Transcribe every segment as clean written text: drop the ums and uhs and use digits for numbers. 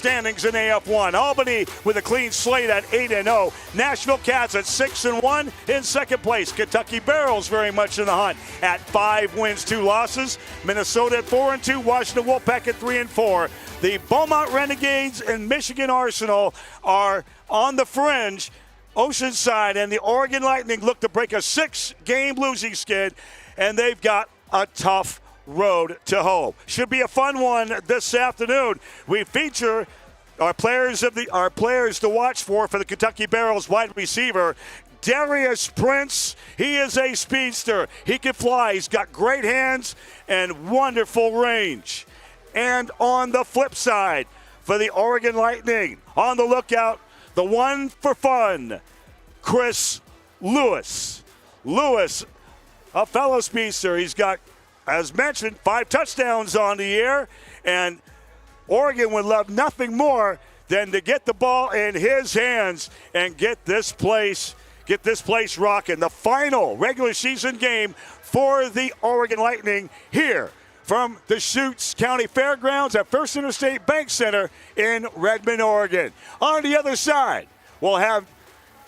standings in AF1. Albany with a clean slate at 8-0. Nashville Cats at 6-1 in second place. Kentucky Barrels very much in the hunt at 5 wins, 2 losses. Minnesota at 4-2. Washington Wolfpack at 3-4. The Beaumont Renegades and Michigan Arsenal are on the fringe. Oceanside and the Oregon Lightning look to break a 6-game losing skid, and they've got a tough road to hoe. Should be a fun one this afternoon. We feature our players to watch for the Kentucky Barrels wide receiver, Darius Prince. He is a speedster. He can fly. He's got great hands and wonderful range. And on the flip side, for the Oregon Lightning, on the lookout, the one for fun, Chris Lewis. Lewis, a fellow speedster. He's got, as mentioned, 5 touchdowns on the year, and Oregon would love nothing more than to get the ball in his hands and get this place rocking. The final regular season game for the Oregon Lightning here from the Deschutes County Fairgrounds at First Interstate Bank Center in Redmond, Oregon. On the other side, we'll have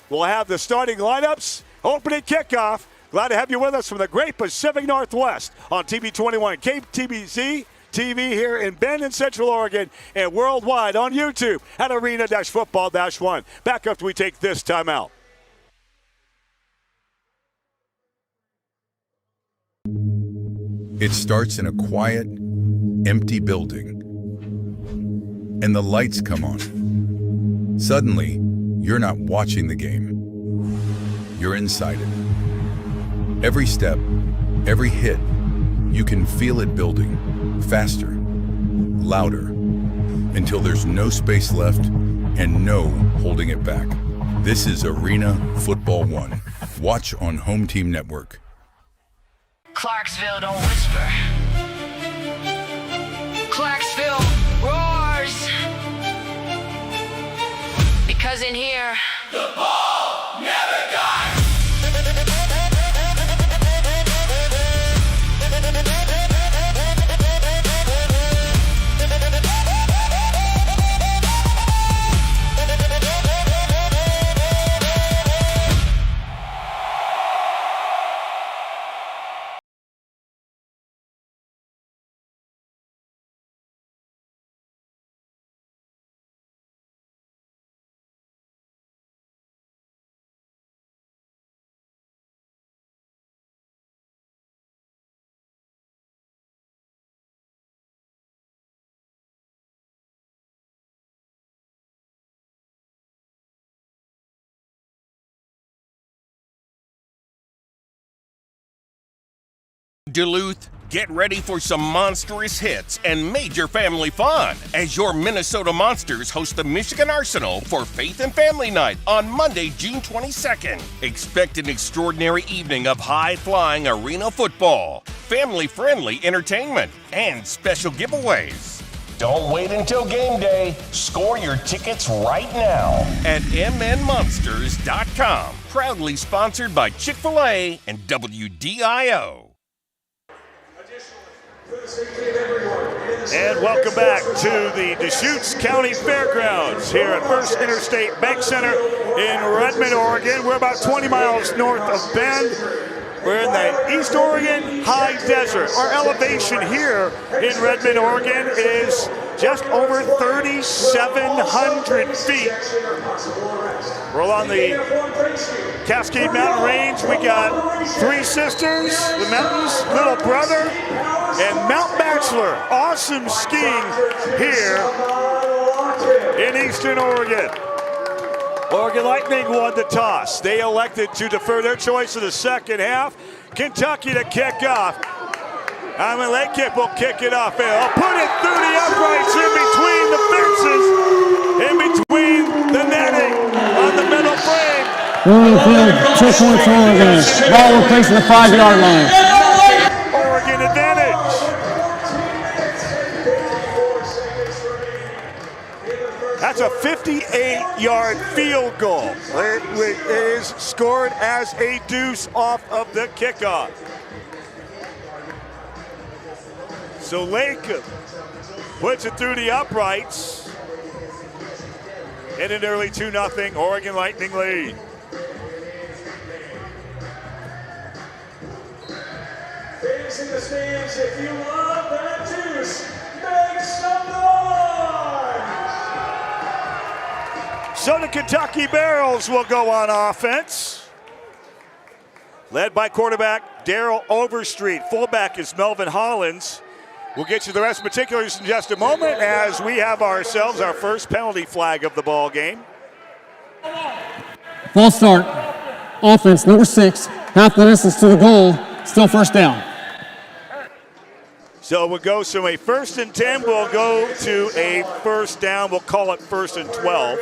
the starting lineups, opening kickoff. Glad to have you with us from the great Pacific Northwest on TV 21, KTBZ TV here in Bend in Central Oregon, and worldwide on YouTube at Arena-Football-1. Back after we take this time out. It starts in a quiet, empty building, and the lights come on. Suddenly, you're not watching the game. You're inside it. Every step, every hit, you can feel it building, faster, louder, until there's no space left and no holding it back. This is Arena-Football-1. Watch on Home Team Network. Clarksville, don't whisper. Clarksville roars. Because in here, the ball never dies. Duluth, get ready for some monstrous hits and major family fun as your Minnesota Monsters host the Michigan Arsenal for Faith and Family Night on Monday, June 22nd. Expect an extraordinary evening of high-flying arena football, family-friendly entertainment, and special giveaways. Don't wait until game day. Score your tickets right now at mnmonsters.com. Proudly sponsored by Chick-fil-A and WDIO. And welcome back to the Deschutes County Fairgrounds here at First Interstate Bank Center in Redmond, Oregon. We're about 20 miles north of Bend. We're in the East Oregon High Desert. Our elevation here in Redmond, Oregon is just over 3,700 feet. We're on the Cascade Mountain Range. We got Three Sisters, the mountains, Little Brother, and Mount Bachelor. Awesome skiing here in Eastern Oregon. Oregon Lightning won the toss. They elected to defer their choice in the second half. Kentucky to kick off. Late kick will kick it off. They'll put it through the uprights in between the fences, in between the netting on the middle frame. Field, 2 points for Oregon. Ball will place the 5-yard line. Oregon advantage. That's a 58-yard field goal. It is scored as a deuce off of the kickoff. So Lake puts it through the uprights. in an early 2-0 Oregon Lightning lead. Fans in the stands, if you love that juice, make some noise! So the Kentucky Barrels will go on offense. Led by quarterback Darrell Overstreet. Fullback is Melvin Hollins. We'll get you the rest of the particulars in just a moment as we have ourselves our first penalty flag of the ball game. False start. Offense, number 6. Half the distance to the goal. Still first down. So we'll go from a 1st and 10. We'll go to a first down. We'll call it 1st and 12.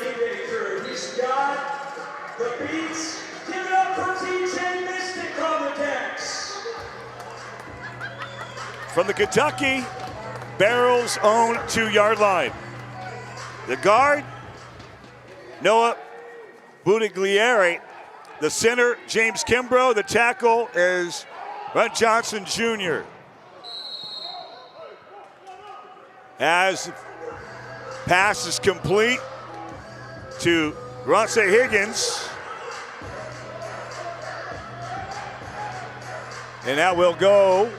He's got the beats. Give it up for TJ Mystic on the decks. From the Kentucky Barrels' own 2-yard line. The guard, Noah Buttiglieri. The center, James Kimbrough. The tackle is Ron Johnson Jr. As pass is complete to Ronce Higgins. And that will go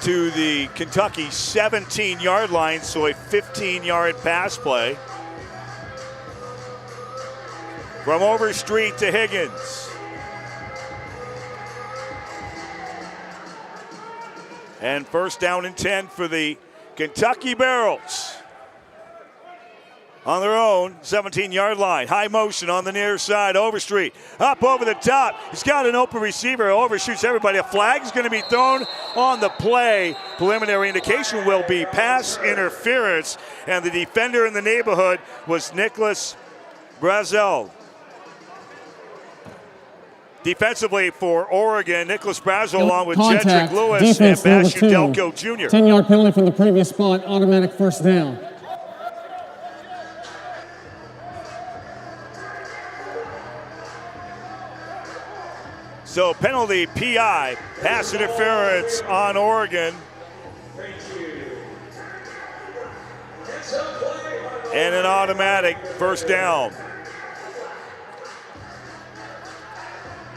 to the Kentucky 17-yard line, so a 15-yard pass play. From Overstreet to Higgins. And first down and 10 for the Kentucky Barrels. On their own 17-yard line. High motion on the near side. Overstreet up over the top. He's got an open receiver. Overshoots everybody. A flag is going to be thrown on the play. Preliminary indication will be pass interference. And the defender in the neighborhood was Nicholas Brazel. Defensively for Oregon, Nicholas Brazel along with Jedrick Lewis and Bash Udelko Jr. 10-yard penalty from the previous spot. Automatic first down. So penalty, PI, pass interference on Oregon. And an automatic first down.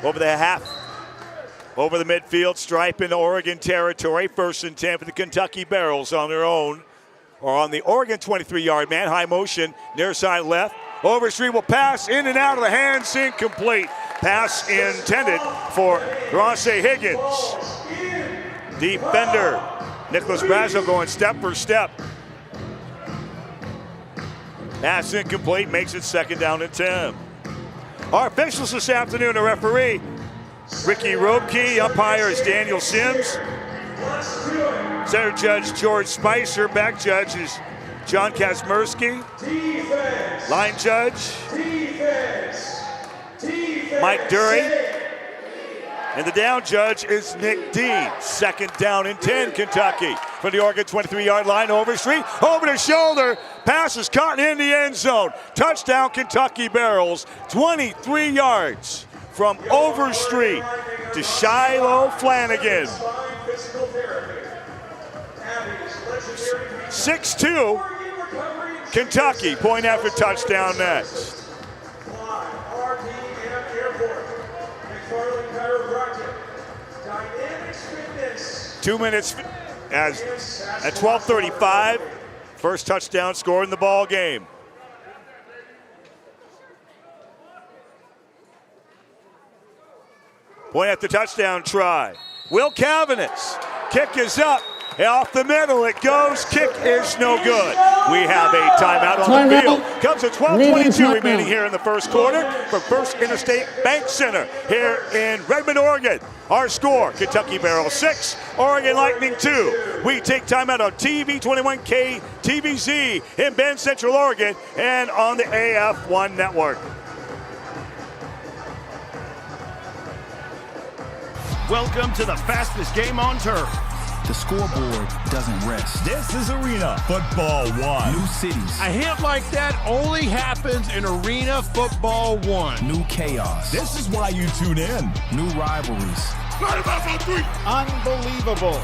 Over the half, over the midfield, stripe into Oregon territory. 1st and 10 for the Kentucky Barrels on their own, or on the Oregon 23-yard man. High motion, near side left. Overstreet will pass in and out of the hands, incomplete. Pass intended for Ronce Higgins. Defender, Nicholas Brazel going step for step. Pass incomplete, makes it 2nd down and 10. Our officials this afternoon, a referee, Ricky Robke. Umpire is Daniel Sims. Center judge George Spicer. Back judge is John Kazmersky. Line judge Mike Dury. And the down judge is Nick Dean. 2nd down and 10, Kentucky. From the Oregon 23-yard line, Overstreet, over the shoulder. Pass is caught in the end zone. Touchdown, Kentucky Barrels. 23 yards from Overstreet to Shiloh Flanagan. 6-2, Kentucky. Point after touchdown next. 2 minutes as at 12:35. First touchdown scored in the ball game. Point after touchdown try. Will Cavanis. Kick is up. Off the middle it goes. Kick is no good. We have a timeout on the field. Comes at 12:22 remaining here in the first quarter from First Interstate Bank Center here in Redmond, Oregon. Our score, Kentucky Barrels 6, Oregon Lightning 2. We take timeout on TV21K TVZ in Bend, Central Oregon, and on the AF1 network. Welcome to the fastest game on turf. The scoreboard doesn't rest. This is Arena Football 1. New cities. A hit like that only happens in Arena Football 1. New chaos. This is why you tune in. New rivalries. Unbelievable.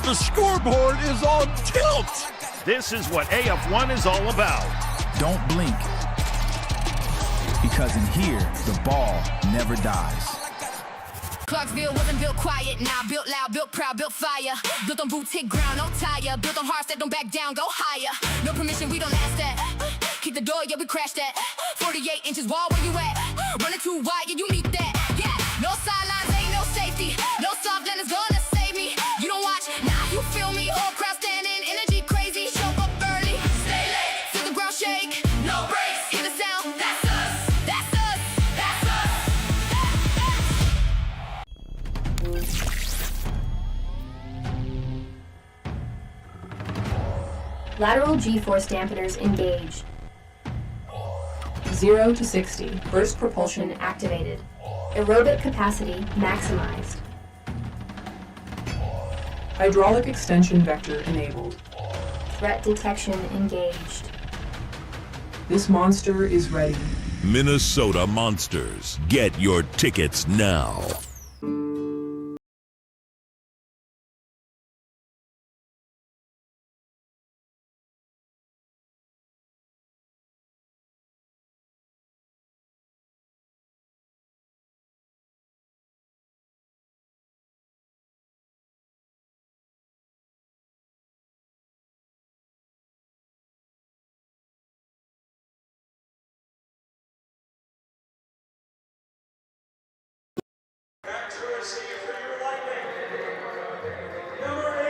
The scoreboard is on tilt. This is what AF1 is all about. Don't blink. Because in here, the ball never dies. Clarksville wasn't built quiet, now built loud, built proud, built fire. Built on boots, hit ground, no tire. Built on hearts that don't back down, go higher. No permission, we don't ask that. Keep the door, yeah, we crash that. 48 inches wall, where you at? Running too wide, yeah, you need that. Yeah, no sidelines, ain't no safety. No soft land is gonna save me. You don't watch, nah, you feel me. Whole crowd standing, energy crazy. Show up early, stay late. Feel the ground shake, no breaks. Hear the sound, that's us, that's us, that's us. Lateral G-force dampeners engaged. 0 to 60. Burst propulsion activated. Aerobic capacity maximized. Hydraulic extension vector enabled. Threat detection engaged. This monster is ready. Minnesota Monsters. Get your tickets now.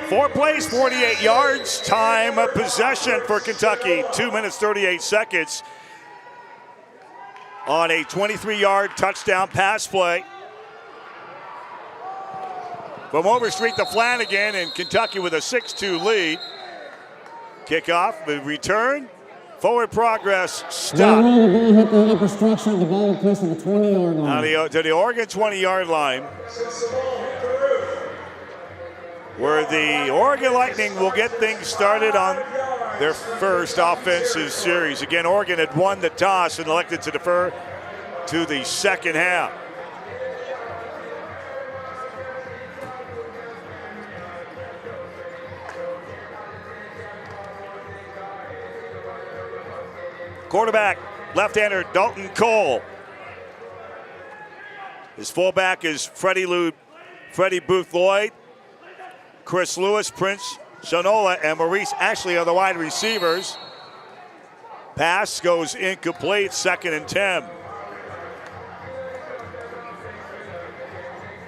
Four plays, 48 yards. Time of possession for Kentucky, 2 minutes, 38 seconds. On a 23-yard touchdown pass play. From Overstreet to Flanagan, and Kentucky with a 6-2 lead. Kickoff, the return, forward progress, stop. The ball hit the upper structure, the ball was placed on the 20-yard line. Now to the Oregon 20-yard line, where the Oregon Lightning will get things started on their first offensive series. Again, Oregon had won the toss and elected to defer to the second half. Quarterback, left-hander Dalton Cole. His fullback is Freddie Booth Lloyd. Chris Lewis, Prince Shanola, and Maurice Ashley are the wide receivers. Pass goes incomplete, 2nd and 10.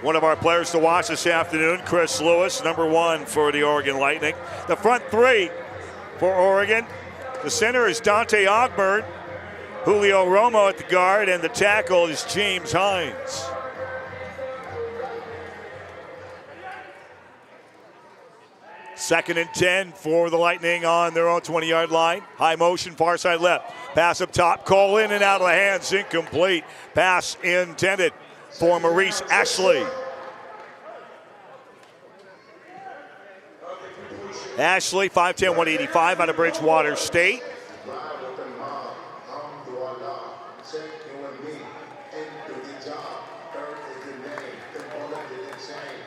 One of our players to watch this afternoon, Chris Lewis, number 1 for the Oregon Lightning. The front three for Oregon. The center is Dante Ogburn, Julio Romo at the guard, and the tackle is James Hines. Second and 10 for the Lightning on their own 20-yard line. High motion, far side left. Pass up top, Cole in and out of the hands, incomplete. Pass intended for Maurice Ashley. Ashley, 5'10", 185 out of Bridgewater State.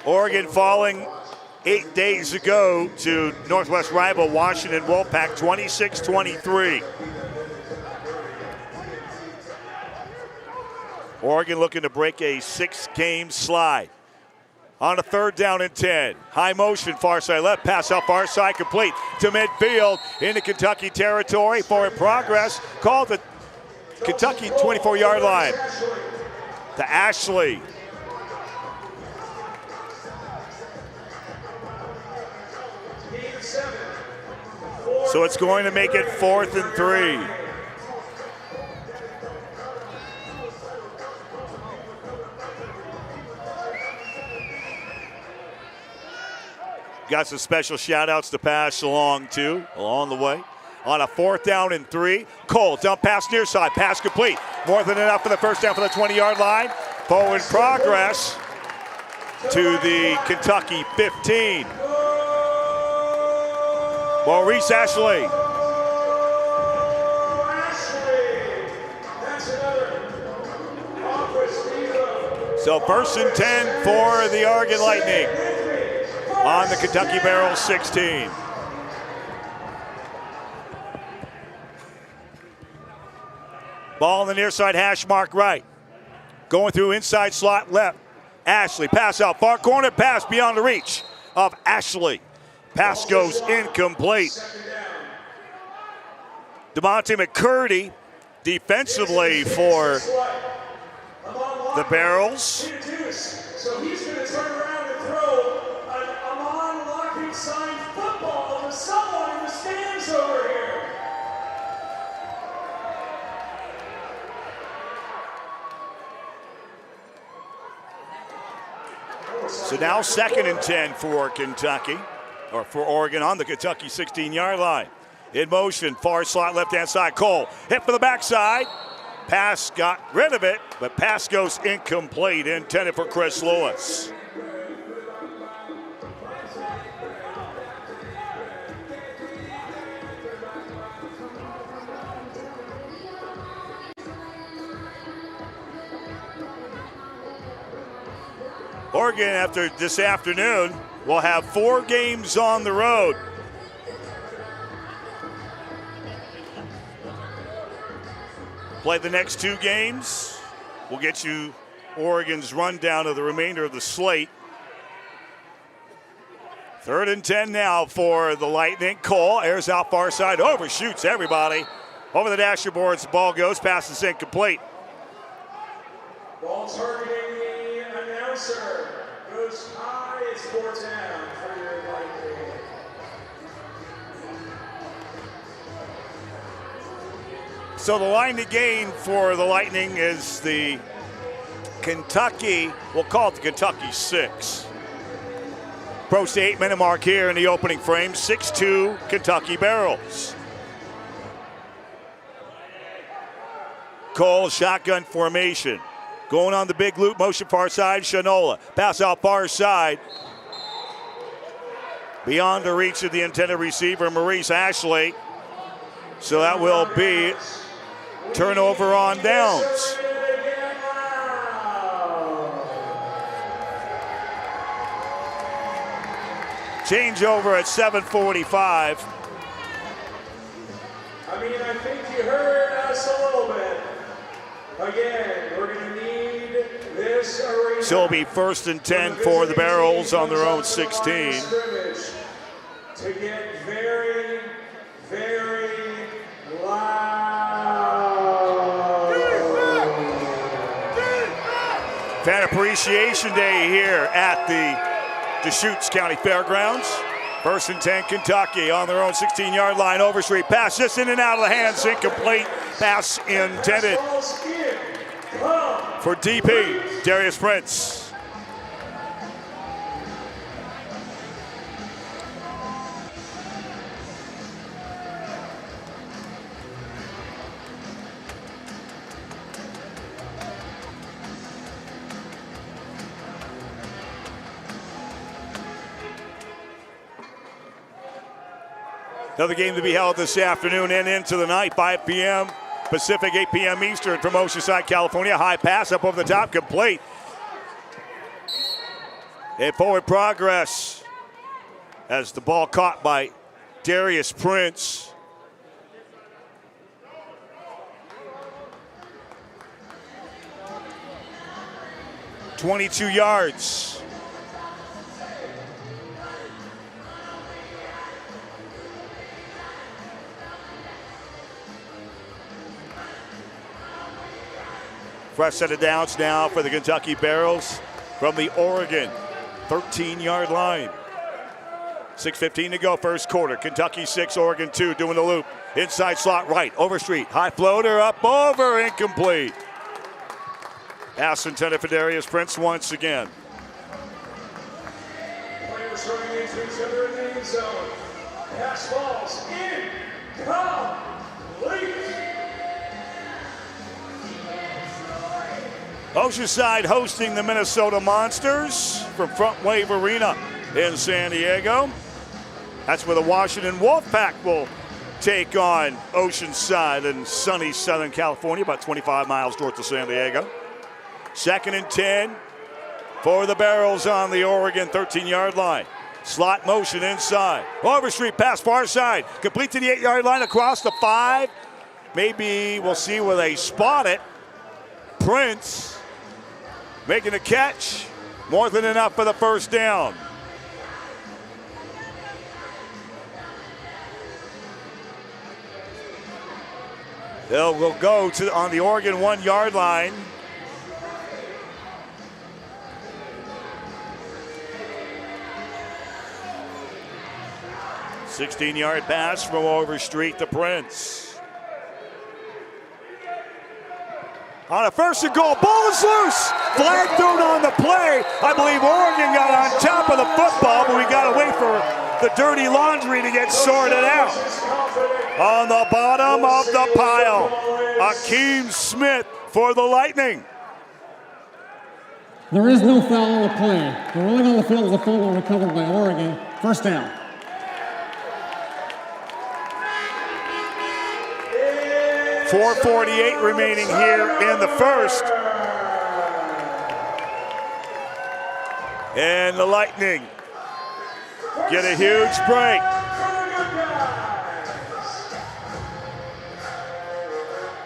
Oregon falling 8 days ago to Northwest rival Washington Wolfpack, 26-23. Oregon looking to break a 6-game slide. On a 3rd down and 10. High motion, far side left, pass up far side, complete to midfield into Kentucky territory. Forward progress, called the Kentucky 24-yard line. To Ashley. So it's going to make it 4th and 3. Got some special shout outs to pass along too, along the way. On a 4th down and 3, Cole, dump pass near side, pass complete. More than enough for the first down for the 20-yard line. Forward progress to the Kentucky 15. Maurice Ashley. So 1st and 10 for the Oregon Lightning on the Kentucky Barrel 16. Ball on the near side, hash mark right. Going through inside slot left. Ashley, pass out, far corner, pass beyond the reach of Ashley. Pass goes incomplete. DeMonte McCurdy defensively for the Barrels. So he's going to turn around and throw an Amon Lockett signed football to someone in the stands over here. So now 2nd and 10 for Kentucky, or for Oregon on the Kentucky 16-yard line. In motion, far slot, left-hand side, Cole. Hit for the backside. Pass got rid of it, but pass goes incomplete, intended for Chris Lewis. Oregon, after this afternoon, will have 4 games on the road. Play the next 2 games. We'll get you Oregon's rundown of the remainder of the slate. 3rd and 10 now for the Lightning. Cole airs out far side, overshoots everybody. Over the dasher boards, the ball goes, pass is incomplete. Ball targeting the announcer. Goes high, it's 4th down for your Lightning. So the line to gain for the Lightning is the Kentucky, we'll call it the Kentucky 6. Approach the 8-minute mark here in the opening frame, 6-2 Kentucky Barrels. Cole, shotgun formation. Going on the big loop, motion far side, Shanola. Pass out far side. Beyond the reach of the intended receiver, Maurice Ashley. So that will be turnover on downs. Changeover at 7:45. I mean, I think you heard us a little bit. Again, we're going to need this arena. So it'll be 1st and 10 for the Barrels on their own 16. To get very, very loud. Fan Appreciation Day here at the Deschutes County Fairgrounds. 1st and 10 Kentucky on their own 16-yard line. Overstreet pass just in and out of the hands, incomplete. Pass intended for DP, Darius Prince. Another game to be held this afternoon and into the night, 5 p.m. Pacific, 8 p.m. Eastern from Oceanside, California. High pass up over the top, complete. And forward progress as the ball caught by Darius Prince. $22 yards. Fresh set of downs now for the Kentucky Barrels from the Oregon 13-yard line. 6:15 to go, first quarter. Kentucky 6, Oregon 2, doing the loop. Inside slot right, Overstreet. High floater up over, incomplete. Pass intended for Darius Prince once again. Players running into each other in the end zone. Pass balls incomplete. Oceanside hosting the Minnesota Monsters from Front Wave Arena in San Diego. That's where the Washington Wolfpack will take on Oceanside in sunny Southern California, about 25 miles north of San Diego. 2nd and 10 for the Barrels on the Oregon 13-yard line. Slot motion inside. Overstreet pass far side. Complete to the 8-yard line across the 5. maybe we'll see where they spot it. Prince making a catch. More than enough for the first down. They'll go to on the Oregon 1 yard line. (16-yard pass from Overstreet to Prince. On a first and goal, ball is loose. Flag thrown on the play. I believe Oregon got on top of the football, but we got to wait for the dirty laundry to get sorted out. On the bottom of the pile, Akeem Smith for the Lightning. There is no foul on the play. The ruling on the field is a fumble recovered by Oregon. First down. 4:48 remaining here in the first. And the Lightning get a huge break.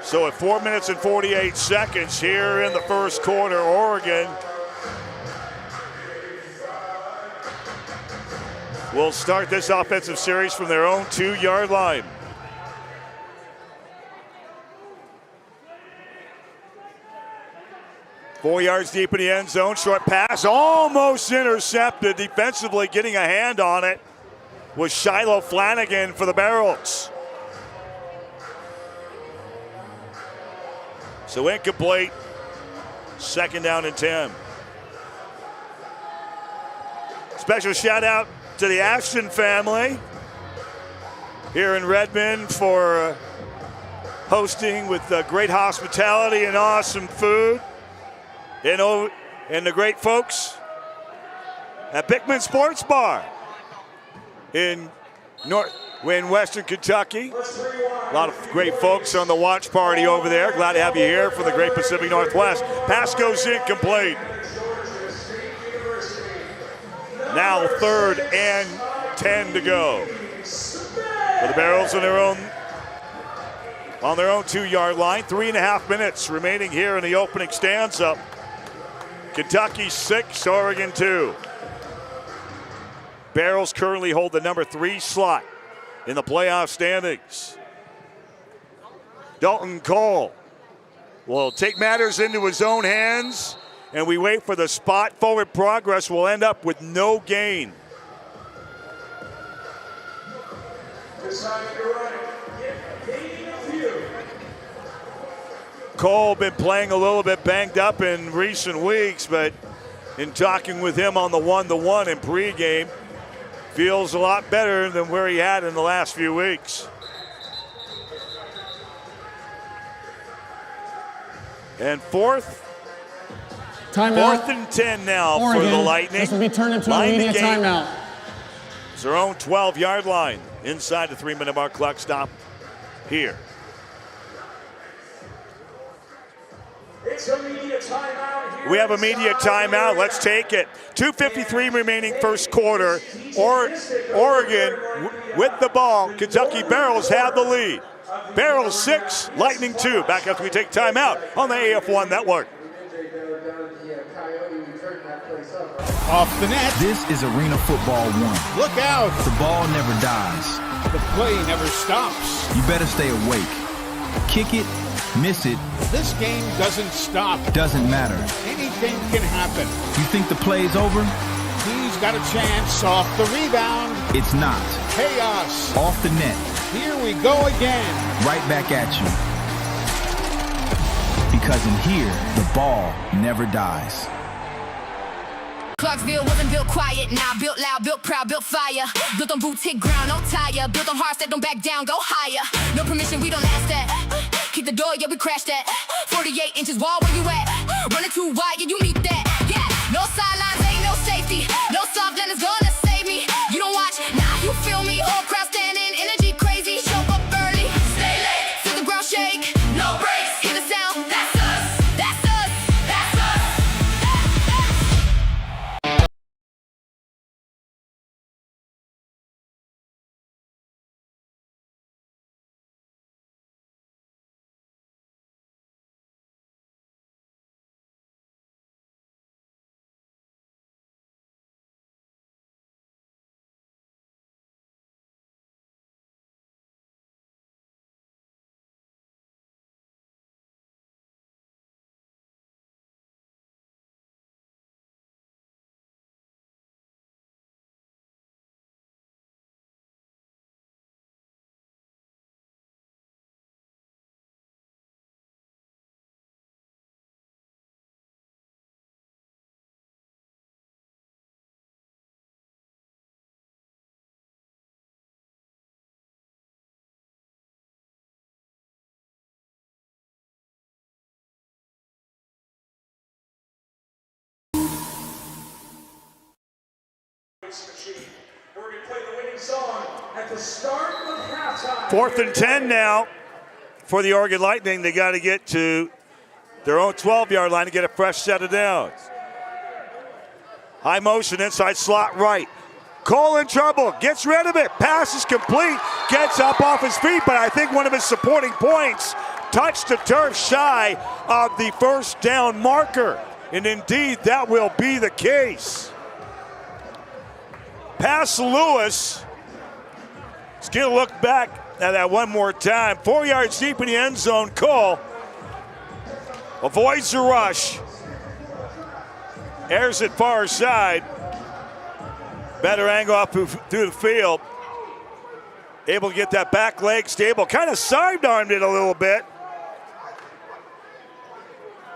So at 4 minutes and 48 seconds here in the first quarter, Oregon will start this offensive series from their own 2-yard line. Four yards deep in the end zone, short pass, almost intercepted. Defensively getting a hand on it was Shiloh Flanagan for the Barrels. So incomplete, second down and 10. Special shout out to the Ashton family here in Redmond for hosting with great hospitality and awesome food. And the great folks at Bickman Sports Bar in Western Kentucky. A lot of great folks on the watch party over there. Glad to have you here for the Great Pacific Northwest. Pass goes incomplete. Now 3rd and 10 to go. For the Barrels on their own 2-yard line. 3.5 minutes remaining here in the opening stanza. Kentucky 6, Oregon 2. Barrels currently hold the number 3 slot in the playoff standings. Dalton Cole will take matters into his own hands, and we wait for the spot. Forward progress will end up with no gain. Cole been playing a little bit banged up in recent weeks, but in talking with him on the 1-to-1 in pregame, feels a lot better than where he had in the last few weeks. And fourth and 10 now Oregon. For the Lightning. This will be turned into a media timeout. It's their own 12-yard line inside the 3-minute mark. Clock stop here. It's a media timeout here. We have a media timeout. Let's take it. 2:53 remaining first quarter. Oregon with the ball. Kentucky Barrels have the lead. Barrels 6, Lightning 2. Back after we take timeout on the AF1 network. Off the net. This is Arena Football 1. Look out. The ball never dies. The play never stops. You better stay awake. Kick it, miss it. This game doesn't stop. Doesn't matter. Anything can happen. You think the play's over? He's got a chance off the rebound. It's not. Chaos. Off the net. Here we go again. Right back at you. Because in here, the ball never dies. Clarksville wasn't built quiet, now built loud, built proud, built fire. Built on boots, hit ground, no tire. Built on hearts that don't back down, go higher. No permission, we don't ask that. Kick the door, yeah, we crash that. 48 inches wall, where you at? Running too wide, yeah, you need that. Yeah, no sidelines, ain't no safety. No soft land is gonna save me. You don't watch, nah, you feel me. Whole crowd standing, energy crazy. Show up early, stay late, feel the ground shake. No breaks, hear the sound, that's us. That's us, that's us. We're going to play the winning song at the start of halftime. 4th and 10 now for the Oregon Lightning. They got to get to their own 12-yard line to get a fresh set of downs. High motion inside slot right. Cole in trouble, gets rid of it, pass is complete, gets up off his feet, but I think one of his supporting points touched the turf shy of the first down marker. And indeed, that will be the case. Pass Lewis. Let's get a look back at that one more time. 4 yards deep in the end zone. Cole avoids the rush. Airs it far side. Better angle up through the field. Able to get that back leg stable. Kind of sidearmed it a little bit.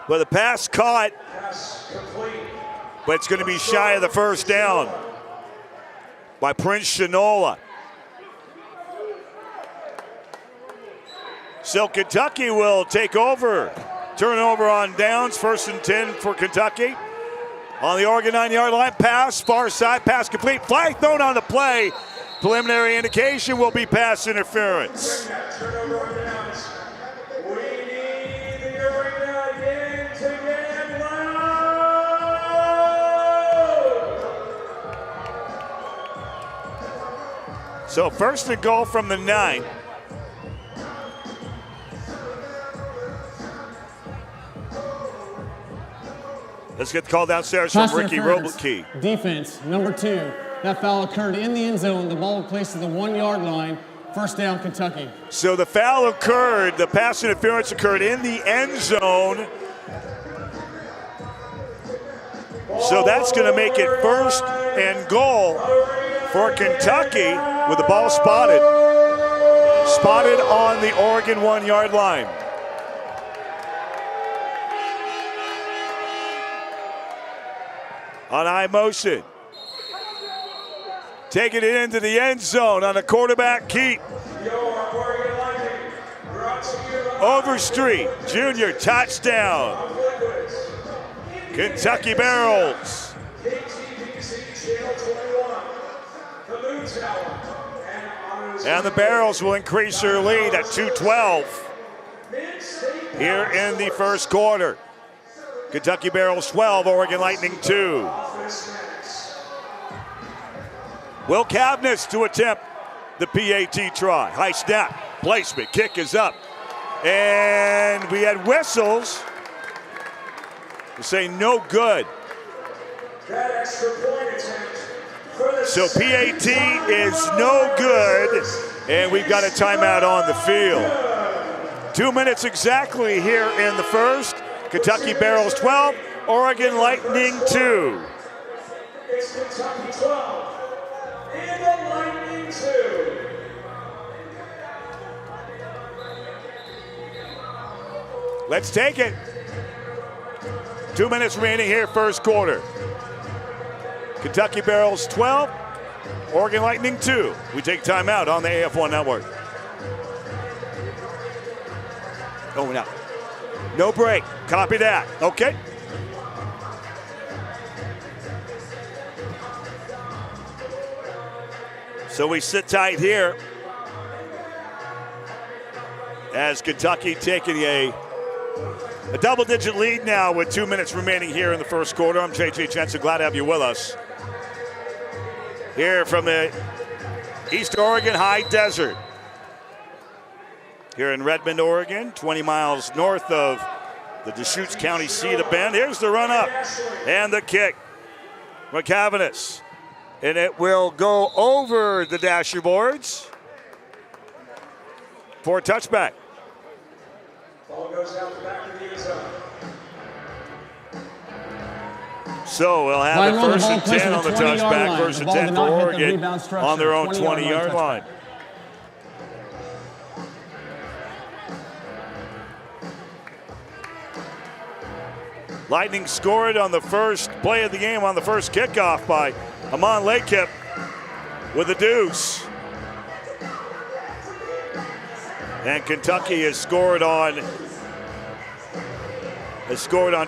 But the pass caught. But it's going to be shy of the first down by Prince Shinola. So Kentucky will take over. Turnover on downs, 1st and 10 for Kentucky. On the Oregon 9-yard line, pass, far side, pass complete. Flag thrown on the play. Preliminary indication will be pass interference. Turnover on downs. We need the arena again to get loud. So 1st and goal from the 9. Let's get the call downstairs from Ricky Robleke. Defense, number 2. That foul occurred in the end zone. The ball placed to the 1-yard line. First down, Kentucky. So the foul occurred, the pass interference occurred in the end zone. So that's going to make it 1st and goal for Kentucky with the ball spotted. Spotted on the Oregon 1-yard line. On high motion. Taking it into the end zone on a quarterback keep. Overstreet, junior touchdown. Kentucky Barrels. And the Barrels will increase their lead at 2-12 here in the first quarter. Kentucky Barrels 12, Oregon Lightning 2. Will Cavness to attempt the PAT try. High snap, placement, kick is up. And we had whistles to say no good. So PAT is no good, and we've got a timeout on the field. 2 minutes exactly here in the first. Kentucky Barrels 12, Oregon Lightning 2. It's Kentucky 12 and the Lightning 2. Let's take it. 2 minutes remaining here, first quarter. Kentucky Barrels 12, Oregon Lightning 2. We take timeout on the AF1 network. Oh, no. No break. Copy that. Okay. So we sit tight here as Kentucky taking a double-digit lead now with 2 minutes remaining here in the first quarter. I'm JJ Jensen. Glad to have you with us. Here from the East Oregon High Desert. Here in Redmond, Oregon, 20 miles north of the Deschutes County seat of Bend. Here's the run up and the kick. McCavinis. And it will go over the dasher boards for a touchback. Ball goes out the back of the end zone. So we'll have it 1st and 10 on the touchback. 1st and 10 for Oregon on their own 20-yard line. Lightning scored on the first play of the game on the first kickoff by Amon Lakip with a deuce. And Kentucky has scored on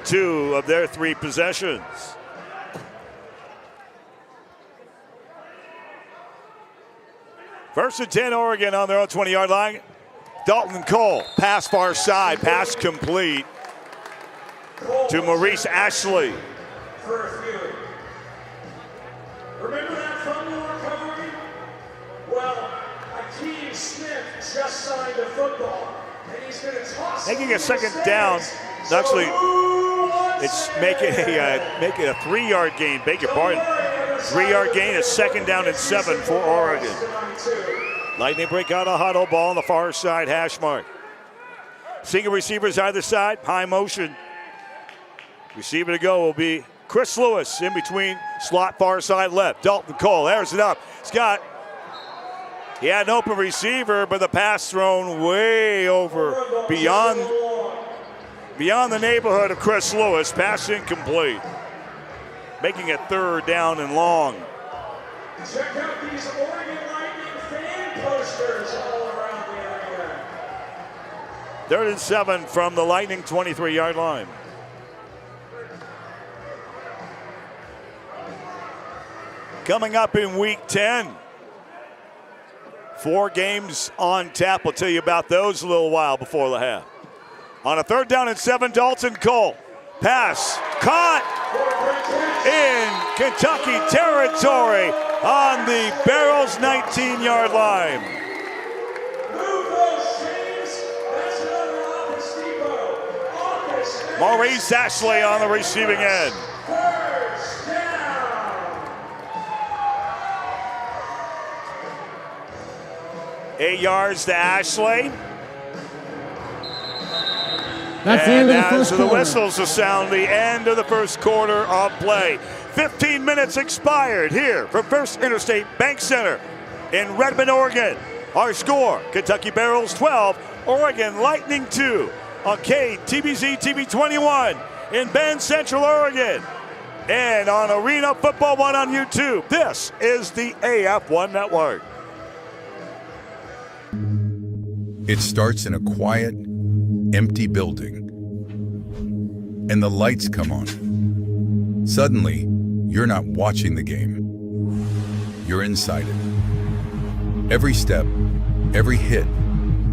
2 of their 3 possessions. First and 10, Oregon on their own 20-yard line. Dalton Cole, pass far side, pass complete to Maurice Ashley. Remember that fumble recovery? Well, Akeem Smith just signed a football, and he's going to toss it. Making a second down. Actually, it's making a 3-yard gain. Beg your pardon. 3-yard gain, a second down and 7 for Oregon. Lightning break out a huddle, ball on the far side, hash mark. Single receivers either side, high motion. Receiver to go will be Chris Lewis in between, slot far side left. Dalton Cole airs it up. He had an open receiver, but the pass thrown way over beyond the neighborhood of Chris Lewis. Pass incomplete. Making a 3rd down and long. Check out these Oregon Lightning fan posters all around the area. 3rd and 7 from the Lightning 23-yard line. Coming up in week 10. 4 games on tap. We'll tell you about those a little while before the half. On a 3rd down and 7, Dalton Cole. Pass caught in Kentucky territory on the Barrels 19-yard line. Maurice Ashley on the receiving end. 8 yards to Ashley. That's the end of the first quarter. The whistles will sound the end of the first quarter of play. 15 minutes expired here from First Interstate Bank Center in Redmond, Oregon. Our score, Kentucky Barrels 12, Oregon Lightning 2 on KTBZ TV 21 in Bend, Central Oregon. And on Arena Football 1 on YouTube. This is the AF1 Network. It starts in a quiet, empty building, and the lights come on. Suddenly, you're not watching the game. You're inside it. Every step, every hit,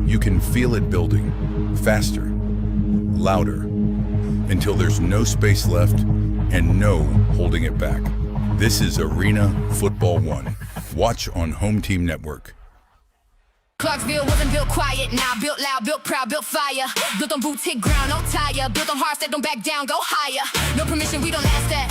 you can feel it building, faster, louder, until there's no space left and no holding it back. This is Arena Football 1. Watch on Home Team Network. Clarksville wasn't built quiet, now built loud, built proud, built fire. Built on boots, hit ground, no tire. Built on hearts that don't back down, go higher. No permission, we don't ask that.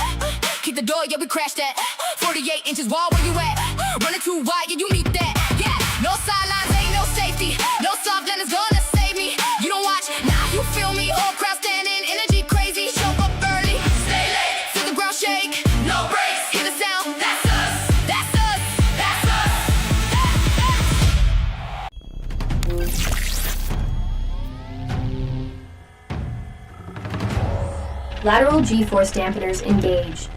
Kick the door, yeah, we crash that. 48 inches wall, where you at? Running too wide, yeah, you need that. Yeah, no sidelines, ain't no safety. No soft land is gonna save me. You don't watch, now you feel me. Whole crowd standing, energy crazy. Show up early, stay late. Feel the ground shake, no breaks. Hear the sound, that's us, that's us, that's us. Lateral G-force dampeners engaged.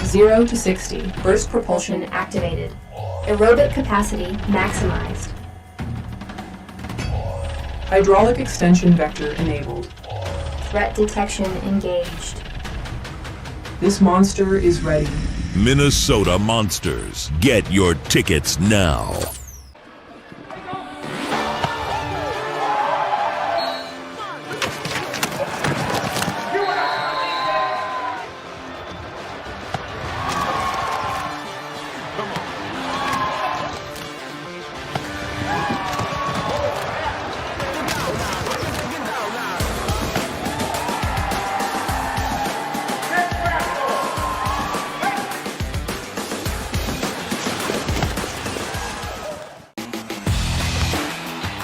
0 to 60. Burst propulsion activated. Aerobic capacity maximized. Hydraulic extension vector enabled. Threat detection engaged. This monster is ready. Minnesota Monsters. Get your tickets now.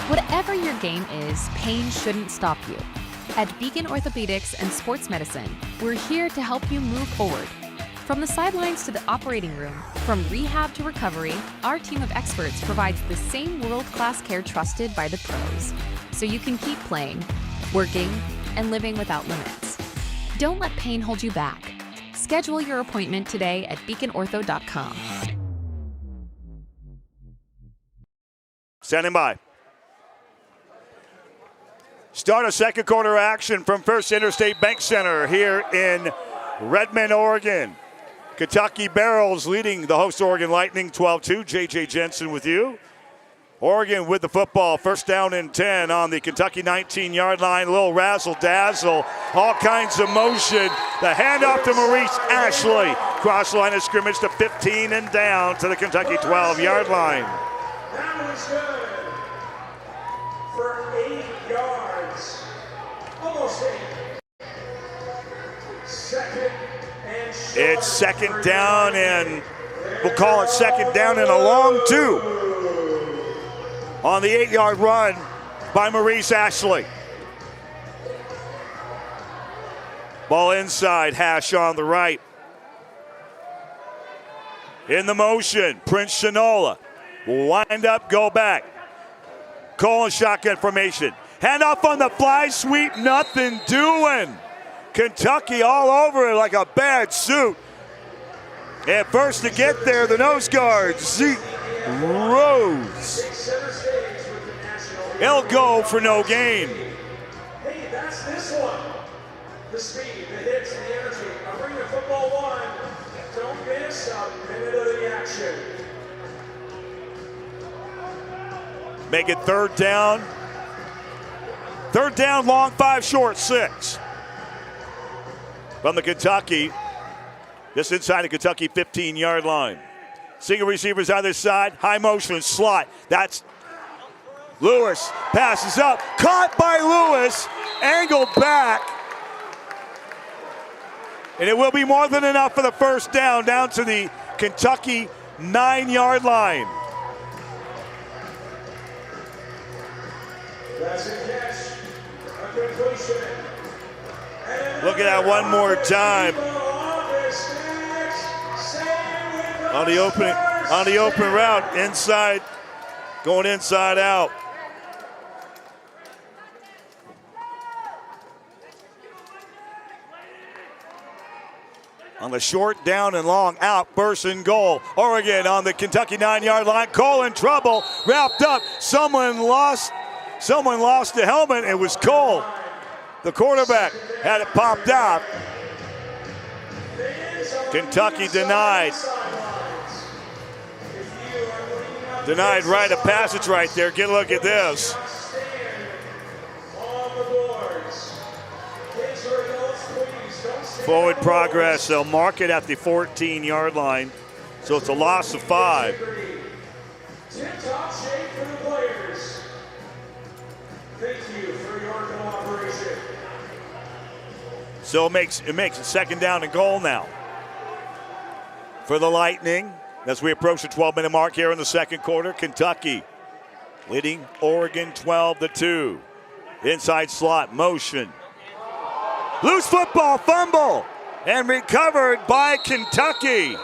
Whatever your game is, pain shouldn't stop you. At Beacon Orthopedics and Sports Medicine, we're here to help you move forward. From the sidelines to the operating room, from rehab to recovery, our team of experts provides the same world-class care trusted by the pros, so you can keep playing, working, and living without limits. Don't let pain hold you back. Schedule your appointment today at beaconortho.com. Standing by. Start a second quarter action from First Interstate Bank Center here in Redmond, Oregon. Kentucky Barrels leading the host Oregon Lightning 12-2. J.J. Jensen with you. Oregon with the football, first down and 10 on the Kentucky 19-yard line. A little razzle-dazzle, all kinds of motion. The handoff to Maurice Ashley. Cross line of scrimmage to 15 and down to the Kentucky 12-yard line. That was good for 8 yards. Almost 8. Second and short. It's second down, and we'll call it second down and a long 2. On the 8-yard run by Maurice Ashley. Ball inside, Hash on the right. In the motion, Prince Shinola will wind up, go back. Cole in shotgun formation. Hand off on the fly sweep, nothing doing. Kentucky all over it like a bad suit. And first to get there, the nose guard, Zeke Rose. He'll go for no gain. Hey, that's this one. The speed, the hits, the energy. Arena Football 1. Don't miss a minute of the action. Make it third down. Third down, long 5, short 6. From the Kentucky, just inside the Kentucky 15-yard line. Single receivers either side, high motion, slot. That's Lewis, passes up, caught by Lewis, angled back. And it will be more than enough for the first down to the Kentucky 9-yard line. That's a catch, a completion. Look at that one more time. On the open route, inside, going inside out. On the short, down and long, out, burst and goal. Oregon on the Kentucky 9-yard line. Cole in trouble, wrapped up. Someone lost the helmet. It was Cole. The quarterback had it popped out. Kentucky denied right of passage right there. Get a look at this. Forward progress. They'll mark it at the 14-yard line. So it's a loss of 5. Tip-top shape for the players. Thank you for your cooperation. So it makes it second down and goal now for the Lightning as we approach the 12-minute mark here in the second quarter. Kentucky leading Oregon 12-2. Inside slot, motion. Loose football, fumble, and recovered by Kentucky.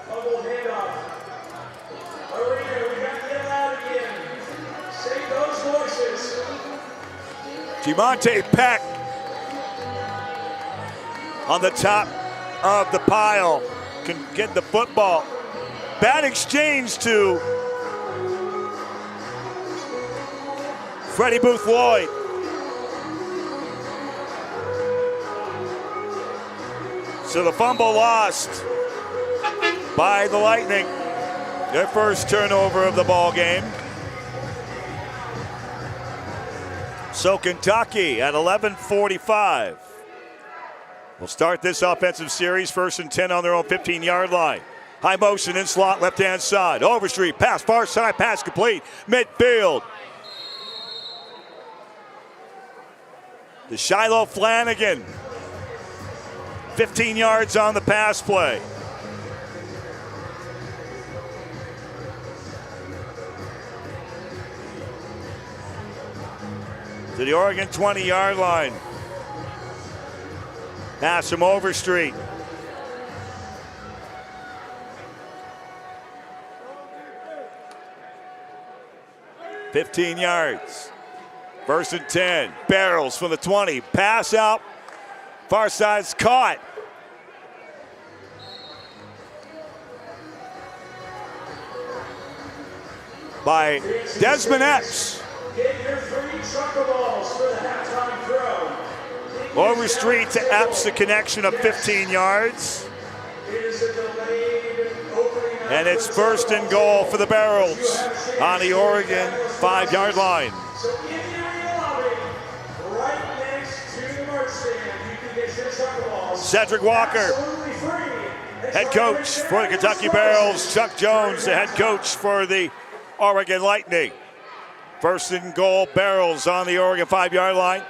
Fumble handoff. Arena, we got to get loud again. Save those voices. Javonte Peck on the top of the pile can get the football. Bad exchange to Freddie Booth Lloyd. So the fumble lost by the Lightning. Their first turnover of the ball game. So Kentucky at 11:45 will start this offensive series. First and 10 on their own 15-yard line. High motion in slot, left-hand side. Overstreet, pass, far side, pass complete. Midfield. To Shiloh Flanagan. 15 yards on the pass play. To the Oregon 20-yard line. Pass from Overstreet. $15 yards. First and 10. Barrels from the 20. Pass out. Far side's caught. By Desmond Epps. Get your 3 trucker balls for the halftime throw. Overstreet to Epps, the connection of 15 yards. And it's first and goal for the Barrels on the Oregon 5-yard line. Cedric Walker, head coach for the Kentucky Barrels. Chuck Jones, the head coach for the Oregon Lightning. First and goal, Barrels on the Oregon 5-yard line.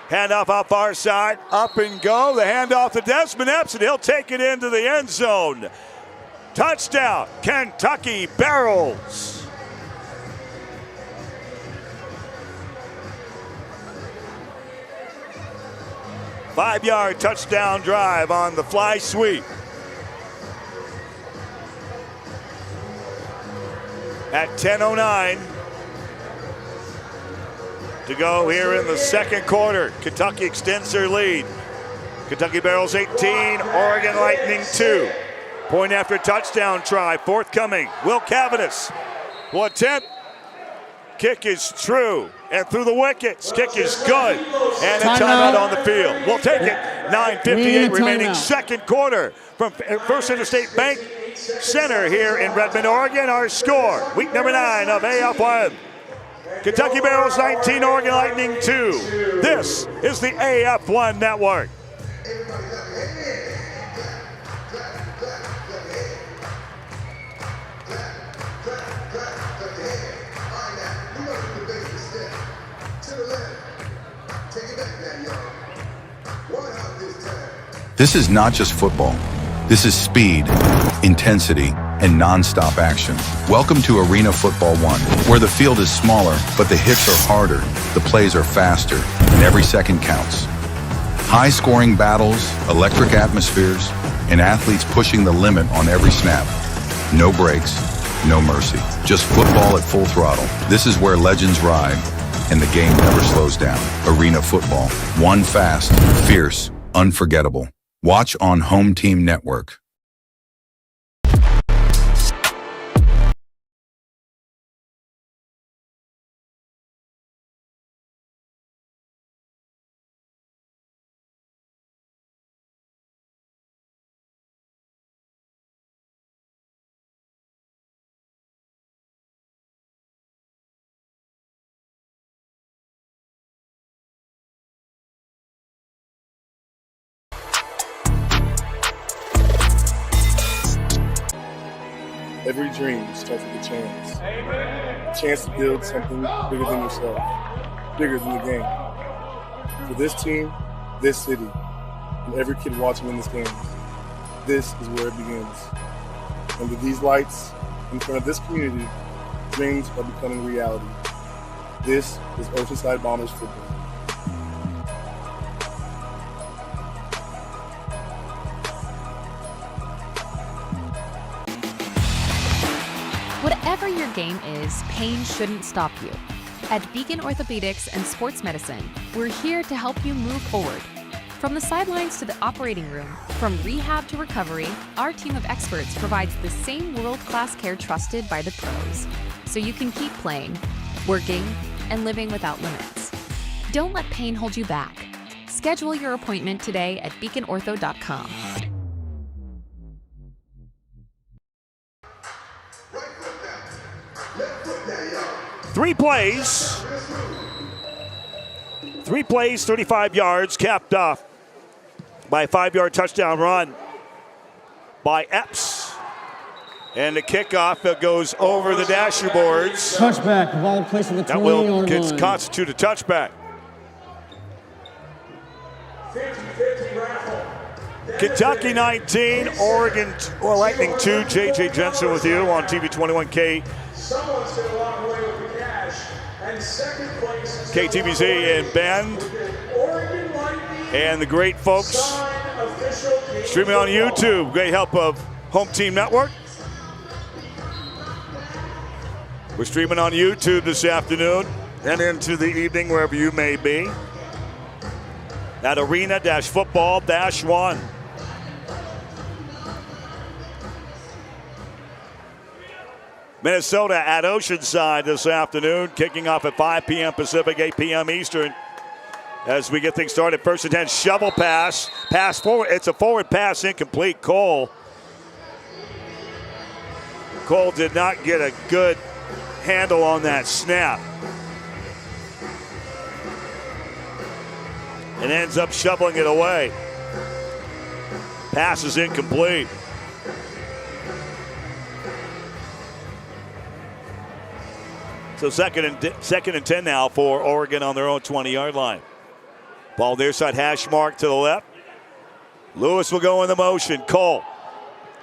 Handoff out far side, up and go. The handoff to Desmond Epps, and he'll take it into the end zone. Touchdown, Kentucky Barrels. Five-yard touchdown drive on the fly sweep. At 10:09 to go here in the second quarter. Kentucky extends their lead. Kentucky Barrels 18, Oregon Lightning 2. Point after touchdown try, forthcoming. Will Cavanis will attempt. Kick is true and through the wickets. Kick is good and a timeout on the field. We'll take it. 9:58 remaining second quarter from First Interstate Bank Center here in Redmond, Oregon. Our score, week number 9 of AF1. Kentucky Barrels 19, Oregon Lightning 2. This is the AF1 Network. This is not just football. This is speed, intensity, and non-stop action. Welcome to Arena Football 1, where the field is smaller, but the hits are harder, the plays are faster, and every second counts. High-scoring battles, electric atmospheres, and athletes pushing the limit on every snap. No breaks, no mercy. Just football at full throttle. This is where legends ride, and the game never slows down. Arena Football. One fast, fierce, unforgettable. Watch on Home Team Network. Every dream starts with a chance. A chance to build something bigger than yourself, bigger than the game. For this team, this city, and every kid watching in this game, this is where it begins. Under these lights, in front of this community, dreams are becoming reality. This is Oceanside Bombers football. Whatever your game is, pain shouldn't stop you. At Beacon Orthopedics and Sports Medicine, we're here to help you move forward. From the sidelines to the operating room, from rehab to recovery, our team of experts provides the same world-class care trusted by the pros, so you can keep playing, working, and living without limits. Don't let pain hold you back. Schedule your appointment today at beaconortho.com. Three plays, 35 yards, capped off by a 5-yard touchdown run by Epps. And the kickoff that goes over the dashboards. Touchback, ball placed on the 20-yard line. That will constitute a touchback. 50-50 raffle. Kentucky 19, Oregon Lightning 2. J.J. Jensen with you on TV 21K. Someone's going to walk away with the cash. And second place is KTVZ in Bend. Oregon Lightning. And the great folks streaming on YouTube. Great help of Home Team Network. We're streaming on YouTube this afternoon and into the evening wherever you may be. At Arena-Football-1. Minnesota at Oceanside this afternoon, kicking off at 5 p.m. Pacific, 8 p.m. Eastern. As we get things started, 1st and 10, shovel pass. Pass forward. It's a forward pass, incomplete. Cole did not get a good handle on that snap. And ends up shoveling it away. Pass is incomplete. So second and 10 now for Oregon on their own 20-yard line. Ball near side, hash mark to the left. Lewis will go in the motion. Cole.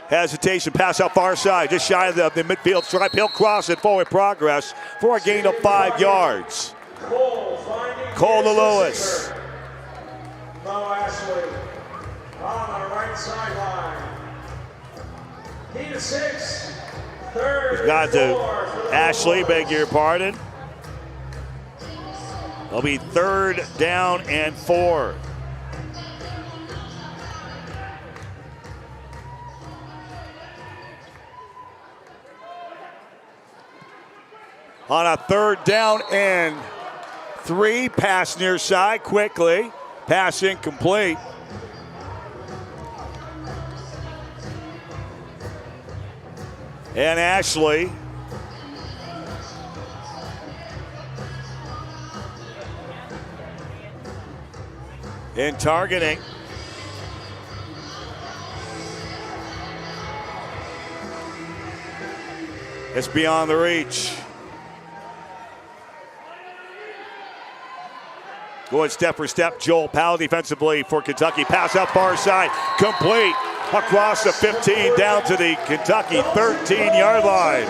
Hesitation, pass out far side, just shy of the midfield stripe. He'll cross it, forward progress for a gain of 5 yards. Cole to Lewis. Mo Ashley on the right sideline. He to 6. We've got to Ashley, beg your pardon. It'll be 3rd down and 4. On a 3rd down and 3, pass near side quickly. Pass incomplete. And Ashley in targeting. It's beyond the reach. Going step for step, Joel Powell defensively for Kentucky. Pass out far side, complete. Across the 15 down to the Kentucky 13-yard line.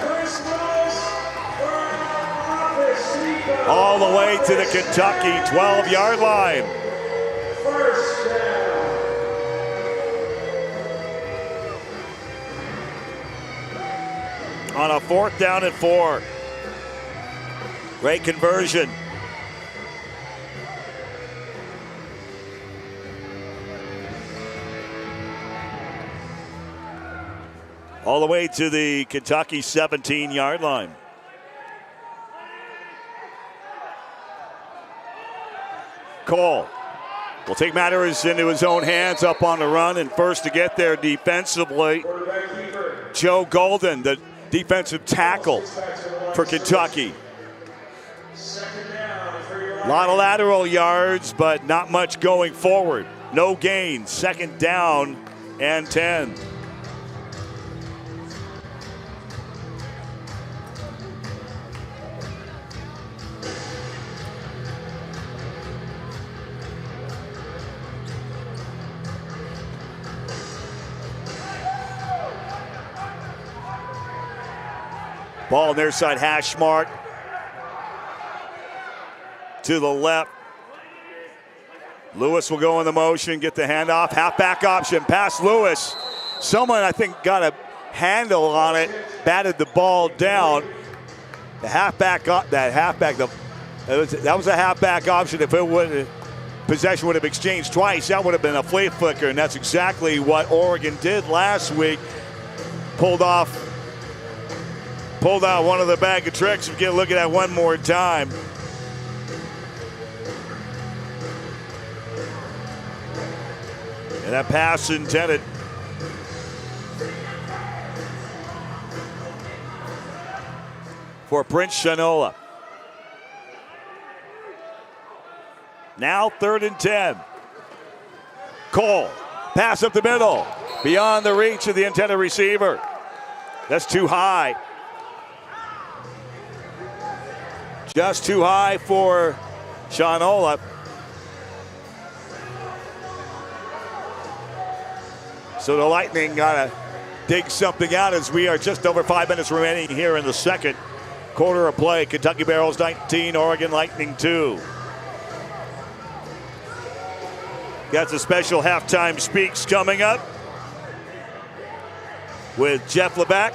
All the way to the Kentucky 12-yard line. On a 4th down and 4. Great conversion. All the way to the Kentucky 17-yard line. Cole will take matters into his own hands, up on the run, and first to get there defensively, Joe Golden, the defensive tackle for Kentucky. A lot of lateral yards, but not much going forward. No gain. 2nd down and 10. Ball near side, hash mark to the left. Lewis will go in the motion, get the handoff. Halfback option, pass Lewis. Someone, I think, got a handle on it, batted the ball down. The halfback, that was a halfback option. If it would, possession would have exchanged twice, that would have been a flea flicker, and that's exactly what Oregon did last week. Pulled out one of the bag of tricks. We get a look at that one more time. And that pass intended for Prince Shanola. Now 3rd and 10. Cole, pass up the middle, beyond the reach of the intended receiver. That's too high. Just too high for Shanola. So the Lightning got to dig something out as we are just over 5 minutes remaining here in the second quarter of play. Kentucky Barrels 19, Oregon Lightning 2. Got the special halftime speaks coming up with Jeff Leback,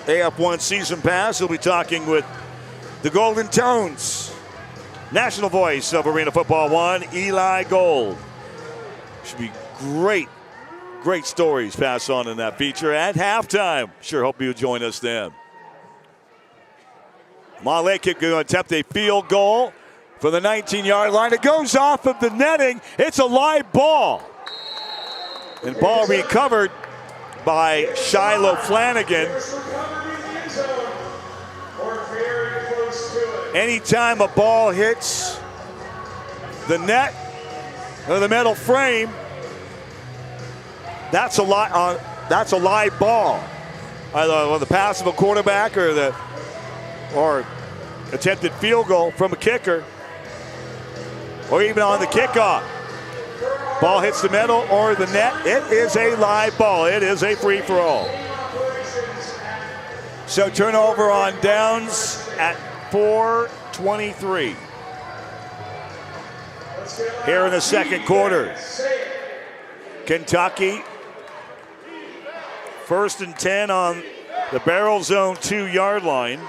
AF1 season pass. He'll be talking with the Golden Tones, national voice of Arena Football 1, Eli Gold. Should be great stories passed on in that feature at halftime. Sure hope you'll join us then. Malek going to attempt a field goal for the 19-yard line. It goes off of the netting. It's a live ball. And ball recovered by Shiloh Flanagan. Anytime a ball hits the net or the metal frame, that's a live ball. Either on the pass of a quarterback or attempted field goal from a kicker, or even on the kickoff. Ball hits the metal or the net, it is a live ball. It is a free-for-all. So turnover on downs at 4:23. Here in the second quarter. Kentucky, 1st and 10 on the barrel zone 2-yard line.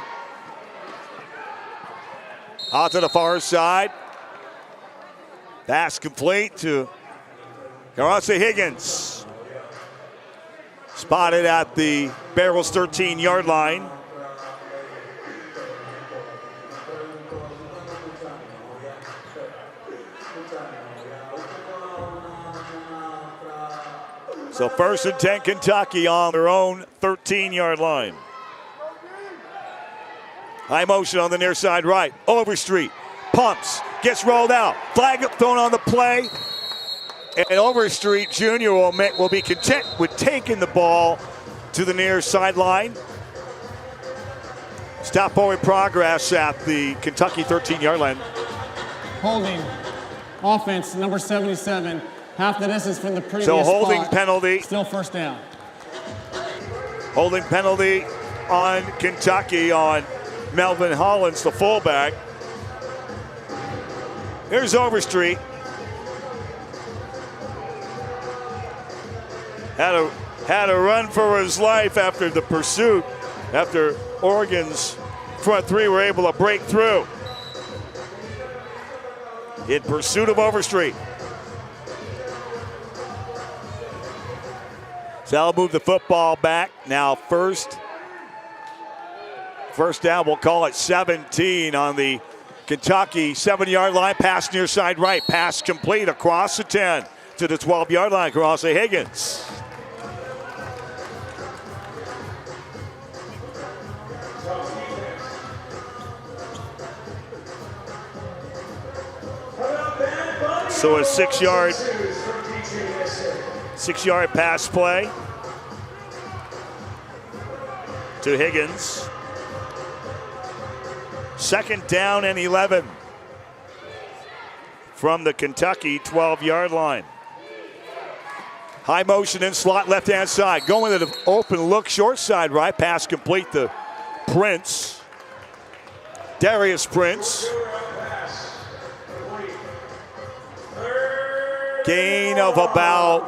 Out to the far side. Pass complete to Garasa Higgins. Spotted at the barrel's 13-yard line. So 1st and 10 Kentucky on their own 13-yard line. High motion on the near side right. Overstreet pumps, gets rolled out. Flag thrown on the play. And Overstreet Jr. will be content with taking the ball to the near sideline. Stop forward progress at the Kentucky 13-yard line. Holding. Offense, number 77. Half the distance from the previous So holding spot. penalty. Still first down. Holding penalty on Kentucky on Melvin Hollins, the fullback. Here's Overstreet. Had a run for his life after the pursuit, after Oregon's front three were able to break through. In pursuit of Overstreet. So I'll move the football back. Now first down, we'll call it 17 on the Kentucky 7-yard line. Pass near side right. Pass complete across the 10 to the 12-yard line. Garasa Higgins. So a 6-yard pass play to Higgins. 2nd down and 11 from the Kentucky 12-yard line. High motion in slot left-hand side. Going to the open look short side right. Pass complete to Prince. Darius Prince. Gain of about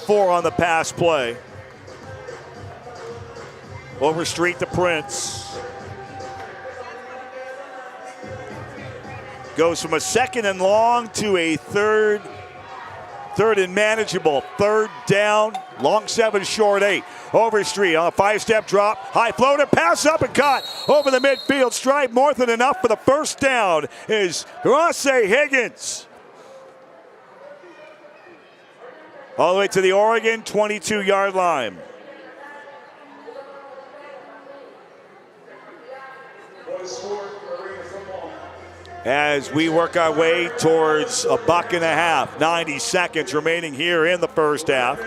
4 on the pass play. Overstreet to Prince. Goes from a 2nd and long to a third and manageable. 3rd down, long 7, short 8. Overstreet on a 5-step drop. High floater, pass up and caught over the midfield stripe. More than enough for the first down is Garasa Higgins. All the way to the Oregon 22-yard line. As we work our way towards a $1.50, 90 seconds remaining here in the first half.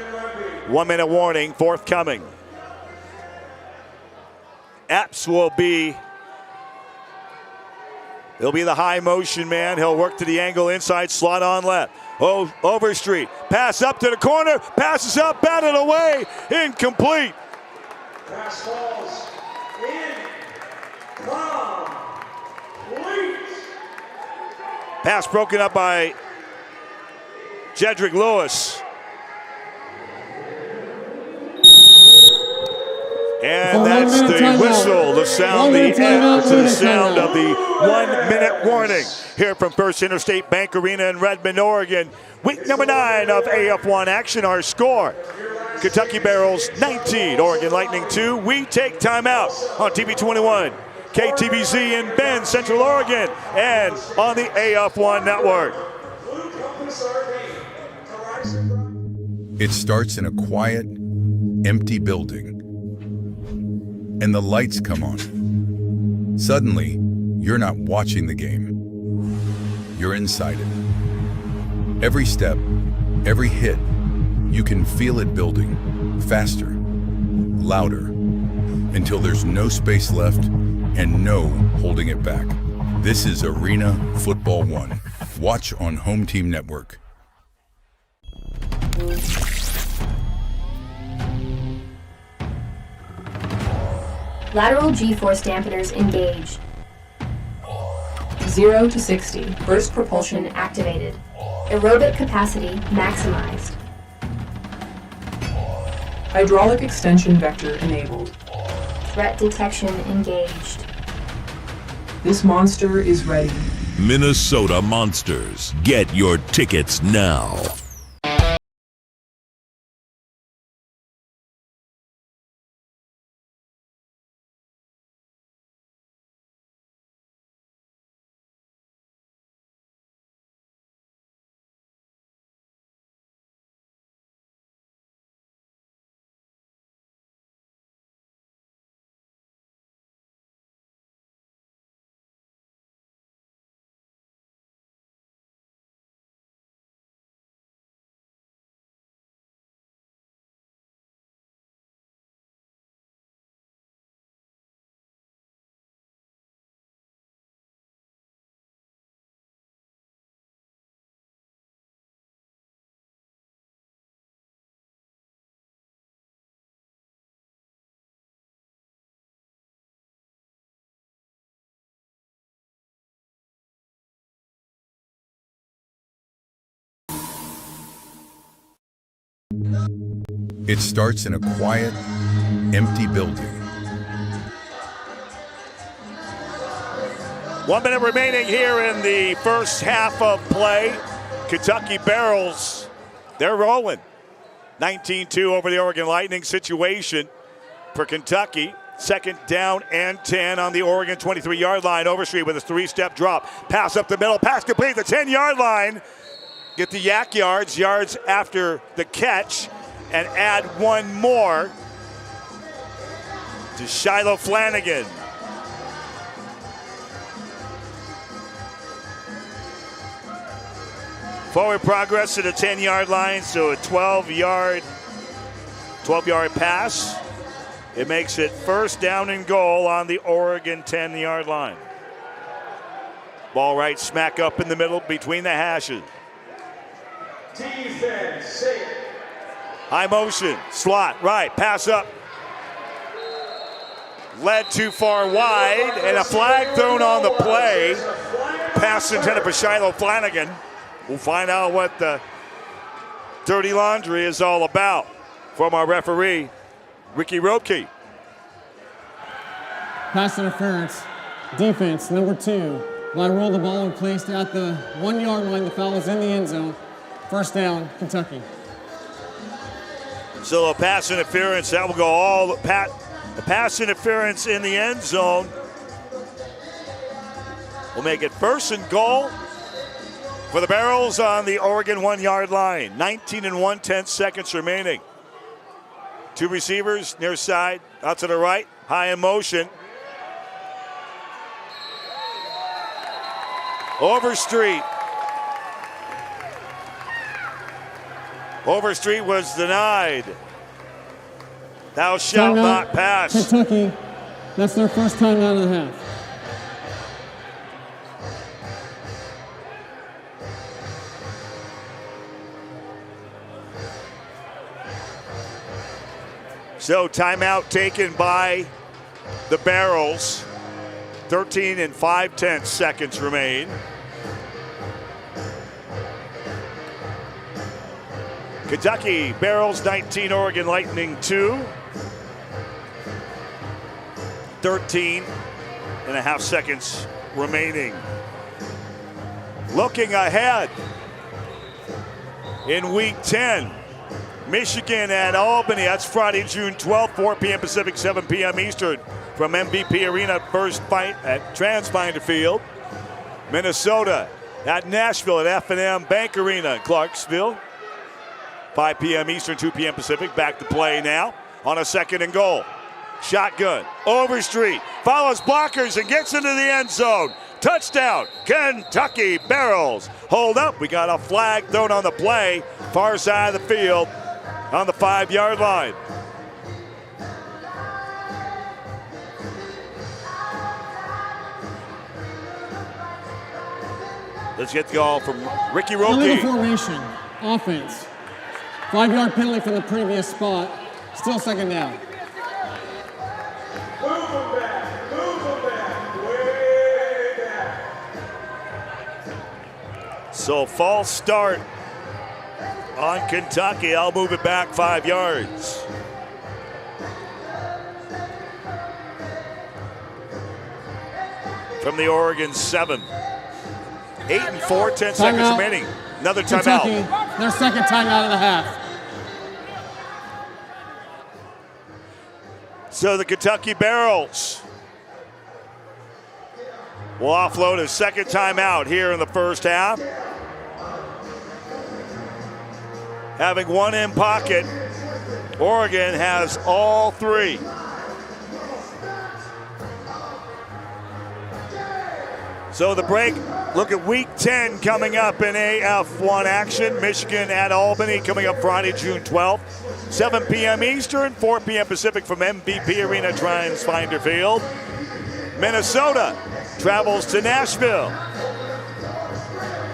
1-minute warning forthcoming. Epps will be, he'll be the high motion man. He'll work to the angle inside, slot on left. Overstreet, pass up to the corner, passes up, batted away, incomplete. Pass falls incomplete. Pass broken up by Jedrick Lewis. And that's the whistle to sound the end, to the sound of the 1-minute warning here from First Interstate Bank Arena in Redmond, Oregon. Week number 9 of AF1 action. Our score, Kentucky Barrels 19, Oregon Lightning 2. We take timeout on TV 21. KTVZ in Bend, Central Oregon, and on the AF1 network. It starts in a quiet, empty building, and the lights come on. Suddenly, you're not watching the game. You're inside it. Every step, every hit, you can feel it building, faster, louder, until there's no space left and no holding it back. This is Arena Football 1. Watch on Home Team Network. Lateral G-force dampeners engaged. 0 to 60. Burst propulsion activated. Aerobic capacity maximized. Hydraulic extension vector enabled. Threat detection engaged. This monster is ready. Minnesota Monsters. Get your tickets now. It starts in a quiet, empty building. 1 minute remaining here in the first half of play. Kentucky Barrels, they're rolling. 19-2 over the Oregon Lightning. Situation for Kentucky. Second down and 10 on the Oregon 23-yard line. Overstreet with a 3-step drop. Pass up the middle. Pass complete the 10-yard line. Get the yak yards after the catch, and add one more to Shiloh Flanagan. Forward progress to the 10-yard line, so a 12-yard pass. It makes it first down and goal on the Oregon 10-yard line. Ball right smack up in the middle between the hashes. Defense, safe. High motion, slot, right, pass up. Led too far wide, and a flag thrown on the play. Pass intended for Shiloh Flanagan. We'll find out what the dirty laundry is all about from our referee, Ricky Roepke. Pass interference. Defense, number 2. Lateral the ball and placed at the 1-yard line. The foul is in the end zone. First down, Kentucky. So a pass interference, that will go all the pass interference in the end zone. We'll make it first and goal for the Barrels on the Oregon 1-yard line. 19-1, 10 seconds remaining. 2 receivers near side, out to the right, high in motion. Overstreet. Overstreet was denied. Thou shalt not pass. Kentucky, that's their first time out of the half. So timeout taken by the Barrels. 13 and 5/10 seconds remain. Kentucky Barrels 19, Oregon Lightning 2. 13 and a half seconds remaining. Looking ahead in week 10, Michigan at Albany. That's Friday, June 12th, 4 p.m. Pacific, 7 p.m. Eastern. from MVP Arena, first fight at Transfinder Field. Minnesota at Nashville at F&M Bank Arena in Clarksville. 5 p.m. Eastern, 2 p.m. Pacific. Back to play now on a 2nd and goal. Shotgun, Overstreet, follows blockers and gets into the end zone. Touchdown, Kentucky Barrels. Hold up, we got a flag thrown on the play, far side of the field on the 5-yard line. Let's get the call from Ricky Roque. Illegal formation, offense. 5-yard penalty from the previous spot. Still 2nd down. Move them back, way back. So false start on Kentucky. I'll move it back 5 yards. From the Oregon 7. 8 and 4, 10 seconds remaining. Another timeout. Kentucky, their 2nd timeout of the half. So the Kentucky Barrels will offload a 2nd timeout here in the first half. Having one in pocket, Oregon has all 3. So the break, look at week 10 coming up in AF1 action. Michigan at Albany coming up Friday, June 12th. 7 p.m. Eastern, 4 p.m. Pacific from MVP Arena, Transfinder Field. Minnesota travels to Nashville.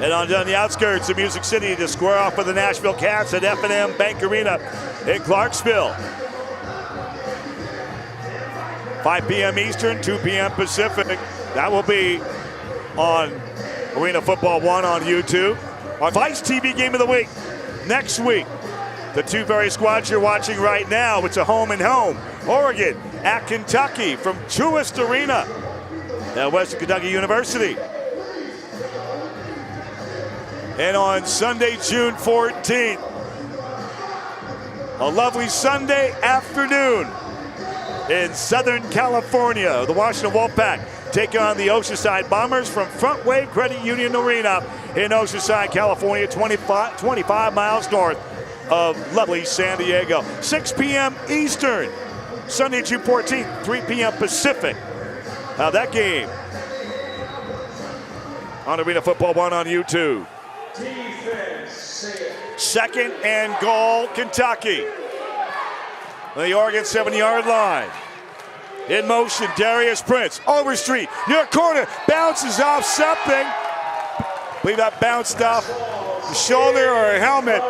And on the outskirts of Music City to square off with the Nashville Cats at F&M Bank Arena in Clarksville. 5 p.m. Eastern, 2 p.m. Pacific. That will be on Arena Football 1 on YouTube. Our Vice TV Game of the Week next week. The 2 very squads you're watching right now, it's a home and home. Oregon at Kentucky from Truist Arena at Western Kentucky University. And on Sunday, June 14th, a lovely Sunday afternoon in Southern California. The Washington Wolfpack take on the Oceanside Bombers from Front Wave Credit Union Arena in Oceanside, California, 25 miles north of lovely San Diego. 6 p.m. Eastern, Sunday, June 14th, 3 p.m. Pacific. Now that game on Arena Football 1 on YouTube. Defense. 2nd and goal, Kentucky. The Oregon 7-yard line. In motion, Darius Prince. Overstreet, near corner, bounces off something. I believe that bounced off the shoulder or a helmet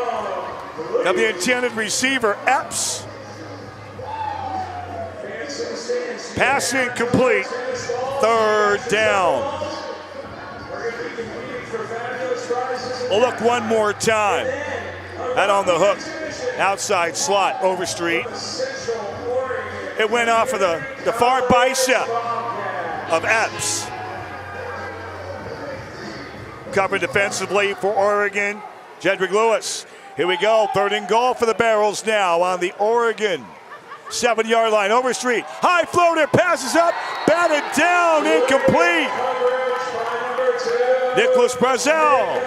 of the intended receiver, Epps. Pass incomplete. 3rd down. We'll look one more time. That on the hook. Outside slot, Overstreet. It went off of the far bicep of Epps. Covered defensively for Oregon, Jedrick Lewis. Here we go, 3rd and goal for the Barrels now on the Oregon 7-yard line. Overstreet, high floater, passes up, batted down, incomplete. Nicholas Brazel,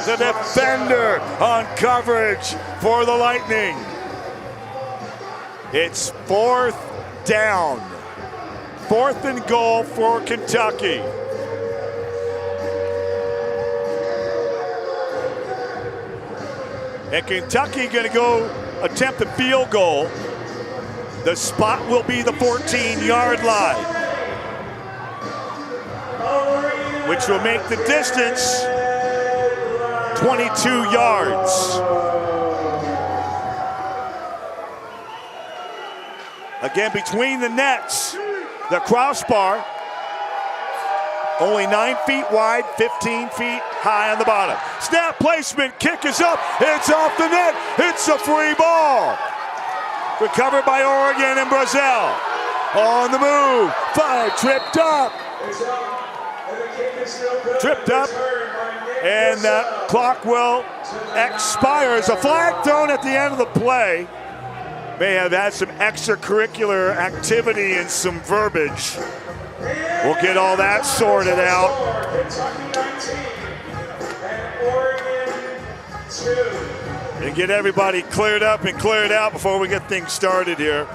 the defender on coverage for the Lightning. It's 4th down. 4th and goal for Kentucky. And Kentucky going to go attempt a field goal. The spot will be the 14-yard line, which will make the distance 22 yards. Again, between the nets, the crossbar, only 9 feet wide, 15 feet high on the bottom. Snap placement, kick is up, it's off the net, it's a free ball. Recovered by Oregon and Brazel. On the move, 5, tripped up. Tripped up, and that clock will expire. As a flag thrown at the end of the play. may have had some extracurricular activity and some verbiage. We'll get all that sorted out. And get everybody cleared up and cleared out before we get things started here.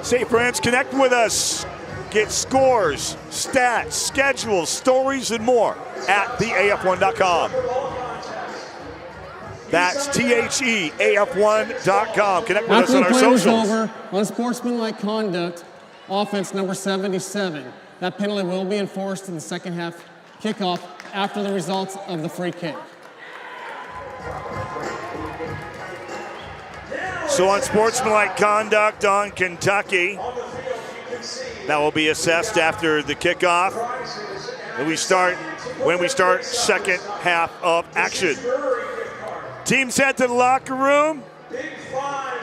Say friends, connect with us. Get scores, stats, schedules, stories, and more at theaf1.com. That's THEAF1.com. Connect with us on our socials. Over, unsportsmanlike conduct, offense number 77. That penalty will be enforced in the second half kickoff after the results of the free kick. So unsportsmanlike conduct on Kentucky. That will be assessed after the kickoff. And when we start second half of action. Teams head to the locker room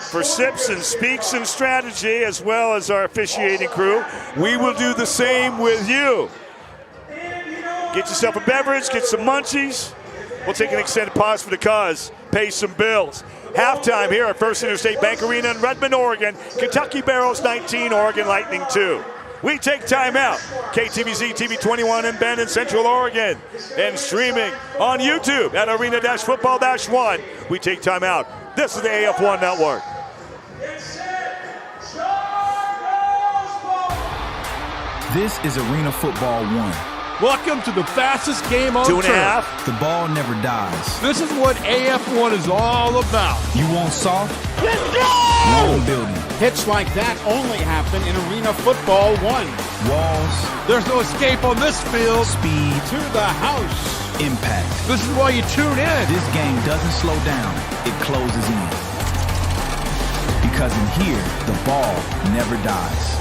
for sips and speaks and strategy, as well as our officiating crew. We will do the same with you. Get yourself a beverage, get some munchies. We'll take an extended pause for the cause, pay some bills. Halftime here at First Interstate Bank Arena in Redmond, Oregon. Kentucky Barrels 19, Oregon Lightning 2. We take time out. KTVZ TV 21 in Bend in Central Oregon. And streaming on YouTube at Arena-Football-1. We take time out. This is the AF1 Network. This is Arena Football 1. Welcome to the fastest game on turf. 2.5. The ball never dies. This is what AF1 is all about. You want soft? Let's go! Wrong building. Hits like that only happen in Arena Football 1. Walls. There's no escape on this field. Speed. To the house. Impact. This is why you tune in. This game doesn't slow down. It closes in. Because in here, the ball never dies.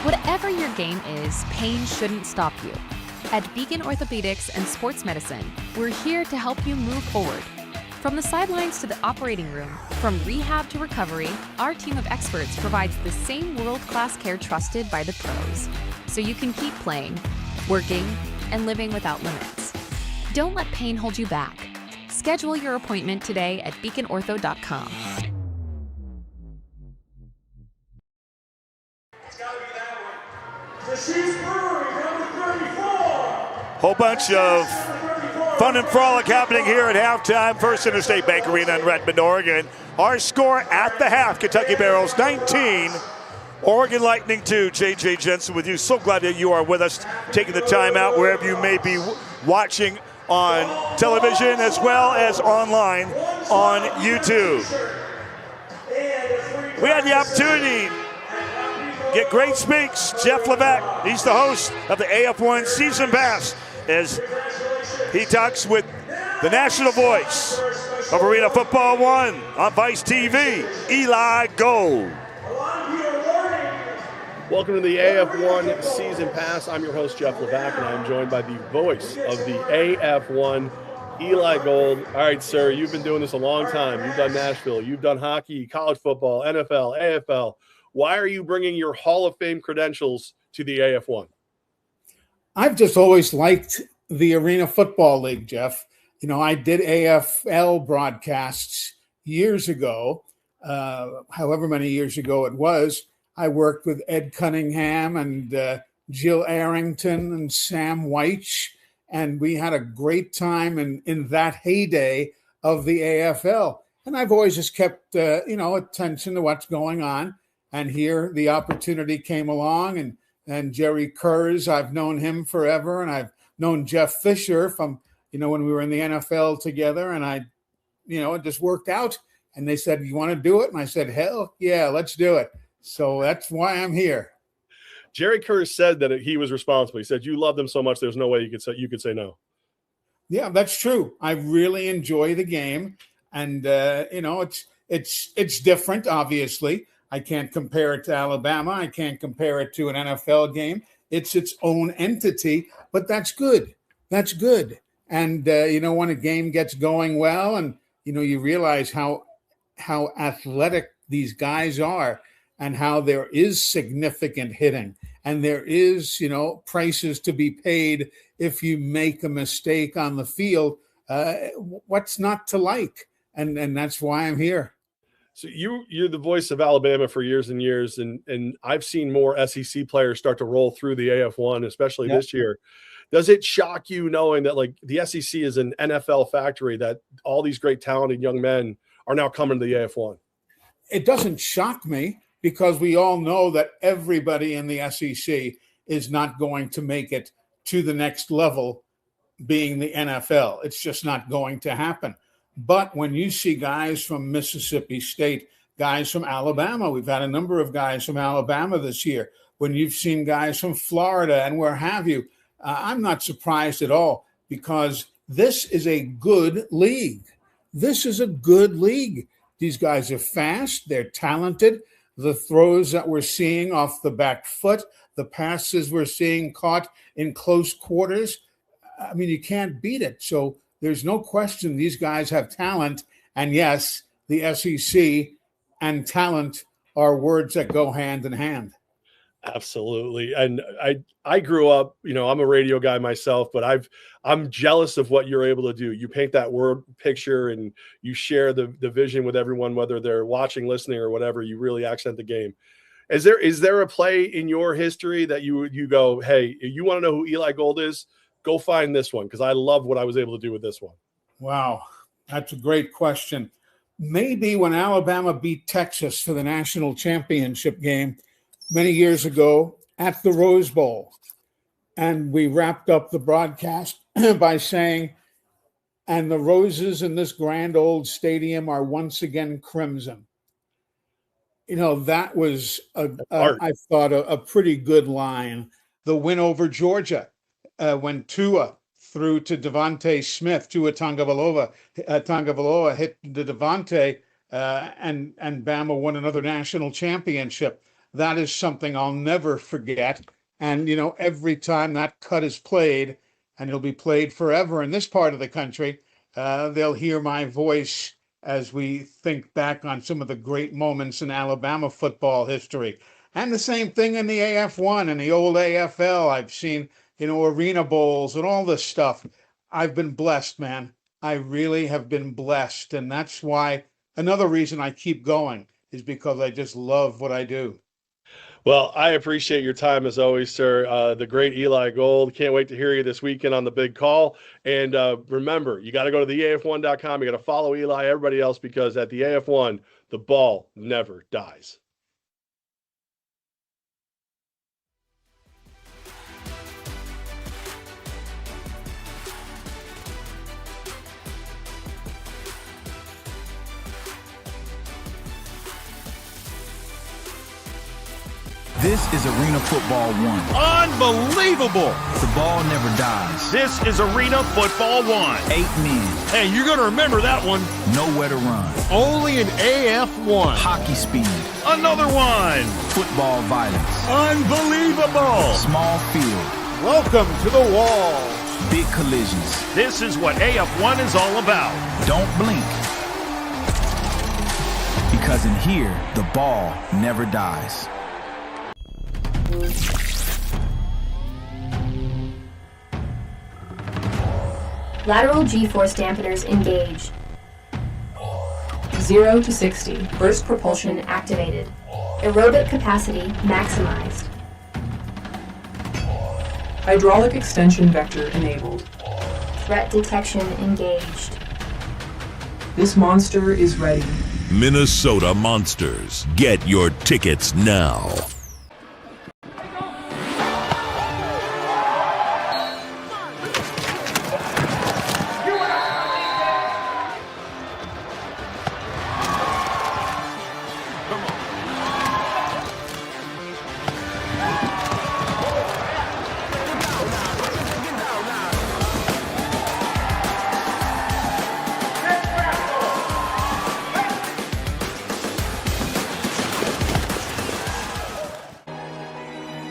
Whatever your game is, pain shouldn't stop you. At Beacon Orthopedics and Sports Medicine, we're here to help you move forward. From the sidelines to the operating room, from rehab to recovery, our team of experts provides the same world-class care trusted by the pros, so you can keep playing, working, and living without limits. Don't let pain hold you back. Schedule your appointment today at beaconortho.com. Whole bunch of fun and frolic happening here at halftime. First Interstate Bank Arena in Redmond, Oregon. Our score at the half, Kentucky Barrels 19, Oregon Lightning 2. JJ Jensen with you. So glad that you are with us, taking the time out wherever you may be watching on television as well as online on YouTube. We had the opportunity get great speaks. Jeff Levesque, he's the host of the AF1 Season Pass, as he talks with the national voice of Arena Football 1 on Vice TV, Eli Gold. Welcome to the AF1 Season Pass. I'm your host, Jeff Levesque, and I'm joined by the voice of the AF1, Eli Gold. All right, sir, you've been doing this a long time. You've done Nashville. You've done hockey, college football, NFL, AFL. Why are you bringing your Hall of Fame credentials to the AF1? I've just always liked the Arena Football League, Jeff. You know, I did AFL broadcasts years ago. however many years ago it was, I worked with Ed Cunningham and Jill Arrington and Sam Weich, and we had a great time in that heyday of the AFL. And I've always just kept, attention to what's going on. And here the opportunity came along, and Jerry Kurz, I've known him forever, and I've known Jeff Fisher from, when we were in the NFL together, and it just worked out. And they said, "You want to do it?" And I said, "Hell yeah, let's do it." So that's why I'm here. Jerry Kurz said that he was responsible. He said you loved him so much there's no way you could say no. Yeah, that's true. I really enjoy the game, and it's different. Obviously, I can't compare it to Alabama. I can't compare it to an NFL game. It's its own entity, but that's good. That's good. And when a game gets going well, and you realize how athletic these guys are, and how there is significant hitting, and there is, prices to be paid if you make a mistake on the field. What's not to like? And that's why I'm here. So you're the voice of Alabama for years and years, and I've seen more SEC players start to roll through the AF1, especially this year. Does it shock you knowing that like the SEC is an NFL factory, that all these great talented young men are now coming to the AF1? It doesn't shock me, because we all know that everybody in the SEC is not going to make it to the next level, being the NFL. It's just not going to happen. But when you see guys from Mississippi State, guys from Alabama, we've had a number of guys from Alabama this year. When you've seen guys from Florida and where have you, I'm not surprised at all, because this is a good league. This is a good league. These guys are fast. They're talented. The throws that we're seeing off the back foot, the passes we're seeing caught in close quarters, I mean, you can't beat it. So there's no question these guys have talent. And yes, the SEC and talent are words that go hand in hand. Absolutely. And I grew up, I'm a radio guy myself, but I'm jealous of what you're able to do. You paint that word picture and you share the vision with everyone, whether they're watching, listening, or whatever. You really accent the game. Is there a play in your history that you go, hey, you want to know who Eli Gold is? Go find this one, because I love what I was able to do with this one. Wow, that's a great question. Maybe when Alabama beat Texas for the national championship game many years ago at the Rose Bowl. And we wrapped up the broadcast by saying, "And the roses in this grand old stadium are once again crimson." That was, I thought, a pretty good line. The win over Georgia, when Tua threw to Devontae Smith, Tua Tagovailoa hit the Devontae, and Bama won another national championship. That is something I'll never forget. And, every time that cut is played, and it'll be played forever in this part of the country, they'll hear my voice as we think back on some of the great moments in Alabama football history. And the same thing in the AF1 and the old AFL. I've seen, arena bowls and all this stuff. I've been blessed, man. I really have been blessed. And that's why another reason I keep going is because I just love what I do. Well, I appreciate your time as always, sir. The great Eli Gold. Can't wait to hear you this weekend on the big call. And remember, you got to go to the AF1.com. You got to follow Eli, everybody else, because at the AF1, the ball never dies. This is Arena Football 1. Unbelievable! The ball never dies. This is Arena Football 1. 8 men. Hey, you're going to remember that one. Nowhere to run. Only an AF1. Hockey speed. Another one. Football violence. Unbelievable! Small field. Welcome to the wall. Big collisions. This is what AF1 is all about. Don't blink. Because in here, the ball never dies. Lateral G-force dampeners engaged. 0 to 60. Burst propulsion activated. Aerobic capacity maximized. Hydraulic extension vector enabled. Threat detection engaged. This monster is ready. Minnesota Monsters. Get your tickets now.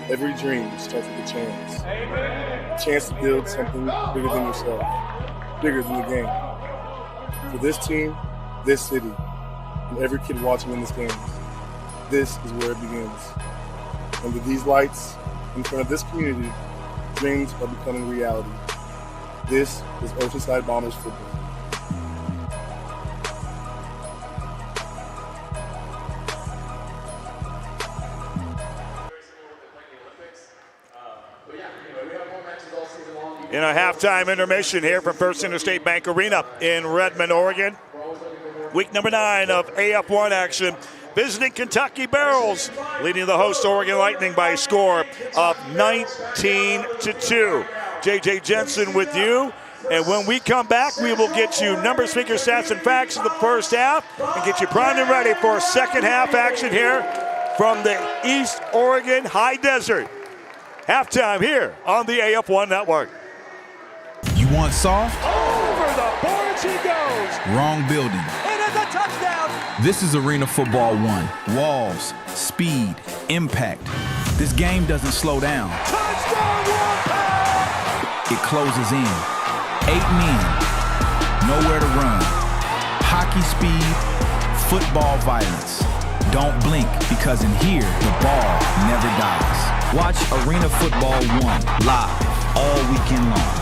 Every dream starts with a chance. A chance to build something bigger than yourself, bigger than the game. For this team, this city, and every kid watching in this game, this is where it begins. Under these lights, in front of this community, dreams are becoming reality. This is Oceanside Bombers football. In a halftime intermission here from First Interstate Bank Arena in Redmond, Oregon. Week number 9 of AF1 action. Visiting Kentucky Barrels, leading the host Oregon Lightning by a score of 19-2. JJ Jensen with you. And when we come back, we will get you numbers, figures, stats, and facts of the first half and get you primed and ready for second half action here from the East Oregon High Desert. Halftime here on the AF1 Network. You want soft? Over the boards he goes. Wrong building. It is a touchdown. This is Arena Football 1. Walls, speed, impact. This game doesn't slow down. Touchdown, Wildcat! It closes in. 8 men, nowhere to run. Hockey speed, football violence. Don't blink, because in here, the ball never dies. Watch Arena Football 1 live all weekend long.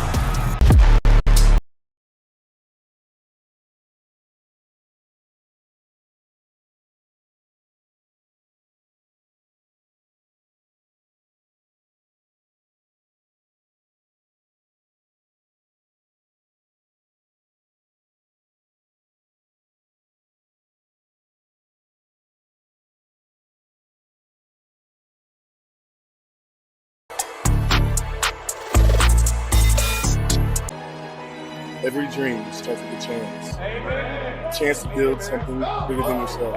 Every dream starts with a chance. A chance to build something bigger than yourself,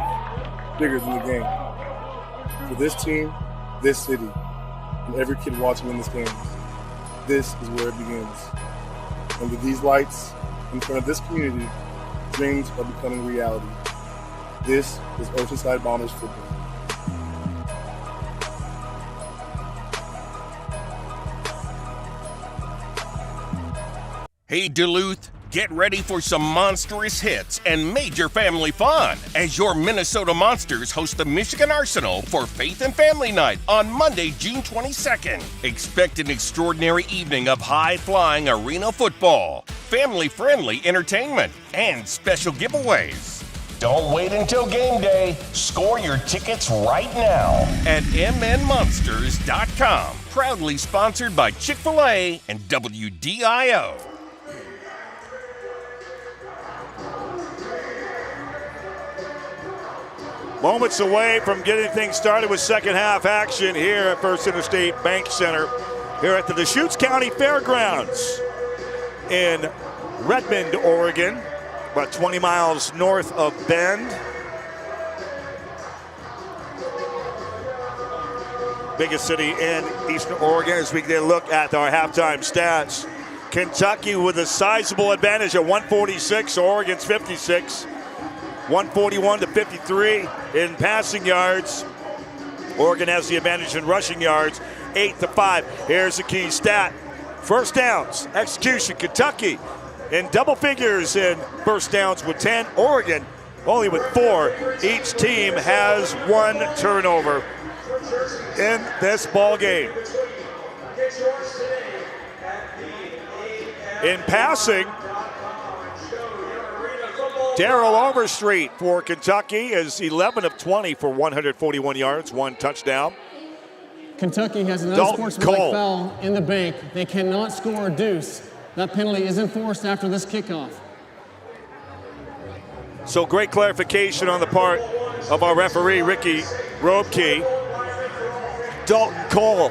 bigger than the game. For this team, this city, and every kid watching in this game, this is where it begins. Under these lights, in front of this community, dreams are becoming reality. This is Oceanside Bombers football. Hey Duluth, get ready for some monstrous hits and major family fun as your Minnesota Monsters host the Michigan Arsenal for Faith and Family Night on Monday, June 22nd. Expect an extraordinary evening of high-flying arena football, family-friendly entertainment, and special giveaways. Don't wait until game day. Score your tickets right now at mnmonsters.com. Proudly sponsored by Chick-fil-A and WDIO. Moments away from getting things started with second half action here at First Interstate Bank Center here at the Deschutes County Fairgrounds in Redmond, Oregon, about 20 miles north of Bend. Biggest city in Eastern Oregon as we get a look at our halftime stats. Kentucky with a sizable advantage at 146, Oregon's 56. 141 to 53 in passing yards. Oregon has the advantage in rushing yards, 8-5. Here's the key stat. First downs, execution, Kentucky in double figures in first downs with 10. Oregon only with 4. Each team has 1 turnover in this ball game. In passing, Darrell Overstreet for Kentucky is 11 of 20 for 141 yards, 1 touchdown. Kentucky has an Dalton unsportsmanlike Cole. foul in the bank. They cannot score a deuce. That penalty is enforced after this kickoff. So great clarification on the part of our referee, Ricky Robke. Dalton Cole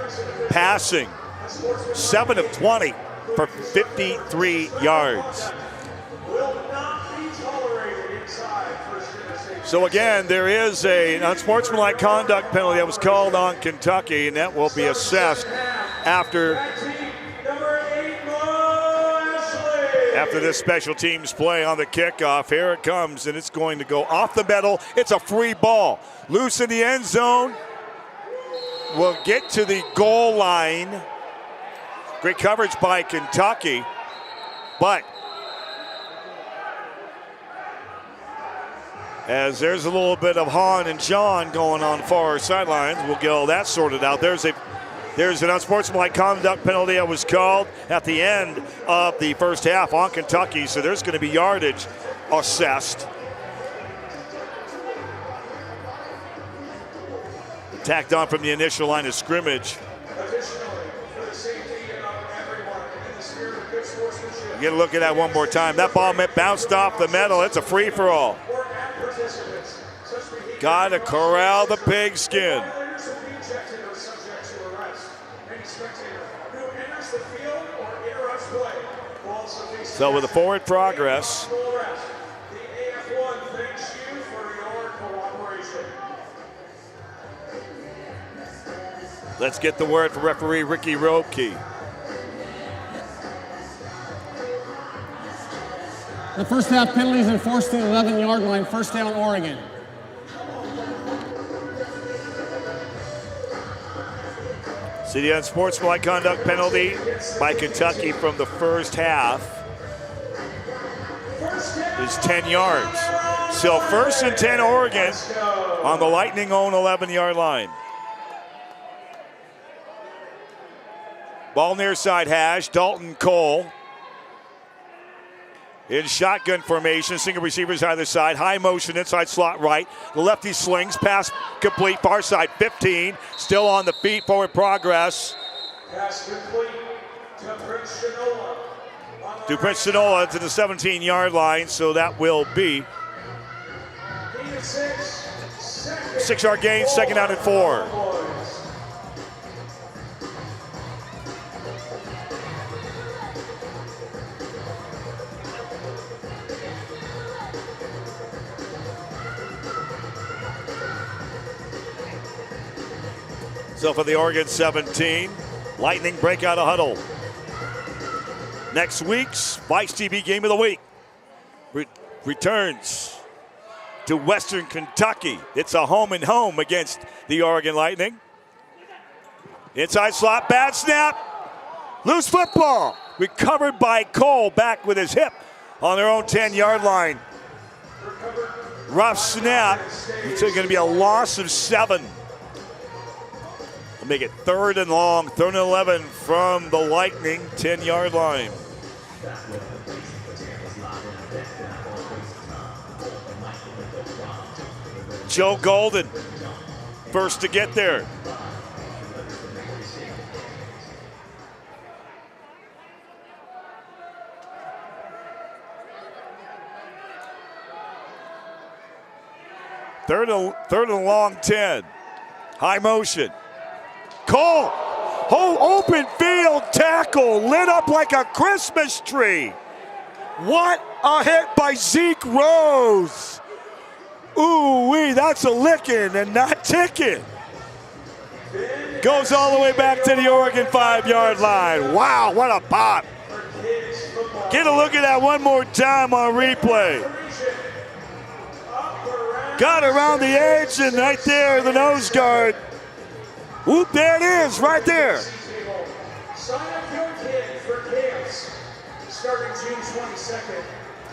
passing 7 of 20 for 53 yards. So again, there is an unsportsmanlike conduct penalty that was called on Kentucky, and that will be assessed after this special teams play on the kickoff. Here it comes, and it's going to go off the metal. It's a free ball. Loose in the end zone. Will get to the goal line. Great coverage by Kentucky, but as there's a little bit of Han and John going on far sidelines, we'll get all that sorted out. There's an unsportsmanlike conduct penalty that was called at the end of the first half on Kentucky, so there's going to be yardage assessed. Tacked on from the initial line of scrimmage. Get a look at that one more time. That ball bounced off the metal. It's a free-for-all. Got to corral the pigskin. So with the forward progress, The AF1 thanks you for your cooperation. let's get the word from referee Ricky Robke. The first half penalty is enforced to the 11-yard line. First down, Oregon. See the unsportsmanlike conduct penalty by Kentucky from the first half is 10 yards. So first and 10 Oregon on the Lightning own 11-yard line. Ball near side hash, Dalton Cole. In shotgun formation, single receivers either side, high motion inside slot right. The lefty slings, pass complete, far side 15, still on the feet, forward progress. Pass complete to Prince Shinola. To Prince Shinola to the 17-yard line, so that will be 6-yard gain, second down and 4. So for the Oregon 17, Lightning break out a huddle. Next week's Vice TV Game of the Week returns to Western Kentucky. It's a home and home against the Oregon Lightning. Inside slot, bad snap, loose football. Recovered by Cole, back with his hip on their own 10-yard line. Rough snap. It's going to be a loss of 7. We'll make it 3rd and long, 3rd and 11 from the Lightning 10-yard line. Joe Golden, first to get there. Third and long 10. High motion. Cole, open field tackle, lit up like a Christmas tree. What a hit by Zeke Rose. Ooh-wee, that's a licking and not ticking. Goes all the way back to the Oregon 5-yard line. Wow, what a pop. Get a look at that one more time on replay. Got around the edge and right there, the nose guard. Whoop, there it is, right there. Sign up your kid for camps starting June 22nd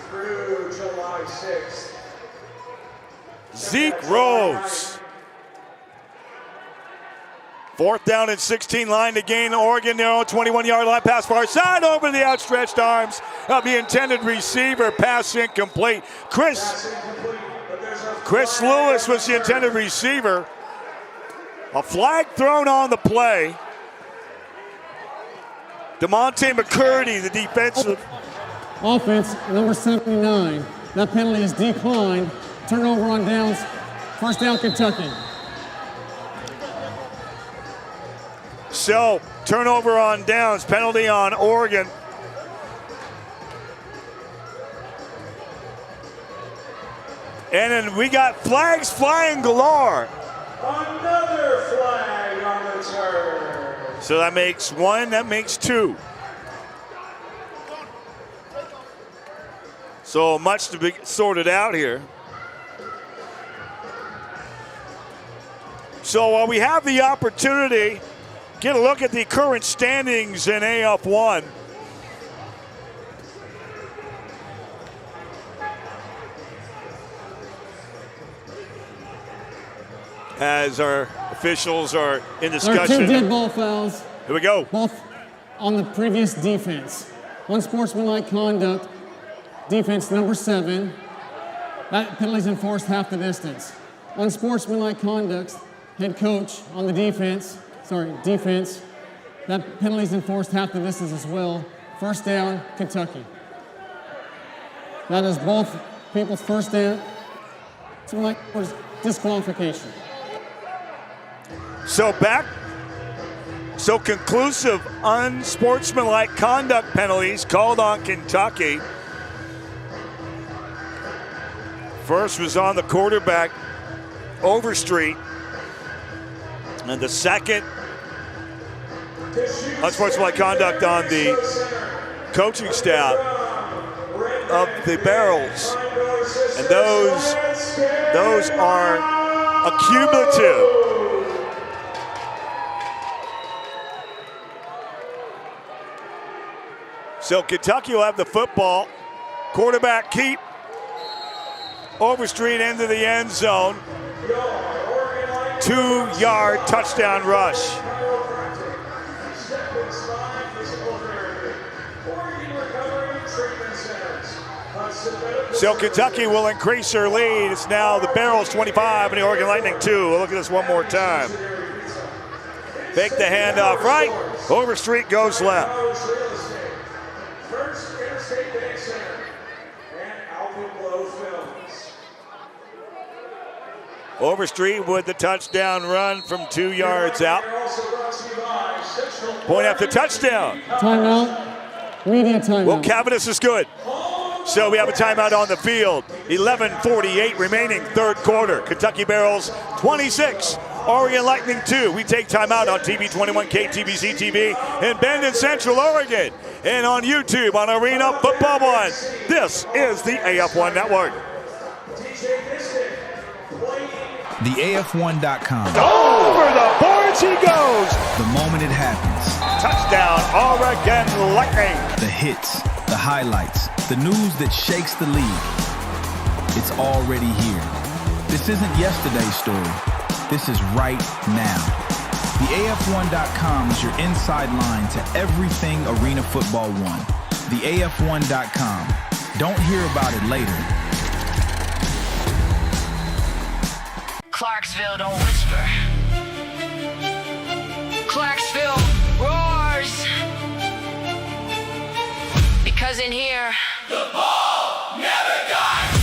through July 6th. Zeke Rose. 4th down and 16, line to gain. Oregon, their own 21-yard line, pass far side over the outstretched arms of the intended receiver. Pass incomplete. Chris Lewis was the intended receiver. A flag thrown on the play. DeMonte McCurdy, the defensive. Offense, number 79. That penalty is declined. Turnover on downs. First down, Kentucky. So, turnover on downs, penalty on Oregon. And then we got flags flying galore. Another flag on the turn. So that makes 1, that makes 2. So much to be sorted out here. So while we have the opportunity, get a look at the current standings in AF1. As our officials are in discussion. There are 2 dead ball fouls. Here we go. Both on the previous defense. Unsportsmanlike conduct, defense number 7. That penalty's enforced half the distance. Unsportsmanlike conduct, head coach on the defense. That penalty's enforced half the distance as well. First down, Kentucky. That is both people's first down. Something like disqualification. So conclusive unsportsmanlike conduct penalties called on Kentucky. First was on the quarterback, Overstreet. And the second, unsportsmanlike conduct on the coaching staff of the Barrels. And those are accumulative. So Kentucky will have the football. Quarterback keep. Overstreet into the end zone. 2-yard touchdown rush. So Kentucky will increase their lead. It's now the Barrels 25 and the Oregon Lightning 2. We'll look at this one more time. Fake the handoff right. Overstreet goes left. Overstreet with the touchdown run from 2 yards out. Point after touchdown. Timeout. Media timeout. Well, Cavanis is good. So we have a timeout on the field. 11:48 remaining, 3rd quarter. Kentucky Barrels 26, Oregon Lightning 2. We take timeout on TV 21 KTBC TV in Bend in Central Oregon. And on YouTube on Arena Football 1. This is the AF1 Network. The AF1.com. Over the boards he goes. The moment it happens. Touchdown, Oregon Lightning. The hits, the highlights, the news that shakes the league. It's already here. This isn't yesterday's story. This is right now. The AF1.com is your inside line to everything Arena Football 1. The AF1.com. Don't hear about it later. Clarksville, don't whisper. Clarksville roars. Because in here, the ball never dies.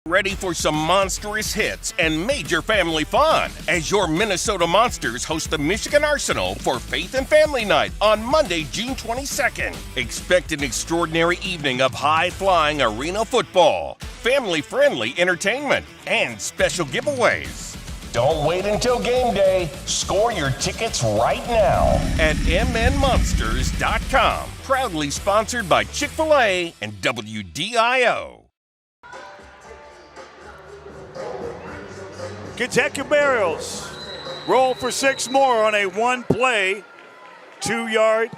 Ready for some monstrous hits and major family fun as your Minnesota Monsters host the Michigan Arsenal for Faith and Family Night on Monday, June 22nd. Expect an extraordinary evening of high-flying arena football, family-friendly entertainment, and special giveaways. Don't wait until game day. Score your tickets right now at mnmonsters.com. Proudly sponsored by Chick-fil-A and WDIO. Kentucky Barrels roll for 6 more on a one-play, 2-yard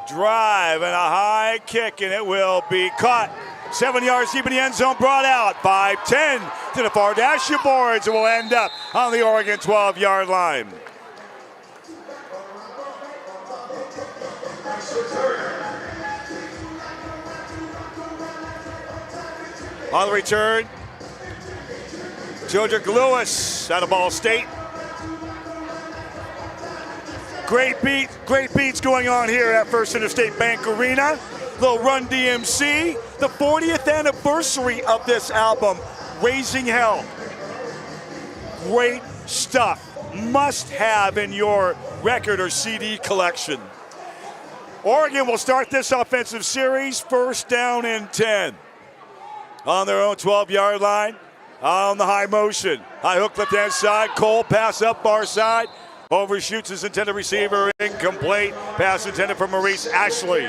drive and a high kick, and it will be caught. 7 yards deep in the end zone, brought out. 5-10 to the far dash boards, and will end up on the Oregon 12-yard line. On the return, Jodrick Lewis out of Ball State. Great beats going on here at First Interstate Bank Arena. Little Run DMC, the 40th anniversary of this album, Raising Hell. Great stuff. Must have in your record or CD collection. Oregon will start this offensive series, 1st down and 10. On their own 12-yard line. On the high motion. High hook left hand side. Cole pass up far side. Overshoots his intended receiver. Incomplete. Pass intended for Maurice Ashley.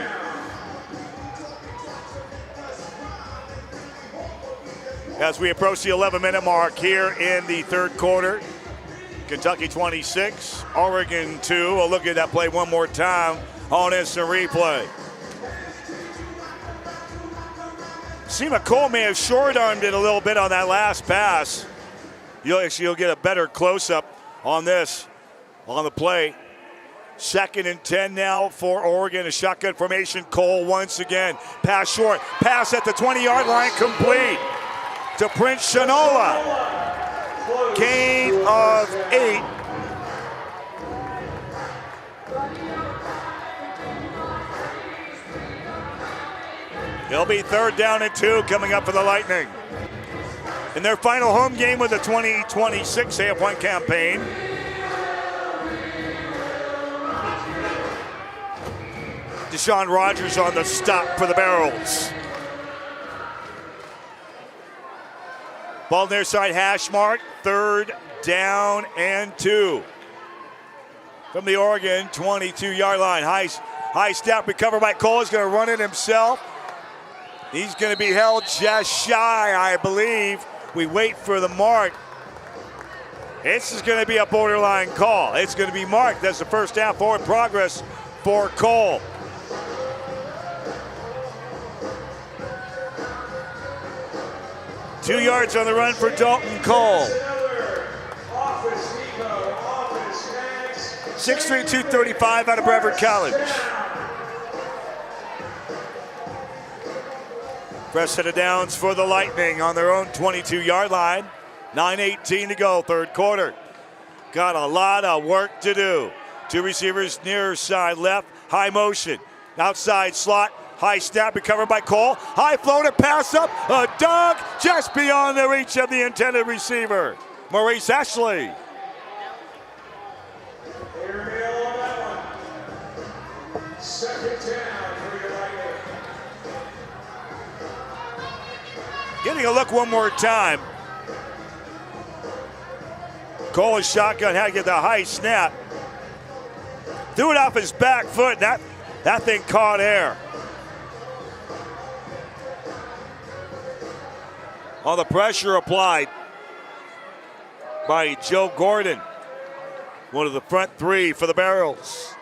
As we approach the 11-minute mark here in the third quarter. Kentucky 26, Oregon 2. We'll look at that play one more time on instant replay. Seema Cole may have short-armed it a little bit on that last pass. You'll get a better close-up on this, on the play. 2nd and 10 now for Oregon. A shotgun formation. Cole once again. Pass short. Pass at the 20-yard line. Complete to Prince Shinola. Gain of 8. It'll be 3rd down and 2 coming up for the Lightning. In their final home game with the 2026 AF1 campaign. Deshaun Rogers on the stop for the Barrels. Ball near side hash mark, 3rd down and 2. From the Oregon 22-yard line. High snap recovered by Cole. He's going to run it himself. He's going to be held just shy, I believe. We wait for the mark. This is going to be a borderline call. It's going to be marked. That's the 1st down, forward progress for Cole. Two yards on the run for Dalton Cole. 6'3", 235 out of Brevard College. Fresh set of downs for the Lightning on their own 22-yard line. 9:18 to go, third quarter. Got a lot of work to do. 2 receivers near side left, high motion. Outside slot, high snap recovered by Cole. High floater pass up, a dunk just beyond the reach of the intended receiver. Maurice Ashley. Getting a look one more time. Cole is shotgun, had to get the high snap. Threw it off his back foot. That thing caught air. On the pressure applied by Joe Gordon. One of the front 3 for the Barrels.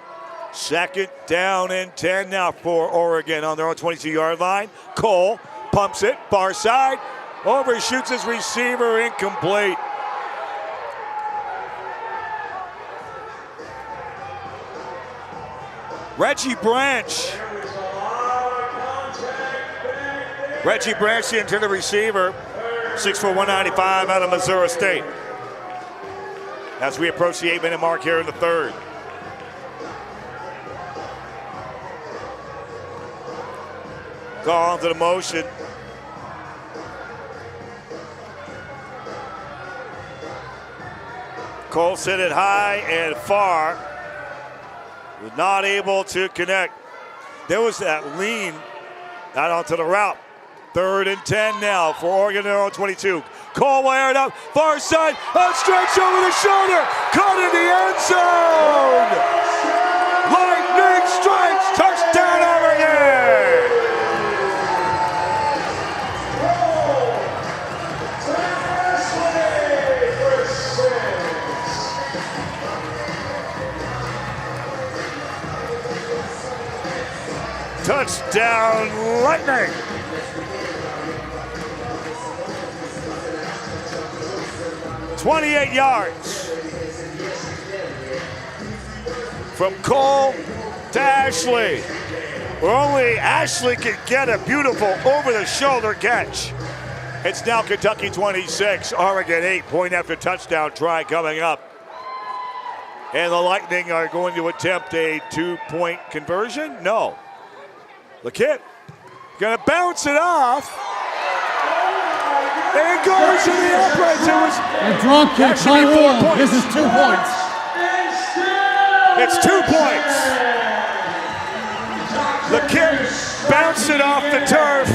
2nd down and 10 now for Oregon on their own 22-yard line. Cole pumps it, far side, overshoots his receiver, incomplete. Reggie Branch. Reggie Branch, the intended receiver, 6'4", 195 out of Missouri State. As we approach the 8-minute mark here in the third. Call onto the motion. Colts hit it high and far. Was not able to connect. There was that lean out onto the route. 3rd and 10 now for Oregon in their own 22. Cole wired up, far side, a stretch over the shoulder, caught in the end zone. Lightning strikes, touchdown Oregon. Touchdown Lightning. "28 yards from Cole to Ashley, where only Ashley could get a beautiful over-the-shoulder catch. It's now Kentucky 26, Oregon 8, point after touchdown try coming up. And the Lightning are going to attempt a 2-point conversion? No. LeKip gonna bounce it off. And it goes to the uprights. It was a drop kick by Wall. This is 2 points. It's 2 points. LeKip bounced it off the turf.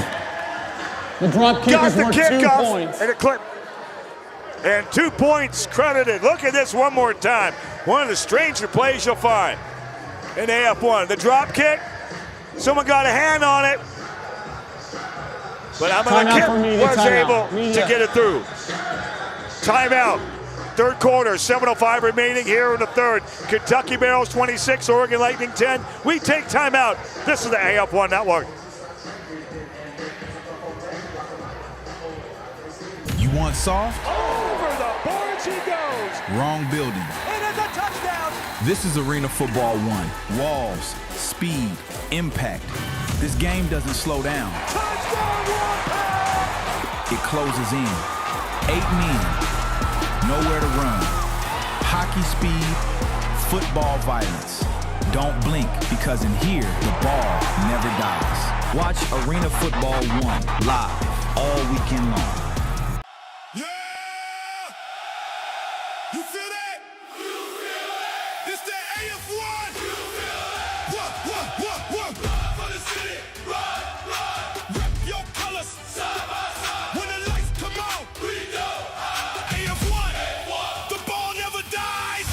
The drop kick is worth 2 points. And it clipped. And 2 points credited. Look at this one more time. One of the stranger plays you'll find in AF1. The drop kick. Someone got a hand on it. But LeKip was able to get it through. Timeout. 3rd quarter, 7:05 remaining here in the 3rd. Kentucky Barrels 26, Oregon Lightning 10. We take timeout. This is the AF1 Network. You want soft? Over the boards he goes. Wrong building. And it's a touchdown. This is Arena Football 1. Walls, speed, impact. This game doesn't slow down. It closes in. 8 men, nowhere to run. Hockey speed, football violence. Don't blink, because in here, the ball never dies. Watch Arena Football 1 live all weekend long. Yeah! You feel that? You feel that? This the AF1! You feel that? What? Run for the city! Run! Rep your colors! Side by side! When the lights come on! We go high! AF1! The ball never dies!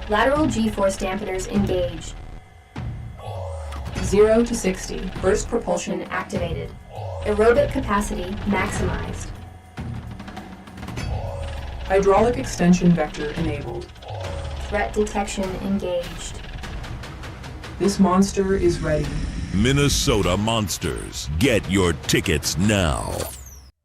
Lateral G-force dampeners engaged. 0 to 60. Burst propulsion activated. Aerobic capacity maximized. Hydraulic extension vector enabled. Threat detection engaged. This monster is ready. Minnesota Monsters. Get your tickets now.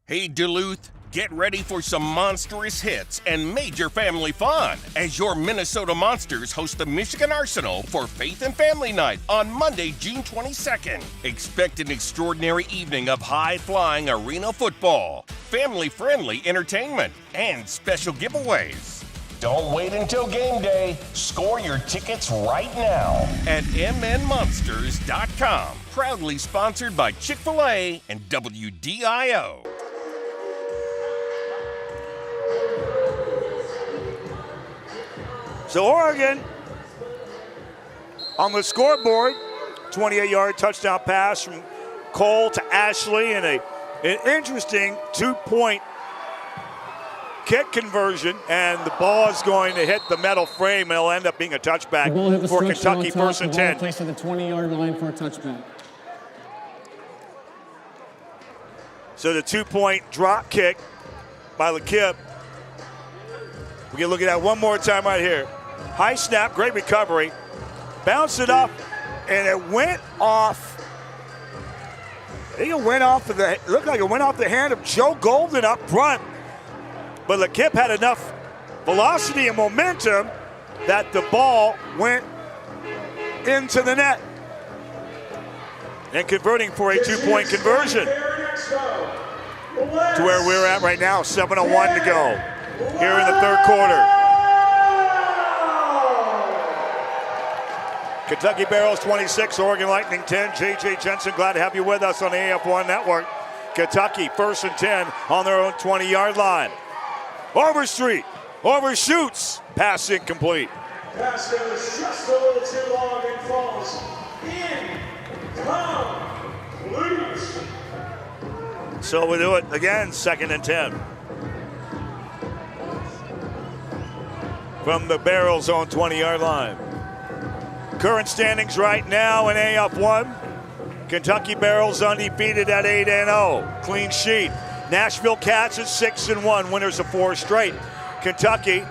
Hey Duluth, get ready for some monstrous hits and major family fun as your Minnesota Monsters host the Michigan Arsenal for Faith and Family Night on Monday, June 22nd. Expect an extraordinary evening of high-flying arena football, family-friendly entertainment, and special giveaways. Don't wait until game day. Score your tickets right now at mnmonsters.com. Proudly sponsored by Chick-fil-A and WDIO. So Oregon on the scoreboard, 28-yard touchdown pass from Cole to Ashley, and an interesting 2-point kick conversion, and the ball is going to hit the metal frame, and it'll end up being a touchback for Kentucky, 1st and 10. Placed at the 20-yard line for a touchback. So the 2-point drop kick by LeKip. We can look at that one more time right here. High snap, great recovery. Bounced it up, and it went off. I think it went off it looked like it went off the hand of Joe Golden up front. But LeKip had enough velocity and momentum that the ball went into the net. And converting for a 2-point conversion. To where we're at right now, 7:01 to go. here in the third quarter. Kentucky Barrels 26, Oregon Lightning 10. J.J. Jensen, glad to have you with us on the AF1 Network. Kentucky first and 10 on their own 20-yard line. Overstreet overshoots, pass incomplete. Pass goes just a little too long and falls incomplete. So we do it again, second and 10. From the Barrels own 20-yard line. Current standings right now in AF1. Kentucky Barrels undefeated at 8-0. Clean sheet. Nashville Cats at 6-1. Winners of 4 straight. Kentucky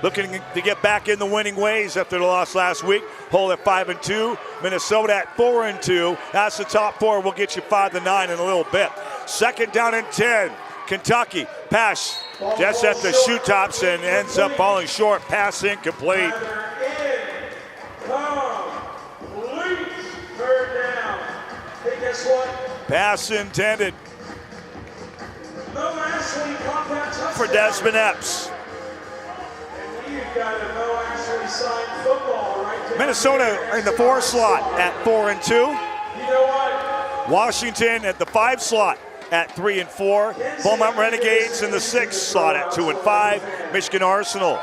looking to get back in the winning ways after the loss last week. Hold at 5-2. Minnesota at 4-2. That's the top 4. We'll get you 5-9 in a little bit. Second down and 10. Kentucky pass just at the shoe tops and ends up falling short. Pass incomplete. Pass intended for Desmond Epps. Minnesota in the 4 slot at 4-2. Washington at the 5 slot at 3-4. Beaumont Renegades in the 6 slot at 2-5. Michigan Arsenal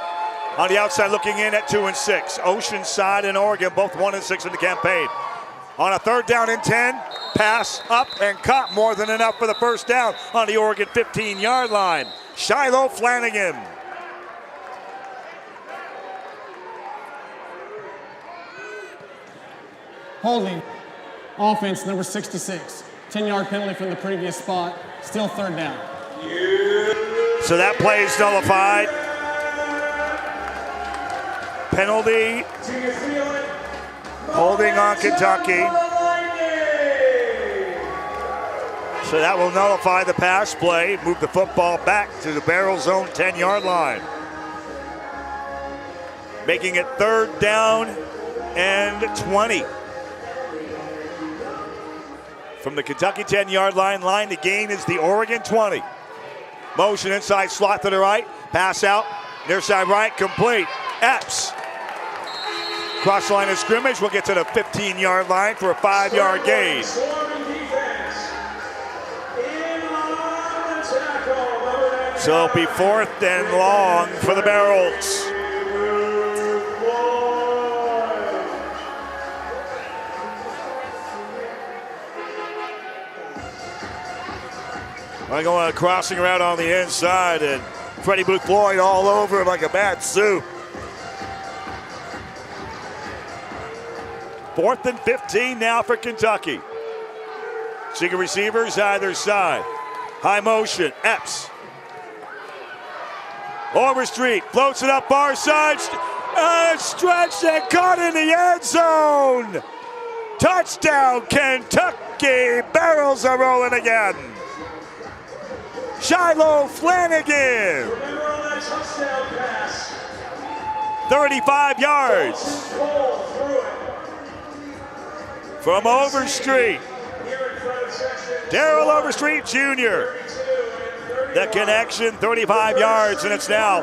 on the outside looking in at 2-6. Oceanside and Oregon both 1-6 in the campaign. On a third down and 10, pass up and caught, more than enough for the first down on the Oregon 15-yard line. Shiloh Flanagan. Holding. Offense number 66. 10-yard penalty from the previous spot. Still third down. So that play is nullified. Penalty. Holding on Kentucky. So that will nullify the pass play. Move the football back to the Barrels' own 10-yard line. Making it third down and 20. From the Kentucky 10-yard line, the gain is the Oregon 20. Motion inside slot to the right. Pass out. Near side right, complete. Epps. Cross the line of scrimmage. We'll get to the 15-yard line for a 5-yard gain. So it'll be 4th and long for the Barrels. I'm going crossing around on the inside, and Freddie Booth Floyd all over him like a bad soup. 4th and 15 now for Kentucky. Single receivers either side. High motion, Epps. Overstreet floats it up far side. Stretched and caught in the end zone. Touchdown, Kentucky. Barrels are rolling again. Shiloh Flanagan. 35 yards. From Overstreet. Darrell Overstreet Jr. The connection, 35 yards, and it's now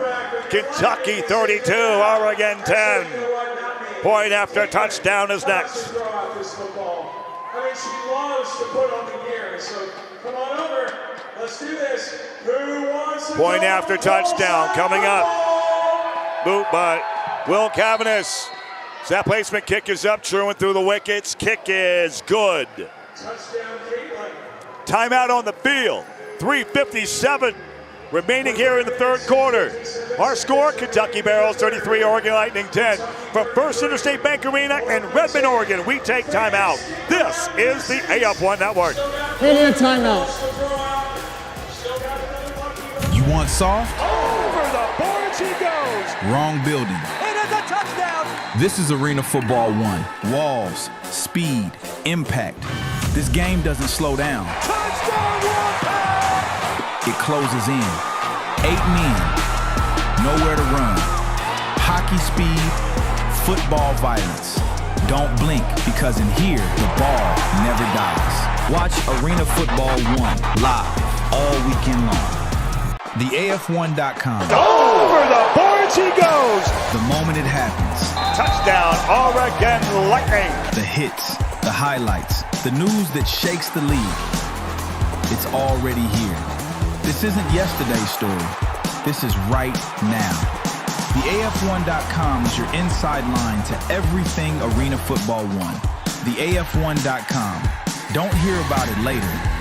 Kentucky 32, Oregon 10. Point after touchdown is next. I mean, she loves to put on the gear, so come on over. Let's do this. Who wants to Point after touchdown coming up. Boot by Will Cavanis. Snap placement, kick is up, Sherwin through the wickets. Kick is good. Touchdown, Caitlin. Timeout on the field. 3:57 remaining here in the third quarter. Our score, Kentucky Barrels 33, Oregon Lightning 10. From First Interstate Bank Arena in Redmond, Oregon, we take timeout. This is the AF1 Network. Media timeout. You want soft? Over the boards he goes. Wrong building. It is a touchdown. This is Arena Football 1. Walls, speed, impact. This game doesn't slow down. It closes in. 8 men, nowhere to run. Hockey speed, football violence. Don't blink, because in here, the ball never dies. Watch Arena Football 1 live all weekend long. The AF1.com. Over the boards he goes. The moment it happens. Touchdown, Oregon Lightning. The hits, the highlights, the news that shakes the league. It's already here. This isn't yesterday's story. This is right now. The AF1.com is your inside line to everything Arena Football 1. The AF1.com. Don't hear about it later.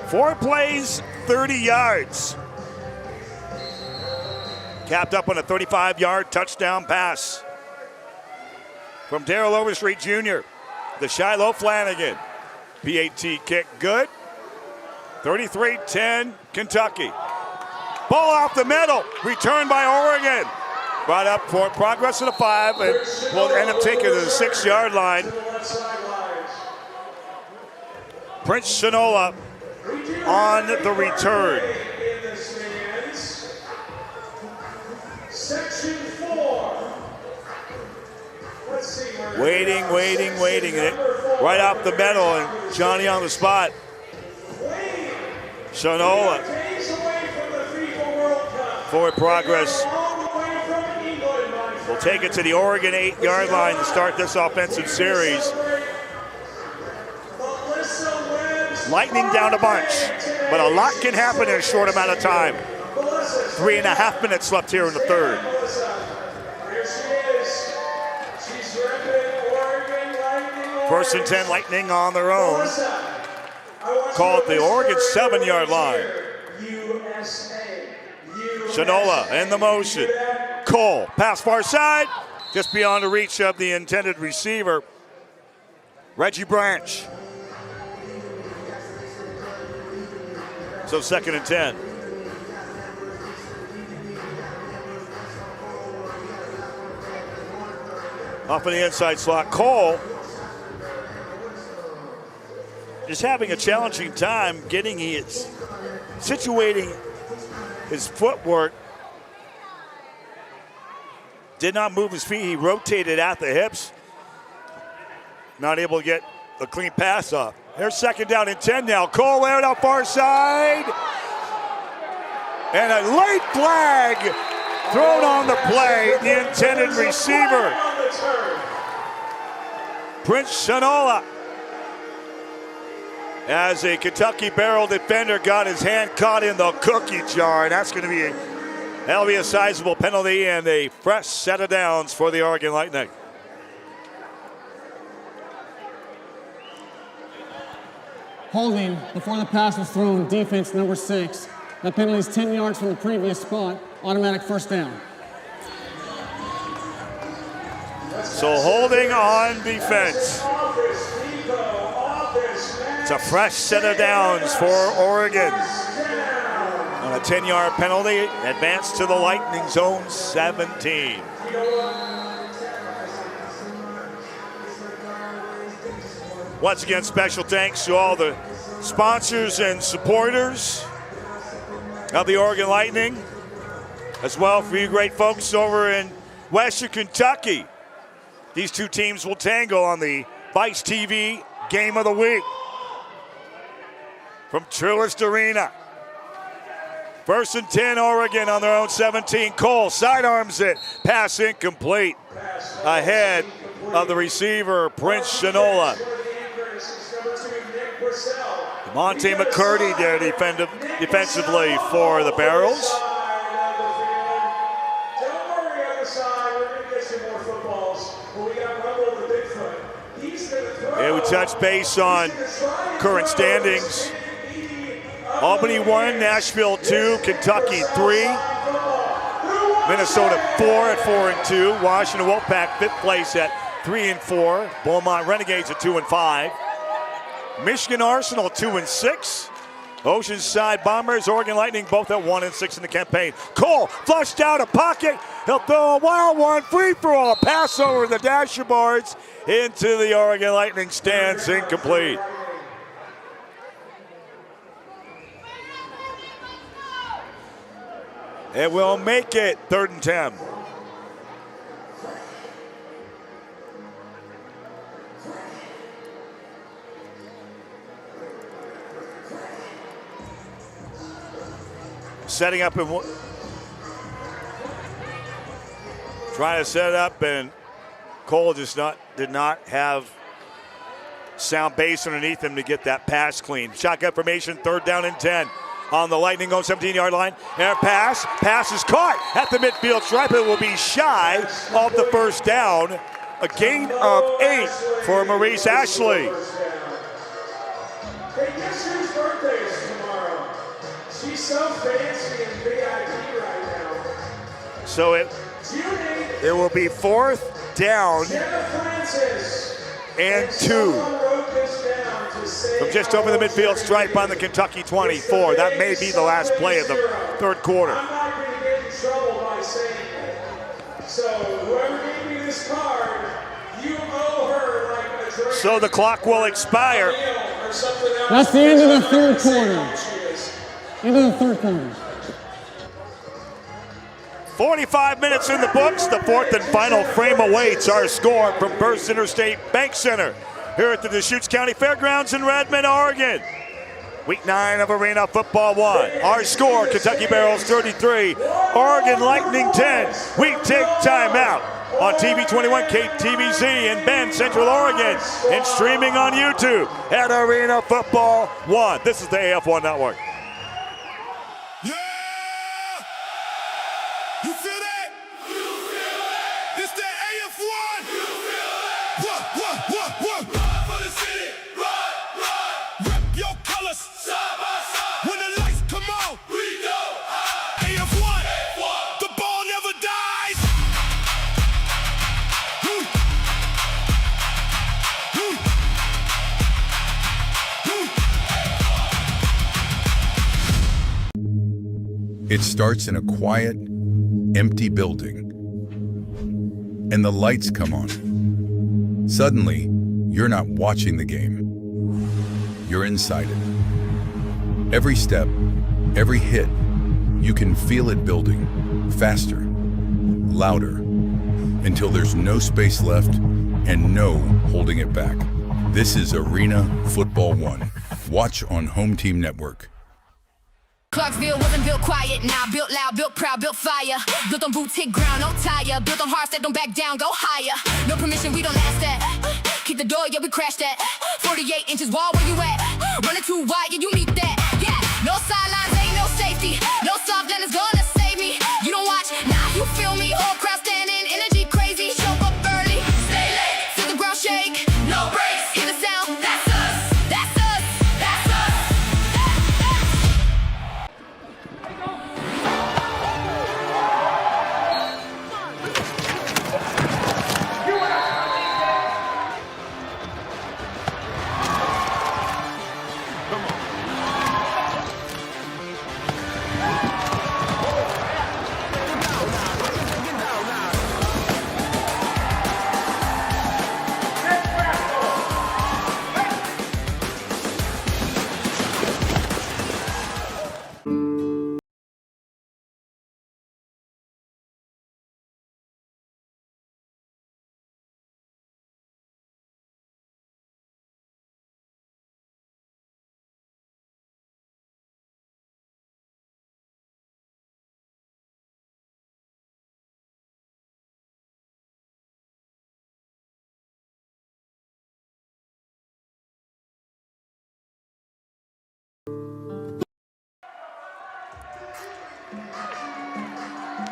Four plays, 30 yards. Capped up on a 35-yard touchdown pass from Darrell Overstreet Jr. The Shiloh Flanagan. PAT kick good. 33-10 Kentucky. Ball off the middle. Returned by Oregon. Brought up for progress to the 5 and will end up taking to the 6-yard line. Prince Shinola on the return. Section 4. Waiting. Right off the middle, and Johnny on the spot. Shinola. Forward progress. We'll take it to the Oregon 8-yard line to start this offensive series. Lightning down a bunch, but a lot can happen in a short amount of time. 3.5 minutes left here in the third. First and 10, Lightning on their own. Call it the Oregon 7-yard line. Shinola in the motion. Cole, pass far side, just beyond the reach of the intended receiver, Reggie Branch. So 2nd and 10. Off in the inside slot, Cole is having a challenging time situating his footwork. Did not move his feet. He rotated at the hips. Not able to get a clean pass off. Here's 2nd down and 10 now. Cole out on far side. And a late flag thrown on the play. The intended receiver, Prince Shinola, as a Kentucky Barrel defender got his hand caught in the cookie jar. And that's going to be that'll be a sizable penalty and a fresh set of downs for the Oregon Lightning. Holding before the pass was thrown, defense number 6. That penalty is 10 yards from the previous spot, automatic first down. So holding on defense. It's a fresh set of downs for Oregon. On a 10-yard penalty, advance to the Lightning zone 17. Once again, special thanks to all the sponsors and supporters of the Oregon Lightning, as well for you great folks over in Western Kentucky. These two teams will tangle on the Vice TV Game of the Week from Truist Arena. 1st and 10, Oregon on their own 17. Cole sidearms it, pass incomplete. ahead of the receiver, Prince Shinola. Monte McCurdy there defensively for the Barrels. Yeah, we touched base on current standings. Albany 1, Nashville 2, Kentucky 3, Minnesota 4 at 4-2, Washington Wolfpack 5th place at 3-4, Beaumont Renegades at 2-5, Michigan Arsenal 2-6, Oceanside Bombers, Oregon Lightning both at 1-6 in the campaign. Cole flushed out a pocket. He'll throw a wild one, free throw, a pass over the dashboards into the Oregon Lightning stands, incomplete. It will make it 3rd and 10. Setting up and trying to set up, and Cole did not have sound base underneath him to get that pass clean. Shotgun formation, 3rd down and 10. On the Lightning on 17-yard line. Air pass. Pass is caught at the midfield stripe. It will be shy of the 1st down. A gain of 8 for Maurice Ashley. Hey, guess whose birthday is tomorrow? She's so fancy and VIP right now. So it will be 4th down and 2. From just over the midfield stripe on the Kentucky 24. That may be the last play of the 3rd quarter. I'm not going to get in trouble by saying that. So whoever gave me this card, you owe her like a drink. So the clock will expire. That's the end of the 3rd quarter. End of the 3rd quarter. 45 minutes in the books. The 4th and final frame awaits. Our score from First Interstate Bank Center here at the Deschutes County Fairgrounds in Redmond, Oregon. Week 9 of Arena Football 1. Our score, Kentucky Barrels 33, Oregon Lightning 10. We take timeout on TV 21, KTVZ in Bend, Central Oregon, and streaming on YouTube at Arena Football 1. This is the AF1 Network. Yeah! You feel that? You feel that? This the AF1. You feel that? What? Run for the city. Run. Rep your colors. Side by side. When the lights come on, we go high. AF1. The ball never dies. It starts in a quiet, empty building, and the lights come on. Suddenly, you're not watching the game. You're inside it. Every step, every hit, you can feel it building, faster, louder, until there's no space left and no holding it back. This is Arena Football 1. Watch on Home Team Network. Clarksville wasn't built quiet, now built loud, built proud, built fire. Built on boots, hit ground, no tire. Built on hearts that don't back down, go higher. No permission, we don't ask that. Keep the door, yeah, we crash that. 48 inches wall, where you at? Running too wide, yeah, you need that. Yeah, no sidelines, ain't no safety. No soft land is gonna save me. You don't watch, nah, you feel me. Whole crowd standing, energy crazy. Show up early, stay late, feel the ground shake. No breaks, hear the sound, that's us. That's us, that's us.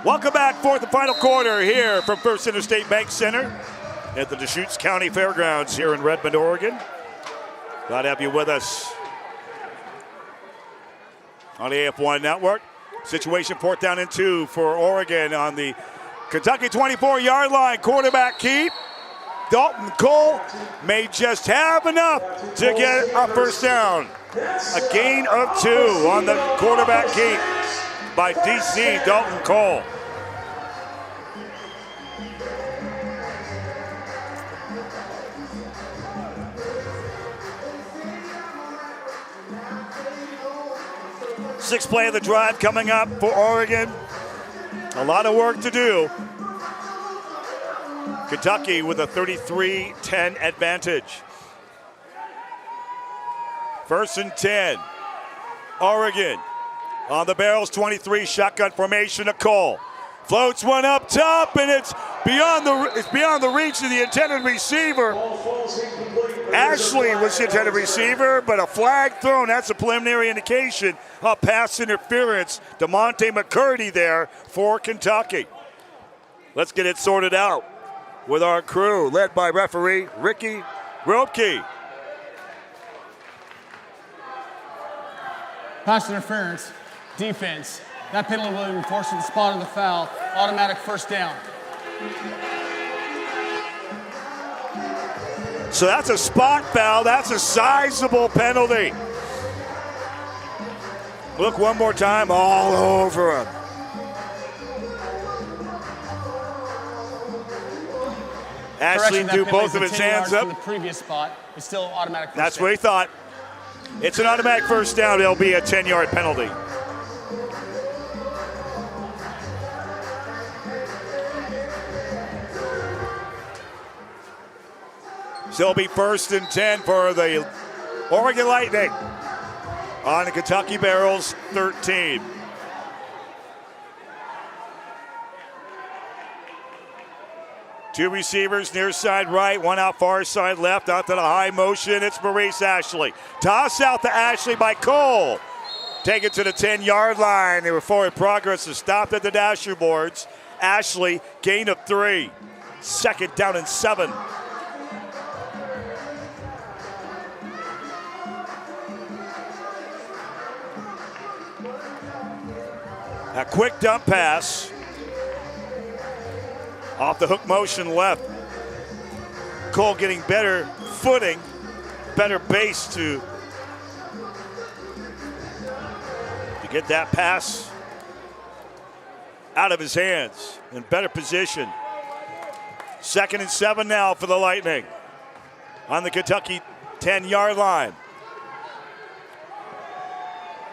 Welcome back, fourth and final quarter here from First Interstate Bank Center at the Deschutes County Fairgrounds here in Redmond, Oregon. Glad to have you with us on the AF1 network. Situation 4th down and 2 for Oregon on the Kentucky 24-yard line. Quarterback keep. Dalton Cole may just have enough to get a first down. A gain of 2 on the quarterback keep by DC Dalton Cole. Sixth play of the drive coming up for Oregon. A lot of work to do. Kentucky with a 33-10 advantage. 1st and 10. Oregon on the Barrels 23 shotgun formation of Cole. Floats one up top, and it's beyond the reach of the intended receiver. Ashley was the intended receiver, but a flag thrown. That's a preliminary indication of pass interference. DeMonte McCurdy there for Kentucky. Let's get it sorted out with our crew, led by referee Ricky Ropke. Pass interference, defense. That penalty will enforce the spot of the foul. Automatic first down. So that's a spot foul. That's a sizable penalty. Look one more time, all over him. Ashley threw both of his hands up. From the previous spot, it's still automatic first That's down. what he thought. It's an automatic first down. It'll be a 10-yard penalty. So it'll be 1st and 10 for the Oregon Lightning on the Kentucky Barrels 13. Two receivers near side right, one out far side left, out to the high motion. It's Maurice Ashley. Toss out to Ashley by Cole. Take it to the 10-yard line. They were forward progress is stopped at the dasher boards. Ashley, gain of 3. 2nd down and 7. A quick dump pass. Off the hook motion left. Cole getting better footing, better base to get that pass out of his hands in better position. 2nd and 7 now for the Lightning on the Kentucky 10-yard line.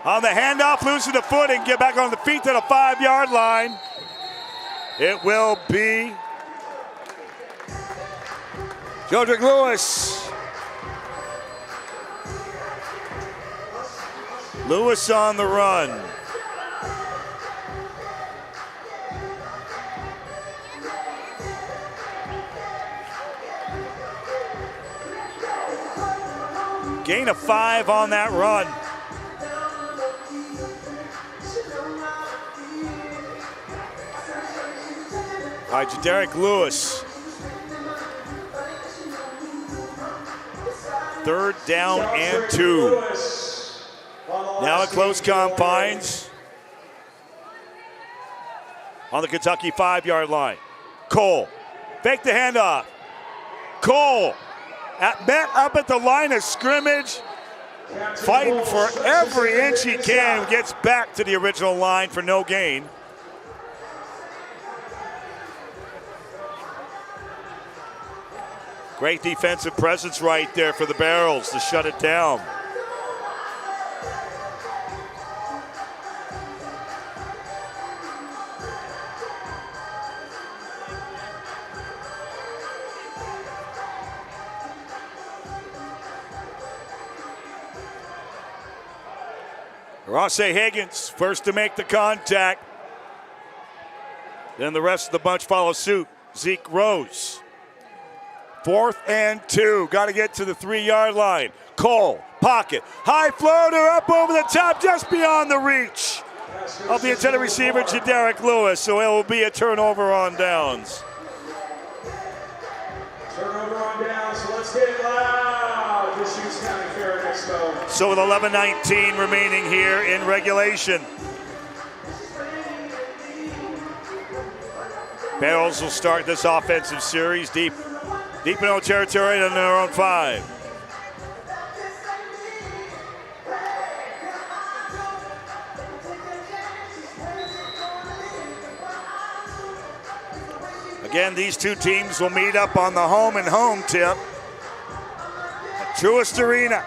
On the handoff, losing the footing, get back on the feet to the 5-yard line. It will be Jodrick Lewis. Lewis on the run. Gain of 5 on that run. All right, Jadarick Lewis. 3rd down and 2. Now at close confines on the Kentucky 5-yard line. Cole, fake the handoff. Cole, up at the line of scrimmage, fighting for every inch he can, gets back to the original line for no gain. Great defensive presence right there for the Barrels to shut it down. Ross A. Higgins, first to make the contact. Then the rest of the bunch follow suit. Zeke Rose. 4th and 2. Got to get to the 3-yard line. Cole, pocket, high floater up over the top, just beyond the reach of the intended receiver, Jadarick Lewis, so it will be a turnover on downs. Turnover on downs, so let's get loud. Deschutes County Fair Expo. So with 11:19 remaining here in regulation. Barrels will start this offensive series deep in their own territory and on their own 5. Again, these two teams will meet up on the home and home tip at Truist Arena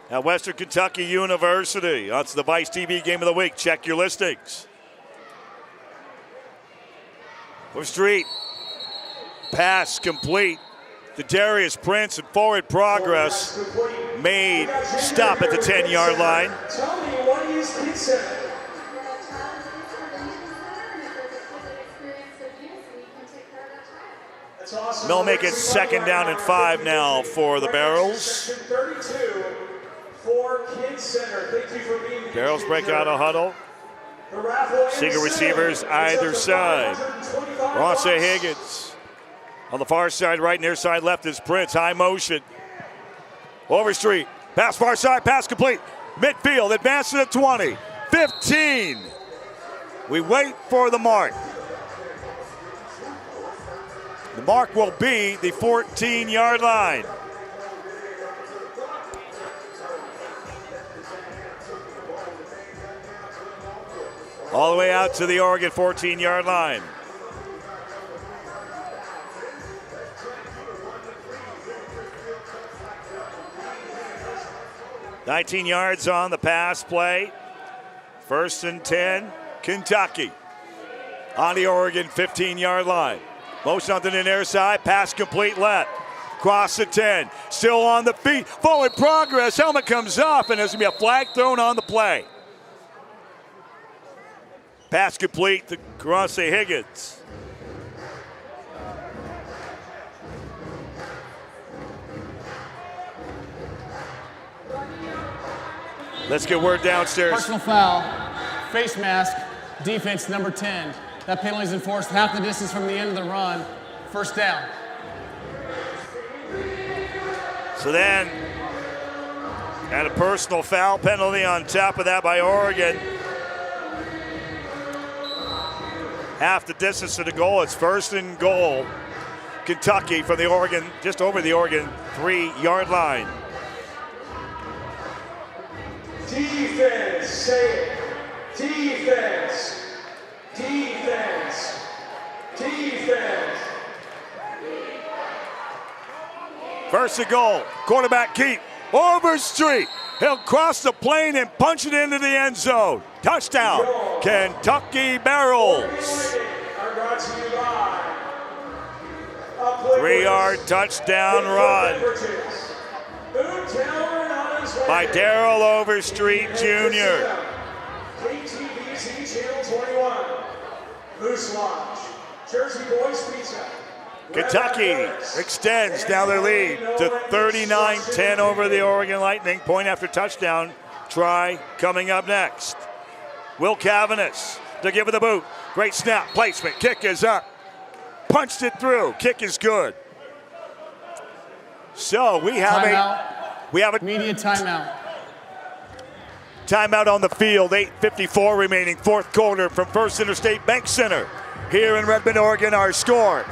at Western Kentucky University. That's the Vice TV Game of the Week. Check your listings. Street. Pass complete. The Darius Prince in forward progress made stop at the 10-yard line. Tell me what is Kid Center? They'll make it 2nd down and 5 now for the Barrels. Section 32 for Kid Center. Thank you for being here. Barrels break out a huddle. Single receivers either side. Rossi Higgins on the far side, right, near side left is Prince. High motion. Overstreet. Pass far side, pass complete. Midfield, advancing at 20. 15. We wait for the mark. The mark will be the 14-yard line. All the way out to the Oregon 14-yard line. $19 yards on the pass play. 1st and 10, Kentucky. On the Oregon 15-yard line. Motion on the near side, pass complete left. Cross the 10, still on the feet. Forward progress, helmet comes off, and there's going to be a flag thrown on the play. Pass complete to Rossi Higgins. Let's get word downstairs. Personal foul, face mask, defense number 10. That penalty is enforced half the distance from the end of the run. 1st down. So then, and a personal foul penalty on top of that by Oregon. Half the distance to the goal. It's 1st and goal. Kentucky from the Oregon, just over the Oregon 3-yard line. Defense, say it. Defense. Defense. Defense. 1st and goal. Quarterback keep. Overstreet. He'll cross the plane and punch it into the end zone. Touchdown, Kentucky Barrels. 3-yard touchdown run by Darrell Overstreet Jr. KTVZ Channel 21. Moose Lodge. Jersey Boys Pizza. Kentucky extends now their lead to 39-10 over the Oregon Lightning. Point after touchdown try coming up next. Will Cavanis to give it the boot. Great snap, placement, kick is up. Punched it through, kick is good. So we have a media timeout. Timeout on the field, 8:54 remaining, 4th quarter from First Interstate Bank Center. Here in Redmond, Oregon, our score.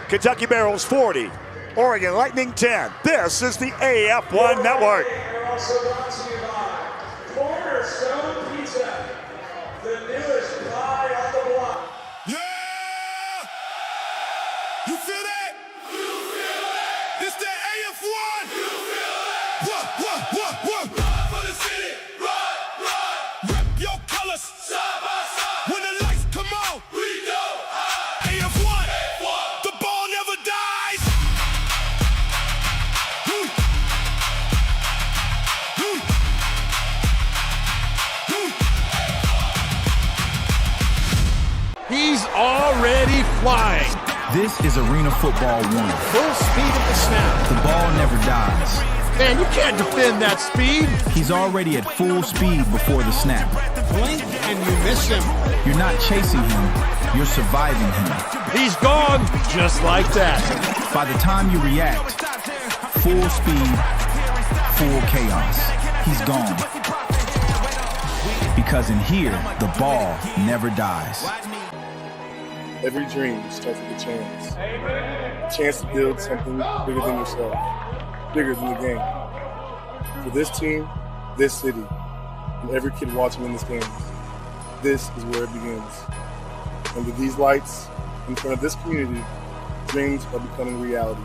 Kentucky Barrels 40, Oregon Lightning 10. This is the AF1 Network. We're also brought to you by Cornerstone Pizza, the newest pie on the block. Yeah! You feel that? You feel that? This the AF1. You feel that? What? Run for the city. Run. Rep your colors. Side by side. When the lights come on, we go high. AF1. The ball never dies. He's already flying. This is Arena Football 1. Full speed at the snap. The ball never dies. Man, you can't defend that speed. He's already at full speed before the snap. Blink and you miss him. You're not chasing him, you're surviving him. He's gone just like that. By the time you react, full speed, full chaos. He's gone. Because in here, the ball never dies. Every dream starts with a chance. A chance to build something bigger than yourself, bigger than the game. For this team, this city, and every kid watching in this game, this is where it begins. Under these lights, in front of this community, dreams are becoming reality.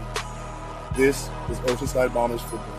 This is Oceanside Bombers football.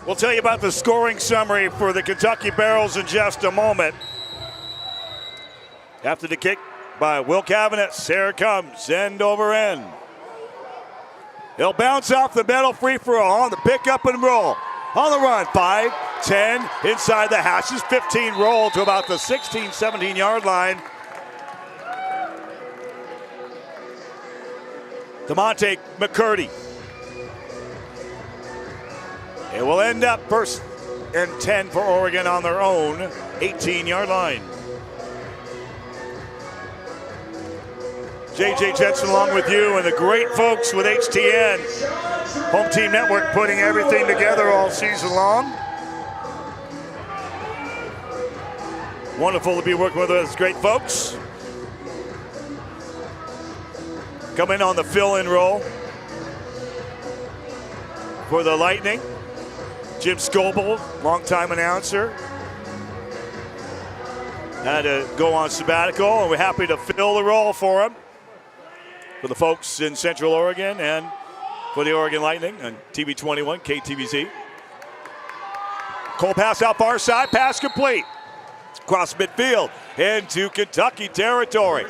We'll tell you about the scoring summary for the Kentucky Barrels in just a moment. After the kick by Will Cavaniss, here it comes, end over end. He'll bounce off the middle, free for all on the pick up and roll. On the run, 5, 10, inside the hashes, 15 roll to about the 16, 17-yard line. DeMonte McCurdy. It will end up first and 10 for Oregon on their own 18-yard line. JJ Jensen along with you and the great folks with HTN. Home Team Network putting everything together all season long. Wonderful to be working with those great folks. Coming on the fill-in role for the Lightning. Jim Scoble, longtime announcer, had to go on sabbatical, and we're happy to fill the role for him, for the folks in Central Oregon and for the Oregon Lightning on TV 21, KTVZ. Cole pass out far side, pass complete. Across midfield into Kentucky territory.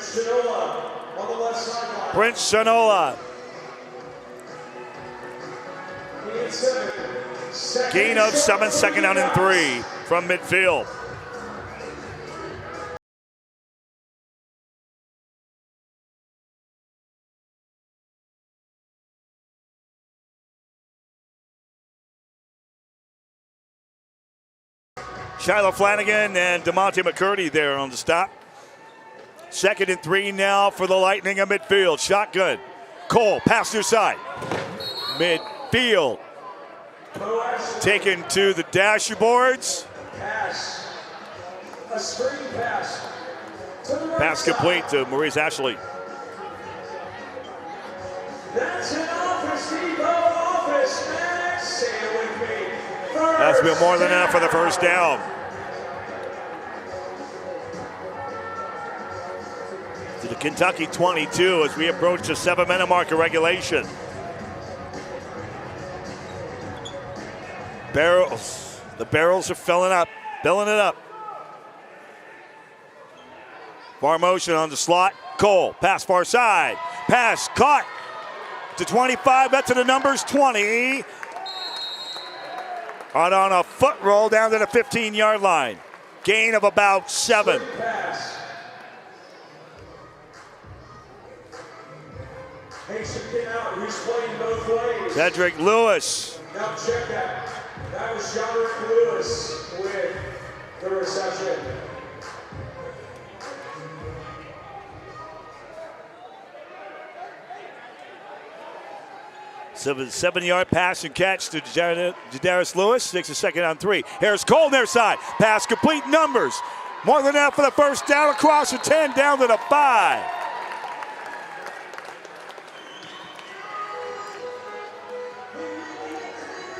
Prince Sonola. Gain of 7, second down and 3 from midfield. Shiloh Flanagan and DeMonte McCurdy there on the stop. 2nd and 3 now for the Lightning at midfield. Shotgun. Cole, pass near side. Midfield. Taken to the dashboards. Pass. A screen pass. Pass complete to Maurice Ashley. That's an office depot office, man. Say it with me. That's been more than enough for the first down. To the Kentucky 22 as we approach the 7-minute mark of regulation. Barrels. The barrels are filling it up. Far motion on the slot. Cole, pass far side. Pass caught to 25. That's to the numbers 20. On a foot roll down to the 15-yard line. Gain of about 7. Cedric Lewis. Now check that. That was Cedric Lewis with the reception. Seven-yard pass and catch to Jadarius Lewis. Takes a 2nd on 3. Here's Cole near side. Pass complete, numbers. More than enough for the first down across the 10 down to the 5.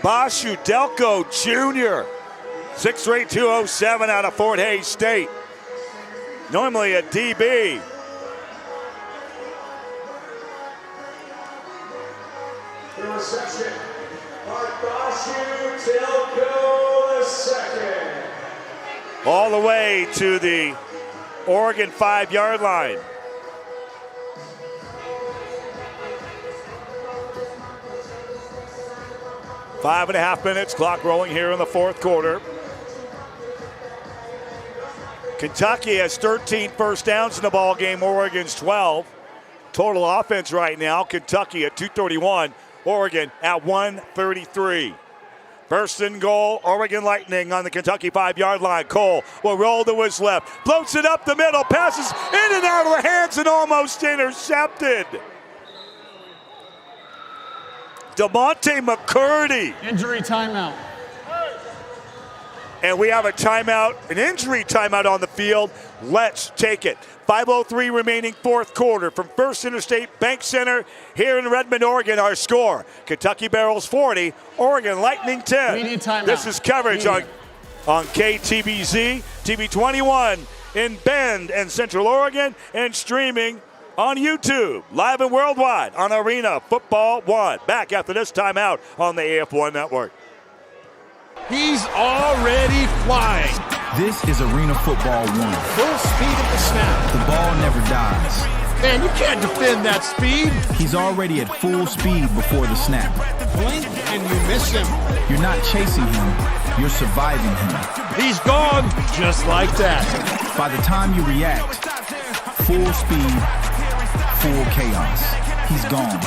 Bosch Udelko Jr., 6'3", 207 out of Fort Hays State. normally a DB. The reception, Barthashu Tilko II. All the way to the Oregon 5-yard line. Five and a half minutes, clock rolling here in the fourth quarter. Kentucky has 13 first downs in the ball game. Oregon's 12. Total offense right now, Kentucky at 231, Oregon at 133. First and goal, Oregon Lightning on the Kentucky 5-yard line. Cole will roll to his left, floats it up the middle, passes in and out of the hands and almost intercepted. DeMonte McCurdy. Injury timeout. And we have a timeout, an injury timeout on the field. Let's take it. 5:03 remaining fourth quarter from First Interstate Bank Center here in Redmond, Oregon. Our score, Kentucky Barrels 40, Oregon Lightning 10. Media timeout. This is coverage on KTBZ, TV 21 in Bend and Central Oregon, and streaming on YouTube, live and worldwide on Arena Football 1. Back after this timeout on the AF1 network. He's already flying. This is Arena Football 1. Full speed at the snap. The ball never dies. Man, you can't defend that speed. He's already at full speed before the snap. Blink and you miss him. You're not chasing him, you're surviving him. He's gone just like that. By the time you react, full speed, full chaos. He's gone.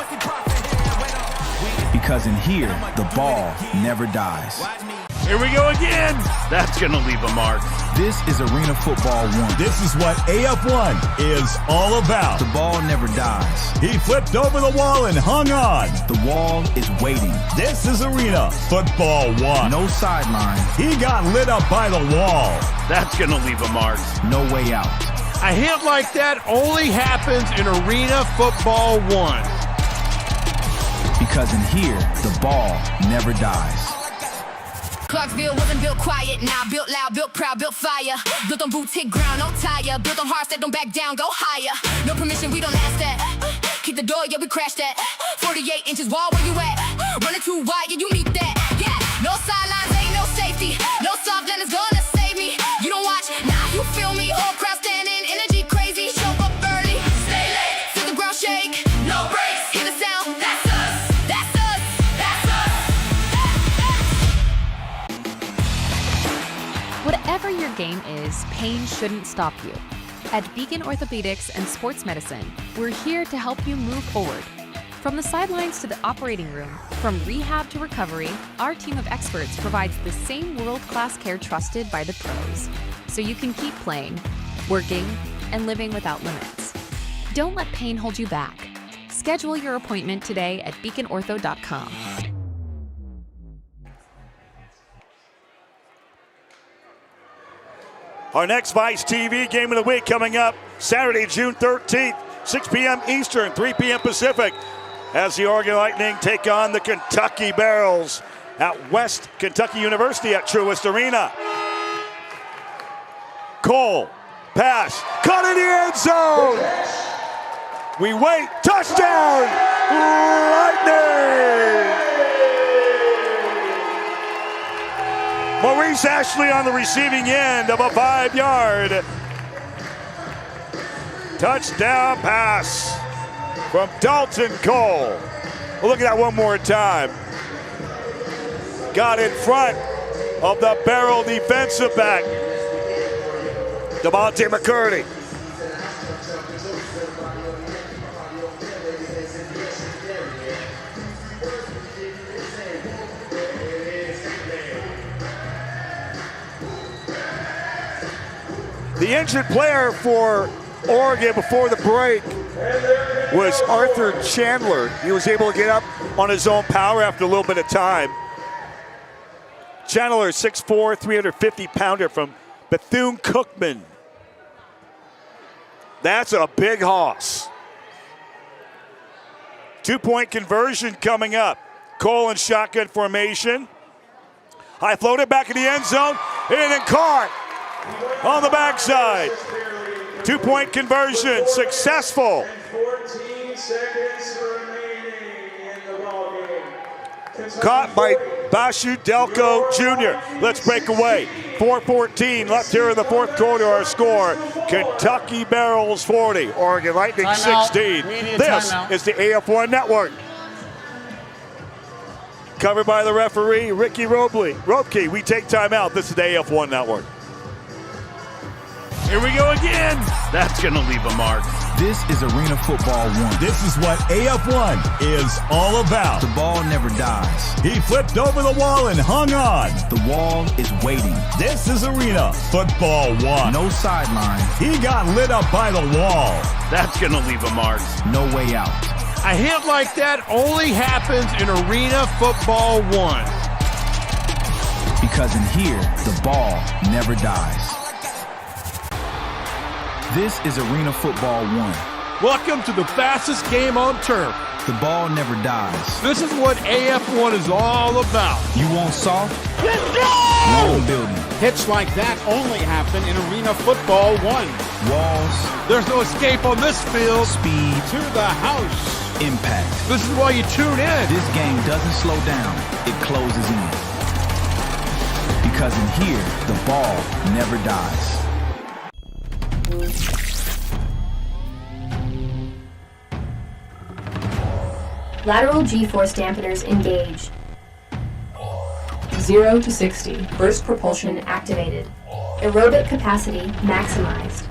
Because in here, the ball never dies. Here we go again. That's going to leave a mark. This is Arena Football 1. This is what AF1 is all about. The ball never dies. He flipped over the wall and hung on. The wall is waiting. This is Arena Football 1. No sideline. He got lit up by the wall. That's going to leave a mark. No way out. A hit like that only happens in Arena Football 1. Because in here, the ball never dies. Clarksville wasn't built quiet, now built loud, built proud, built fire. Built on boutique ground, no tire. Built on hearts that don't back down, go higher. No permission, we don't ask that. Keep the door, yeah, we crash that. 48 inches wall, where you at? Running too wide, yeah, you meet that. Yeah, no sidelines, ain't no safety. No soft land is gonna save me. You don't watch, nah, you feel me. Whole crowd standing, energy crazy. Show up early, stay late, feel the ground shake. No breaks, hear the sound, that's us. That's us, that's us. Whatever your game is, pain shouldn't stop you. At Beacon Orthopedics and Sports Medicine, we're here to help you move forward. From the sidelines to the operating room, from rehab to recovery, our team of experts provides the same world-class care trusted by the pros, so you can keep playing, working, and living without limits. Don't let pain hold you back. Schedule your appointment today at beaconortho.com. Our next Vice TV game of the week coming up Saturday, June 13th, 6 p.m. Eastern, 3 p.m. Pacific, as the Oregon Lightning take on the Kentucky Barrels at West Kentucky University at Truist Arena. Cole, pass, caught in the end zone. We wait, touchdown, Lightning! Maurice Ashley on the receiving end of a 5-yard touchdown pass from Dalton Cole. We'll look at that one more time. Got in front of the Barrel defensive back, DeMonte McCurdy. The injured player for Oregon before the break was Arthur Chandler. He was able to get up on his own power after a little bit of time. Chandler, 6'4", 350-pounder from Bethune-Cookman. That's a big hoss. 2-point conversion coming up. Cole in shotgun formation. High floated back in the end zone. In and caught on the backside. 2-point conversion, successful. 14 seconds remaining in the ballgame. Caught by Bashu Delco Jr. Let's break away. 4:14 left here in the fourth quarter. Our score, Kentucky Barrels 40, Oregon Lightning Timeout. 16. Immediate This timeout. is the AF1 Network. Covered by the referee, Ricky Robke. We take timeout. This is the AF1 Network. Here we go again. That's going to leave a mark. This is Arena Football 1. This is what AF1 is all about. The ball never dies. He flipped over the wall and hung on. The wall is waiting. This is Arena Football 1. No sideline. He got lit up by the wall. That's going to leave a mark. No way out. A hit like that only happens in Arena Football 1. Because in here, the ball never dies. This is Arena Football 1. Welcome to the fastest game on turf. The ball never dies. This is what AF1 is all about. You want soft? Let's go! Wrong building. Hits like that only happen in Arena Football 1. Walls. There's no escape on this field. Speed. To the house. Impact. This is why you tune in. This game doesn't slow down. It closes in. Because in here, the ball never dies. Lateral G-force dampeners engaged. 0 to 60. Burst propulsion activated. Aerobic capacity maximized.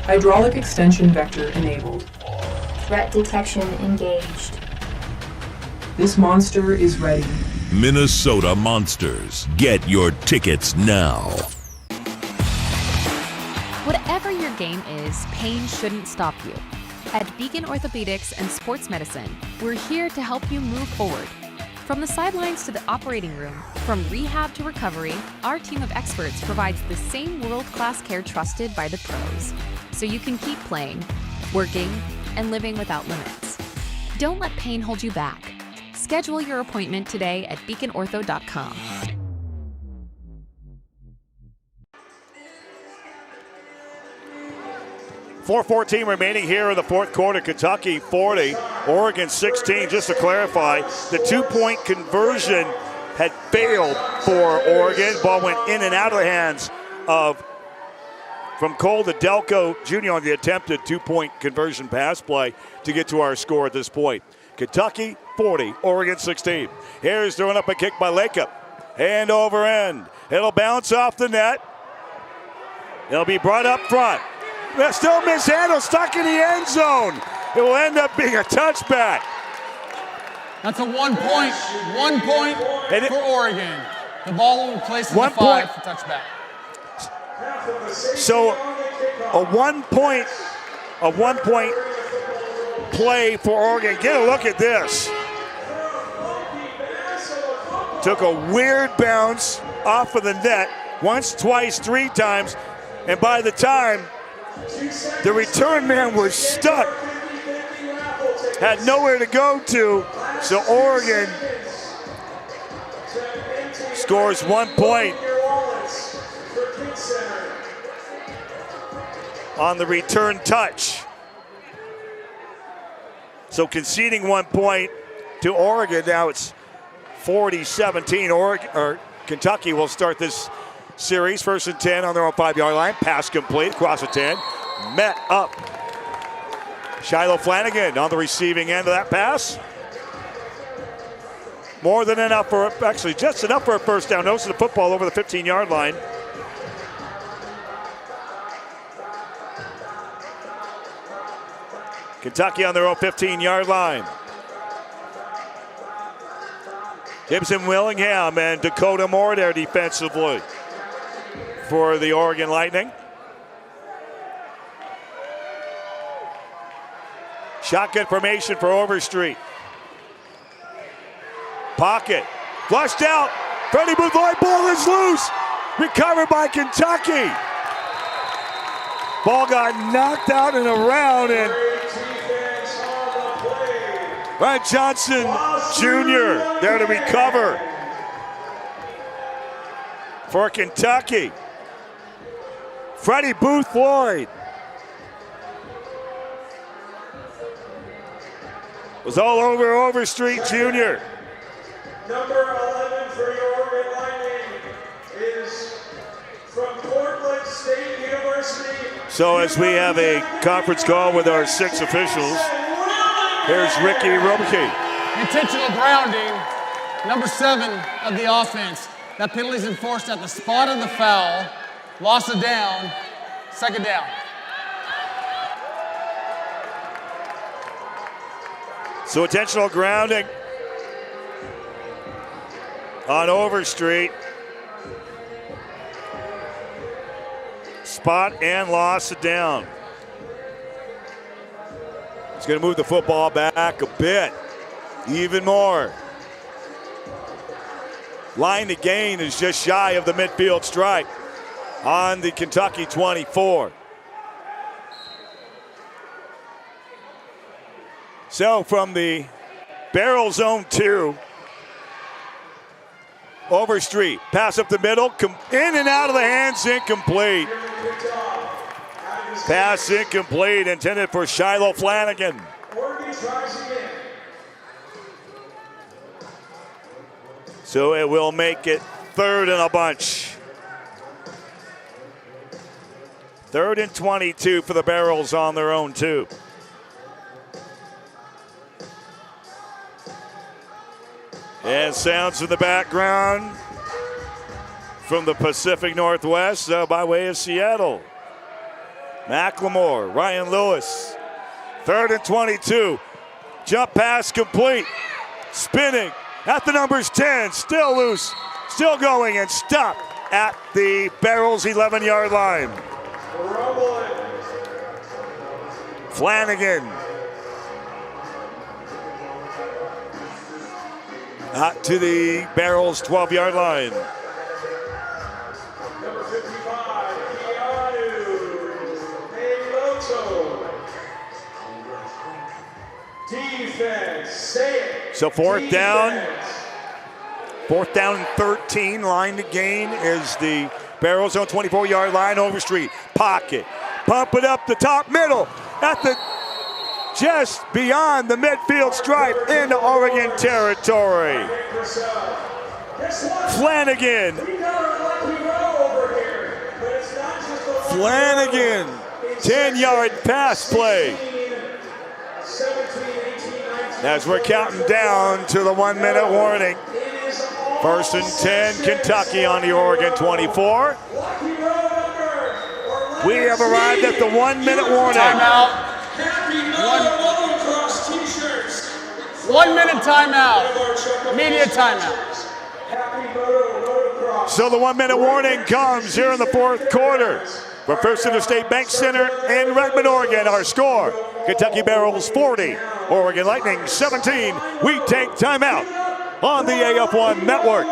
Hydraulic extension vector enabled. Threat detection engaged. This monster is ready. Minnesota Monsters. Get your tickets now. Whatever your game is, pain shouldn't stop you. At Beacon Orthopedics and Sports Medicine, we're here to help you move forward. From the sidelines to the operating room, from rehab to recovery, our team of experts provides the same world-class care trusted by the pros, so you can keep playing, working, and living without limits. Don't let pain hold you back. Schedule your appointment today at beaconortho.com. .414 remaining here in the fourth quarter. Kentucky 40, Oregon 16. Just to clarify, the 2-point conversion had failed for Oregon. Ball went in and out of the hands from Cole to Delco Jr. on the attempted 2-point conversion pass play to get to our score at this point. Kentucky 40, Oregon 16. Here's throwing up a kick by Lakeup. Hand over end. It'll bounce off the net. It'll be brought up front. Still mishandled, stuck in the end zone. It will end up being a touchback. That's a 1 point for Oregon. The ball will be placed in the 5 for touchback. So a one point play for Oregon. Get a look at this. Took a weird bounce off of the net once, twice, 3 times, and by the time the return man was stuck, had nowhere to go to, so Oregon scores 1 point on the return touch. So conceding 1 point to Oregon. Now it's 40-17. Kentucky will start this series. 1st and 10 on their own 5-yard line. Pass complete across the 10. Met up. Shiloh Flanagan on the receiving end of that pass. More than enough just enough for a first down. Nose of the football over the 15-yard line. Kentucky on their own 15-yard line. Gibson Willingham and Dakota Moore there defensively for the Oregon Lightning. Shotgun formation for Overstreet. Pocket. Flushed out. Freddie Bouthroyd, ball is loose. Recovered by Kentucky. Ball got knocked out and around, and Ryan Johnson Jr. there to recover for Kentucky. Freddie Booth Lloyd was all over Overstreet Jr. Number 11 for your Oregon Lightning is from Portland State University. So as we have a conference call with our 6 officials, here's Ricky Robicky. Intentional grounding, number 7 of the offense. That penalty is enforced at the spot of the foul. Loss of down, second down. So intentional grounding on Overstreet. Spot and loss of down. He's going to move the football back a bit, even more. Line to gain is just shy of the midfield stripe on the Kentucky 24. So from the barrel zone 2, Overstreet, pass up the middle, in and out of the hands, incomplete. Pass incomplete, intended for Shiloh Flanagan. So it will make it 3rd and a bunch. 3rd and 22 for the Barrels on their own 2. And sounds in the background from the Pacific Northwest by way of Seattle. McLemore, Ryan Lewis, 3rd and 22. Jump pass complete. Spinning at the numbers 10, still loose, still going, and stopped at the Barrels 11-yard line. Flanagan out to the Barrels 12-yard line. Number 55, Keanu Peloto. Defense, say it. So 4th down. 4th down and 13. Line to gain is the Barrels on 24-yard line. Overstreet, pocket. Pump it up the top middle at the just beyond the midfield stripe into Oregon territory. Flanagan. Flanagan, 10-yard pass play. As we're counting down to the 1-minute warning. 1st and 10, Kentucky on the Oregon 24. We have arrived at the 1-minute warning. Timeout. 1 minute timeout. Media timeout. So the 1-minute warning comes here in the 4th quarter. For First Interstate Bank Center in Redmond, Oregon, our score, Kentucky Barrels 40, Oregon Lightning 17. We take timeout on the AF1 network.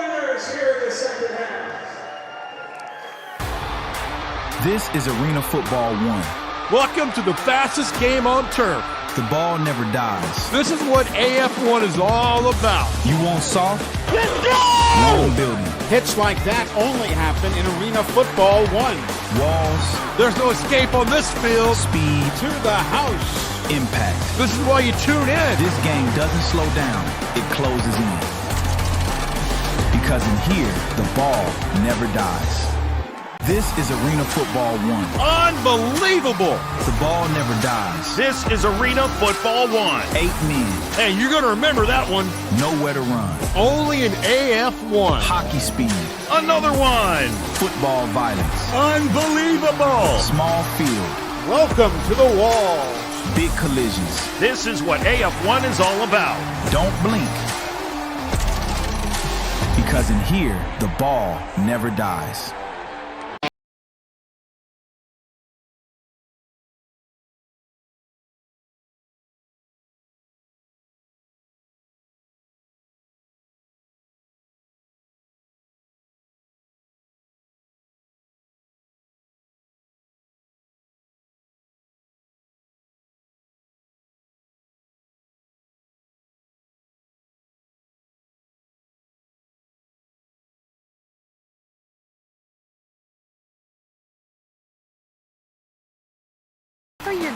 This is Arena Football 1. Welcome to the fastest game on turf. The ball never dies. This is what AF1 is all about. You want soft? Let's go! Wrong building. Hits like that only happen in Arena Football 1. Walls. There's no escape on this field. Speed. To the house. Impact. This is why you tune in. This game doesn't slow down. It closes in. Because in here, the ball never dies. This is Arena Football 1. Unbelievable! The ball never dies. This is Arena Football 1. 8 men. Hey, you're going to remember that one. Nowhere to run. Only in AF1. Hockey speed. Another one. Football violence. Unbelievable. Small field. Welcome to the wall. Big collisions. This is what AF1 is all about. Don't blink. Because in here, the ball never dies.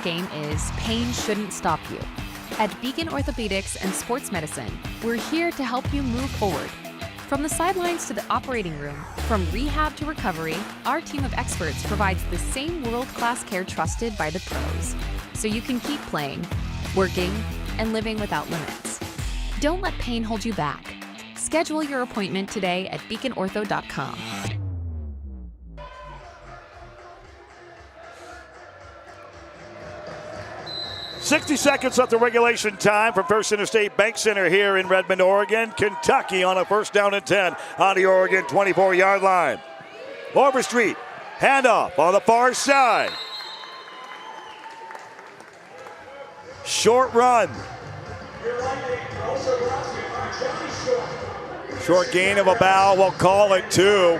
game is pain shouldn't stop you. At Beacon Orthopedics and Sports Medicine, we're here to help you move forward. From the sidelines to the operating room, from rehab to recovery, our team of experts provides the same world-class care trusted by the pros, so you can keep playing, working, and living without limits. Don't let pain hold you back. Schedule your appointment today at beaconortho.com. "60 seconds left of regulation time from First Interstate Bank Center here in Redmond, Oregon. Kentucky on a first down and 10 on the Oregon 24-yard line. Overstreet, handoff on the far side. Short run. Short gain of about, we'll call it 2.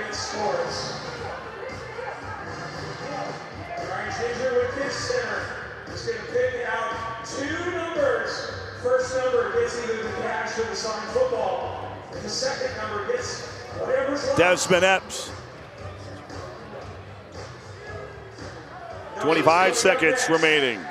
First number gets either the cash or the signed football. And the second number gets whatever's left. Desmond Epps. 25 seconds remaining.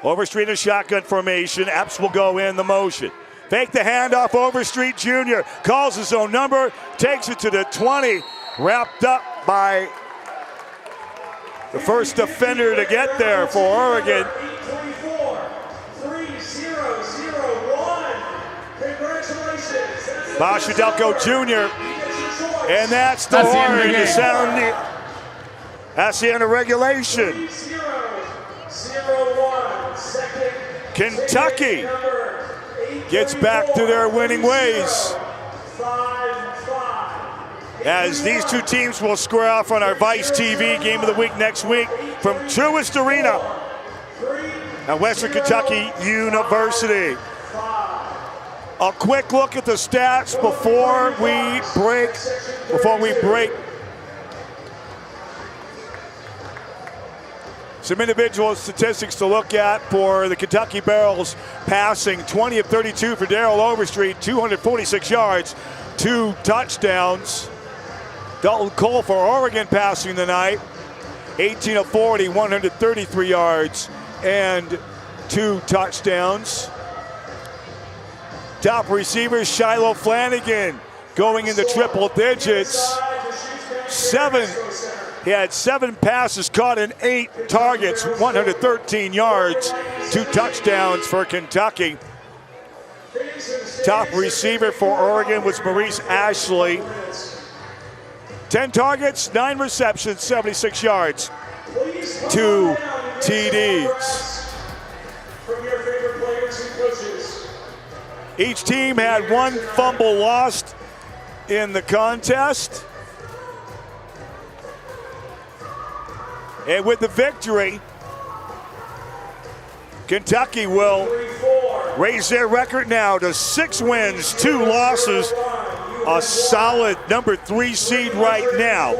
Overstreet in shotgun formation. Epps will go in the motion. Fake the handoff. Overstreet Jr. calls his own number. Takes it to the 20. Wrapped up by the first defender to get there for Oregon. 8:24, 3-0-0-1. Congratulations. Bashadelko Jr. And that's the horn to sound the. That's the end of regulation. 3-0-0-1. Second. Kentucky gets back to their winning ways. 5-5. As these two teams will square off on our Vice TV Game of the Week next week from Truist Arena at Western Kentucky University. A quick look at the stats before we break. Some individual statistics to look at for the Kentucky Barrels passing. 20 of 32 for Darrell Overstreet, 246 yards, 2 touchdowns. Dalton Cole for Oregon passing tonight, 18 of 40, 133 yards and 2 touchdowns. Top receivers, Shiloh Flanagan going into triple digits. He had 7 passes caught in 8 targets, 113 yards, 2 touchdowns for Kentucky. Top receiver for Oregon was Maurice Ashley. 10 targets, 9 receptions, 76 yards, 2 TDs. Each team had 1 fumble lost in the contest. And with the victory, Kentucky will raise their record now to 6 wins, 2 losses. A solid number 3 seed right now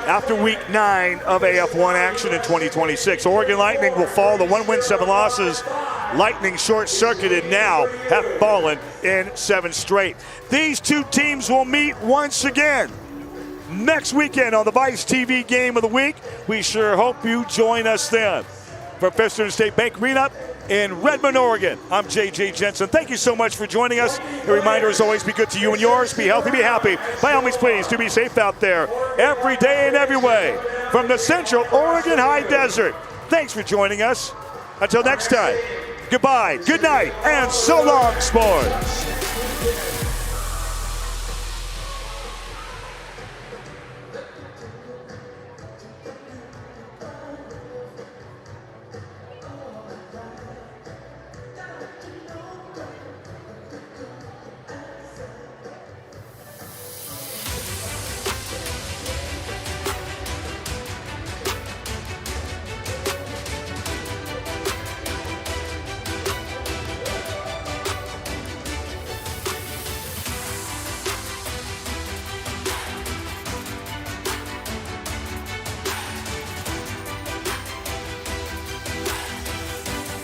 after week 9 of AF1 action in 2026. Oregon Lightning will fall to 1 win, 7 losses. Lightning short-circuited now, have fallen in 7 straight. These two teams will meet once again next weekend on the Vice TV Game of the Week. We sure hope you join us then. For First Interstate Bank Arena in Redmond, Oregon, I'm J.J. Jensen. Thank you so much for joining us. A reminder is always be good to you and yours. Be healthy, be happy. By all means, please, do be safe out there every day and every way. From the Central Oregon High Desert, thanks for joining us. Until next time, goodbye, good night, and so long, sports.